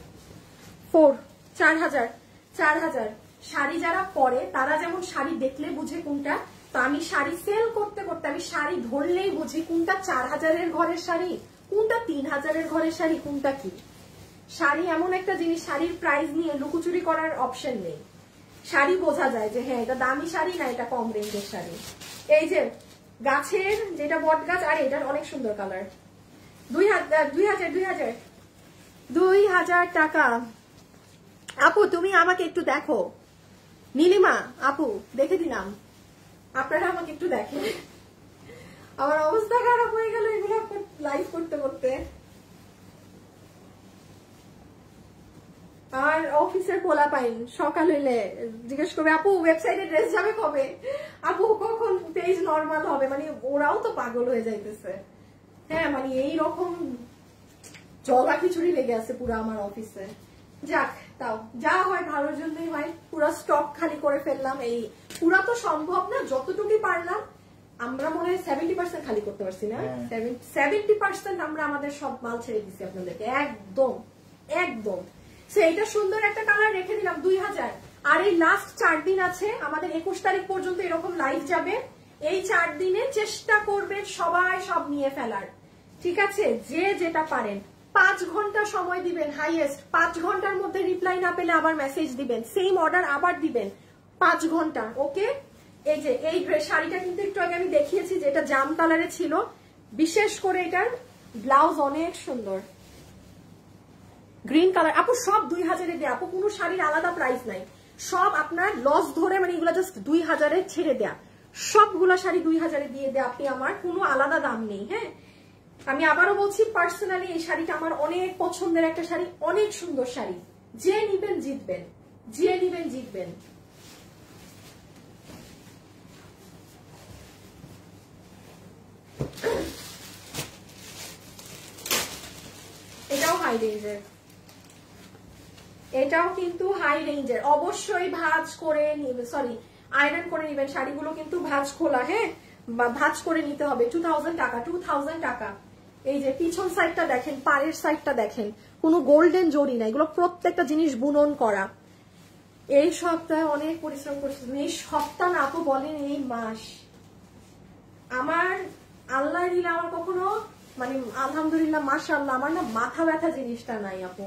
4000। শাড়ি যারা পরে তারা যেমন শাড়ি দেখলে বুঝে কোনটা, তো আমি শাড়ি সেল করতে করতে আমি শাড়ি ধরলেই বুঝি কোনটা 4000-এর ঘরের শাড়ি, কোনটা 3000-এর ঘরের শাড়ি, কোনটা কি। শাড়ি এমন একটা জিনিস, শাড়ির প্রাইস নিয়ে লুকোচুরি করার অপশন নেই। শাড়ি বোঝা যায় যে হ্যাঁ এটা দামি শাড়ি না এটা কম রেঞ্জের শাড়ি। এই যে গাছের যেটা বট গাছ, আর এটার অনেক সুন্দর কালার। 2000 টাকা। আপু তুমি আমাকে একটু দেখো। নীলিমা আপু দেখে দিলাম, আপনারা আমাকে একটু দেখেন। আমার অবস্থা খারাপ হয়ে গেল এগুলো লাইভ করতে করতে। আর অফিসের পোলা পাইন সকাল হইলে জিজ্ঞেস করবে আপু ওয়েবসাইটে ড্রেস যাবে কবে, আপু কখন পেজ নরমাল হবে। মানে ওরাও তো পাগল হয়ে যাইতেছে। হ্যাঁ, মানে এইরকম জলা খিচুড়ি লেগে আছে পুরো আমার অফিসে। যাক, তাও যা হয় ভালোর জন্যই হয়। পুরো স্টক খালি করে ফেললাম। এই পুরা তো সম্ভব না, যতটুকুই পারলাম। আমরা মনে হয় 70% খালি করতে পারছি না। 70% আমরা আমাদের সব মাল ছেড়ে দিচ্ছি আপনাদেরকে একদম একদম। এইটা সুন্দর একটা কালার রেখে দিলাম 2000। আর এই লাস্ট 4 দিন আছে আমাদের, 21 তারিখ পর্যন্ত এরকম লাইভ যাবে। এই 4 দিনে চেষ্টা করবেন সবাই সব নিয়ে ফেলার, ঠিক আছে? যে যেটা পারেন। 5 ঘন্টা সময় দিবেন হাইয়েস্ট। 5 ঘন্টার মধ্যে রিপ্লাই না পেলে আবার মেসেজ দিবেন, সেম অর্ডার আবার দিবেন। 5 ঘন্টা, ওকে? এই যে এই শাড়িটা কিন্তু একটু আগে আমি দেখিয়েছি, যেটা জাম কালারে ছিল। বিশেষ করে এটার ব্লাউজ অনেক সুন্দর, গ্রিন কালার। আপু সব 2000-এ দেয়া, আপু কোনো শাড়ির আলাদা প্রাইস নাই। সব আপনার লস ধরে, মানে এগুলো জাস্ট 2000-এ ছেড়ে দেয়া। সবগুলা শাড়ি 2000-এ দিয়ে দেয়া আপনি, আমার কোনো আলাদা দাম নেই। হ্যাঁ, আমি আবারও বলছি, পার্সোনালি এই শাড়িটা আমার অনেক পছন্দের একটা শাড়ি, অনেক সুন্দর শাড়ি। যে নিবেন জিতবেন, যে নিবেন জিতবেন। এটাও হাই রেঞ্জের, এটাও কিন্তু হাই রেঞ্জের। অবশ্যই ভাঁজ করে নিবেন, সরি আয়রন করে নিবেন। শাড়িগুলো কিন্তু ভাঁজ খোলা, হ্যাঁ, ভাঁজ করে নিতে হবে। 2000 টাকা, 2000 টাকা। এই যে পিছন সাইডটা দেখেন, পাড়ের সাইডটা দেখেন, কোনো গোল্ডেন জড়ি না, এগুলো প্রত্যেকটা জিনিস বুনন করা। এই সপ্তাহে অনেক পরিশ্রম করছি। এই সপ্তাহ না আপু বলেন, এই মাস আমার আল্লাহ দিলে আমার কখনো, মানে আলহামদুলিল্লাহ মাশাআল্লাহ, আমার না মাথা ব্যথা জিনিসটা নাই আপু।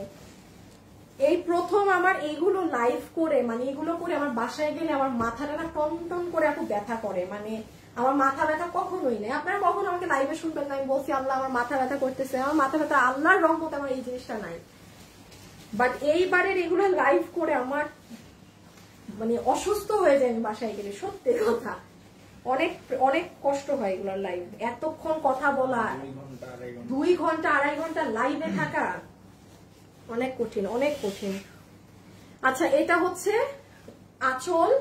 এই প্রথম আমার এইগুলো লাইভ করে, মানে এগুলো করে আমার বাসায় গেলে আমার মাথাটা না টন টন করে আপু ব্যথা করে, মানে আমার মাথা ব্যথা কখনোই নেই। আপনারা কখনো আমাকে লাইভে শুনবেন না আমি বলছি আল্লাহ আমার মাথা ব্যথা করতেছে, আমার মাথা ব্যথা আল্লাহর রহমতে আমার এই জিনিসটা নাই। বাট এইবারের এগুলো লাইভ করে আমার মানে অসুস্থ হয়ে যায় আমি বাসায় গেলে, সত্যি কথা। অনেক অনেক কষ্ট হয় এগুলোর লাইভ, এতক্ষণ কথা বলা, 2 ঘন্টা 2.5 ঘন্টা লাইভে থাকা অনেক কঠিন, অনেক কঠিন। আচ্ছা এটা হচ্ছে আঁচল,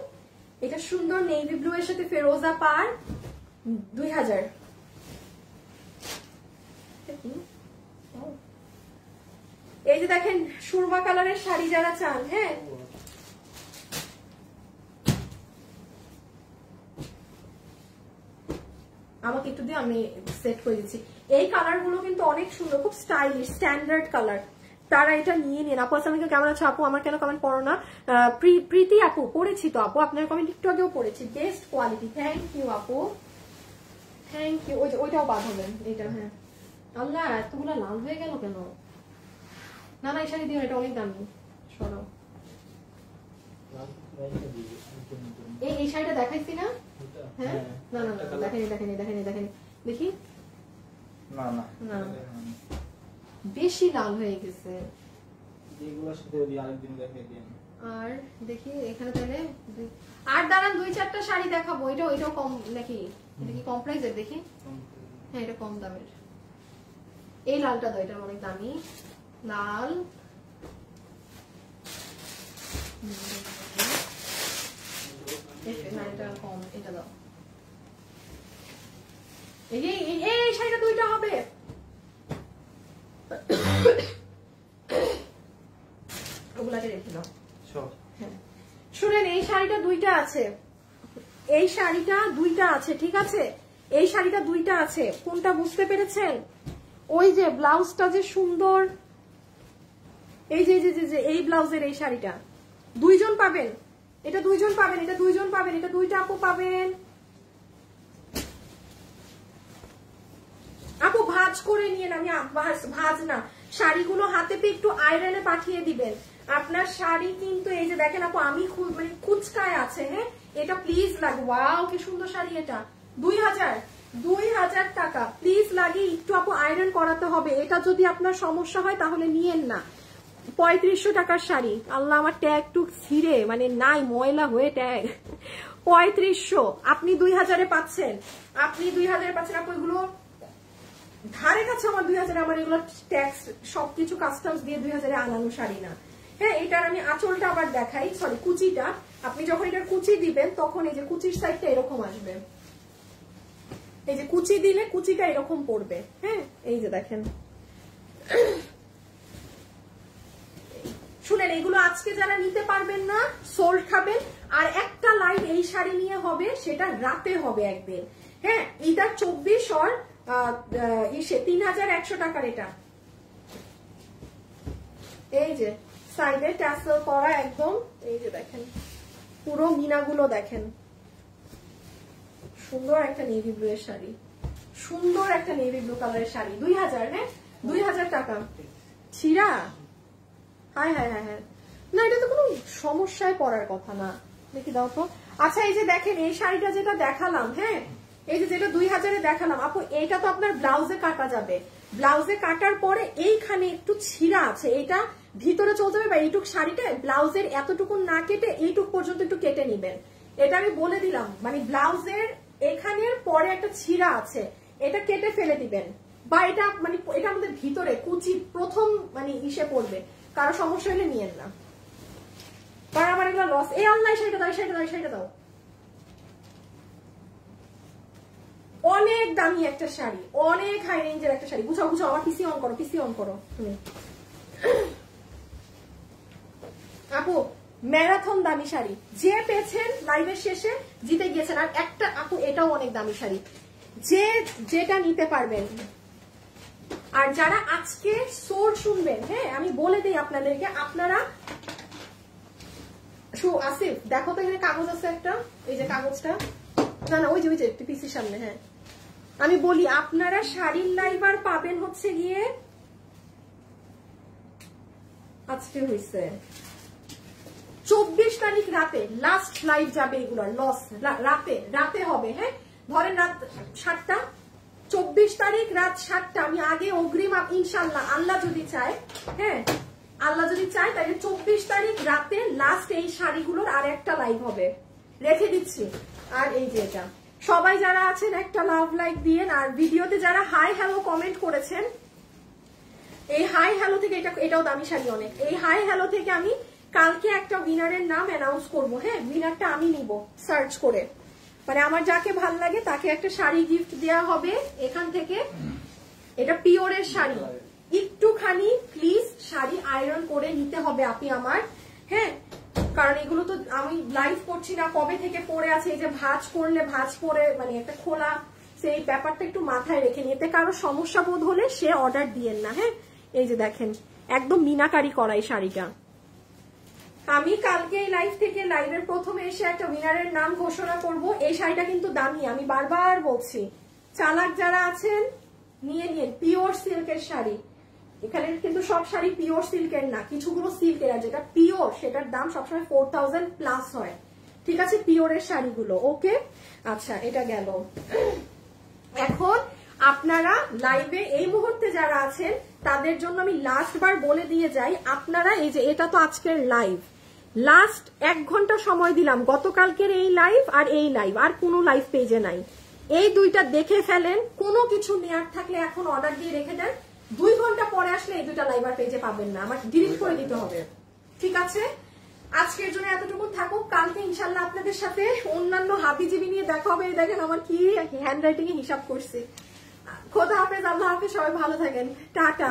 এটা সুন্দর নেভি ব্লু এর সাথে ফেরোজা পার, 2000। এই যে দেখেন সুরমা কালারের শাড়ি যারা চান, হ্যাঁ আমাকে একটু দিয়ে আমি সেট করে দিচ্ছি। এই কালার গুলো কিন্তু অনেক সুন্দর, খুব স্টাইলিশ স্ট্যান্ডার্ড কালার, তারা এটা নিয়ে নিন। আপু আসসালামু আলাইকুম, কেমন আছো আপু? আমার কেন কমেন্ট পড়ো না? প্রীতি আপু পড়েছি তো আপু, আপনার কমেন্ট একটু আগেও পড়েছি, বেস্ট কোয়ালিটি, থ্যাংক ইউ আপু, থ্যাংক ইউ। ওইটাও বাদ হবেন এটা, হ্যাঁ। আল্লাহ এতগুলো লাল হয়ে গেল কেন? না না এই শাড়ি দিও, এটা অনেক দামি, সরো। এই শাড়িটা দেখাইছি না? হ্যাঁ না না না দেখেনি দেখেনি দেখেনি দেখেনি, দেখি না না না বেশি লাল হয়ে গেছে। এগুলোর সাথে ওই আরেকদিন দেখাই দিন। আর দেখি এখানে তাহলে আর দাঁড়ান 2-4টা শাড়ি দেখাবো। এটাও কম নাকি? এটা কি কম প্রাইসের? দেখি, হ্যাঁ এটা কম দামের। এই লালটা দাও, এটা অনেক দামি লাল। এটা কম, এটা দাও। এই শাড়িটা 2টা হবে। ওগুলাকে রেখে দাও। শুনেন এই শাড়িটা 2টা আছে, এই শাড়িটা 2টা আছে, ঠিক আছে? এই শাড়িটা 2টা আছে, কোনটা বুঝতে পেরেছেন? ওই যে ব্লাউজটা যে সুন্দর, এই যে এই ব্লাউজের এই শাড়িটা 2 জন পাবেন, এটা 2 জন পাবেন, এটা 2 জন পাবেন, এটা 2টা আপু পাবেন। আপু ভাঁজ করে নিয়ে, আমি ভাঁজ না, শাড়িগুলো হাতে পেয়ে একটু আয়রনে পাঠিয়ে দিবেন। আপনার শাড়ি কিন্তু এই যে দেখেন আপু, আমি মানে কুচকায় আছে, হ্যাঁ এটা প্লিজ লাগে। ওয়াও কি সুন্দর শাড়ি, এটা 2000 টাকা, প্লিজ লাগে একটু আপু আয়রন করাতে হবে। এটা যদি আপনার সমস্যা হয় তাহলে নিয়েন না। 3500 টাকার শাড়ি, আল্লাহ আমার ট্যাগ টুক ছিঁড়ে মানে নাই ময়লা হয়ে ট্যাগ, 3500 আপনি 2000-এ পাচ্ছেন, আপনি 2000-এ পাচ্ছেন। আপু এগুলো ধারে কাছে আমার 2000, আমার এগুলো ট্যাক্স সবকিছু কাস্টমস দিয়ে 2000-এ আনানো শাড়ি না। হ্যাঁ এটার আমি আঁচলটা আবার দেখাই, সরি কুচিটা। আপনি যখন এটার কুচি দিবেন তখন এই যে কুচির সাইডটা এরকম আসবে, এই যে কুচি দিলে কুচিটা এরকম পড়বে, হ্যাঁ এই যে দেখেন। শুনেন এগুলো আজকে যারা নিতে পারবেন না সোল্ড খাবেন, আর একটা লাইভ এই শাড়ি নিয়ে হবে, সেটা রাতে হবে একদিন, হ্যাঁ এটা 24 আর 3100 টাকার। এটা এই যে সাইডে ট্যাসেল করা একদম, এই যে দেখেন পুরো মিনাগুলো দেখেন, সুন্দর একটা নেভি ব্লু এর শাড়ি, সুন্দর একটা নেভি ব্লু কালারের শাড়ি, 2000, হ্যাঁ 2000 টাকা। ছিড়া, হ্যাঁ হ্যাঁ হ্যাঁ হ্যাঁ, না এটা তো কোনো সমস্যায় পড়ার কথা না। দেখি দাও তো। আচ্ছা এই যে দেখেন এই শাড়িটা যেটা দেখালাম, হ্যাঁ এই যে যেটা 2000-এ দেখালাম আপু, এইটা তো আপনার ব্লাউজে কাটা যাবে, ব্লাউজে কাটার পরে এইখানে একটু ছিঁড়া আছে, এটা ভিতরে চলতে হবে, বা এইটুক শাড়িটা ব্লাউজের এতটুকু না কেটে এইটুক পর্যন্ত একটু কেটে নিবেন। এটা আমি বলে দিলাম, মানে ব্লাউজের এখানের পরে একটা ছিঁড়া আছে, এটা কেটে ফেলে দিবেন, বা এটা মানে এটা আমাদের ভিতরে কুচি প্রথম মানে ইসে পড়বে, কারো সমস্যা হলে নিয়েন না, কারণ আমার এগুলো লস। এই অনলাইন শাড়িটা দাও, শাড়িটা দাও, অনেক দামি একটা শাড়ি, অনেক হাই রেঞ্জের একটা শাড়ি। গুছাও আমার পিসি অন করো, পিসি অন করো তুমি। আপু ম্যারাথন দামি শাড়ি, যে পেয়েছেন লাইভের শেষে জিতে গিয়েছেন। আর একটা আপু এটাও অনেক দামি শাড়ি, যে যেটা নিতে পারবেন। আর যারা আজকে সোর শুনবেন, হ্যাঁ আমি বলে দিই আপনাদেরকে, আপনারা আসিফ দেখো তো এখানে কাগজ আছে একটা, এই যে কাগজটা, না না ওই যে পিসির সামনে, হ্যাঁ আমি বলি আপনারা শাড়ির লাইভ আর পাবেন হচ্ছে গিয়ে আজকে হয়েছে 24 তারিখ রাতে লাস্ট লাইভ যাবে, এগুলোর লস রাতে হবে। হ্যাঁ, ধরেন রাত 7টা, 24 তারিখ রাত 7টা। আমি আগে অগ্রিম ইনশাল্লাহ, আল্লাহ যদি চায়, হ্যাঁ আল্লাহ যদি চায়, তাহলে 24 তারিখ রাতে লাস্ট এই শাড়িগুলোর আর একটা লাইভ হবে, রেখে দিচ্ছি। আর এই যে এটা, সবাই যারা আছেন একটা লাভ লাইক দিয়ে। আর ভিডিওতে যারা হাই হ্যালো কমেন্ট করেছেন, এই হাই হ্যালো থেকে, এটাও দামি শাড়ি অনেক, এই হাই হ্যালো থেকে আমি কালকে একটা উইনারের নাম অ্যানাউন্স করবো। হ্যাঁ, উইনারটা আমি নিব সার্চ করে, মানে আমার যাকে ভাল লাগে তাকে একটা শাড়ি গিফট দেওয়া হবে এখান থেকে। এটা পিওরের শাড়ি, একটুখানি প্লিজ শাড়ি আয়রন করে নিতে হবে আপনি আমার। হ্যাঁ, কারণ এগুলো তো আমি লাইভ করছি না, কবে থেকে পরে আছে। এই যে ভাঁজ করলে ভাঁজ পরে মানে একটা খোলা, সেই ব্যাপারটা একটু মাথায় রেখে নিতে। কারো সমস্যা বোধ হলে সে অর্ডার দিয়েন না। হ্যাঁ, এই যে দেখেন একদম মিনাকারি করা এই শাড়িটা। আমি কালকে এই লাইভ থেকে লাইভের প্রথমে এসে একটা উইনারের নাম ঘোষণা করব। এই শাড়িটা কিন্তু দামি, আমি বারবার বলছি, চালাক যারা আছেন নিয়ে নিন। পিওর সিল্কের শাড়ি, এখানে কিন্তু সব শাড়ি পিওর সিল্কের না, কিছুগুলো সিল্কের। আর যেটা পিওর সেটার দাম সবসময় 4000 প্লাস হয়। ঠিক আছে, পিওরের শাড়িগুলো। ওকে, আচ্ছা এটা গেল। এখন আপনারা লাইভে এই মুহূর্তে যারা আছেন তাদের জন্য আমি লাস্ট বার বলে দিয়ে যাই, আপনারা এই যে এটা তো আজকের লাইভ, লাস্ট 1 ঘন্টা সময় দিলাম। গতকালকের এই লাইভ আর এই লাইভ, আর কোনো লাইভ পেজে নাই। এই দুইটা দেখে ফেলেন, কোনো কিছু নেয়ার থাকলে এখন অর্ডার দিয়ে রেখে দেন। 2 ঘন্টা পরে আসলে এই দুইটা লাইভ আর পেজে পাবেন না, আমার ডিলিট করে দিতে হবে। ঠিক আছে, আজকের জন্য এতটুকু থাকুক। কালকে ইনশাল্লাহ আপনাদের সাথে অন্যান্য হাবিজিবি নিয়ে দেখা হবে। দেখেন আমার কি হ্যান্ড রাইটিং এ হিসাব করছি। খোদা হাফেজ, আল্লাহ হাফেজ, সবাই ভালো থাকেন, টাটা।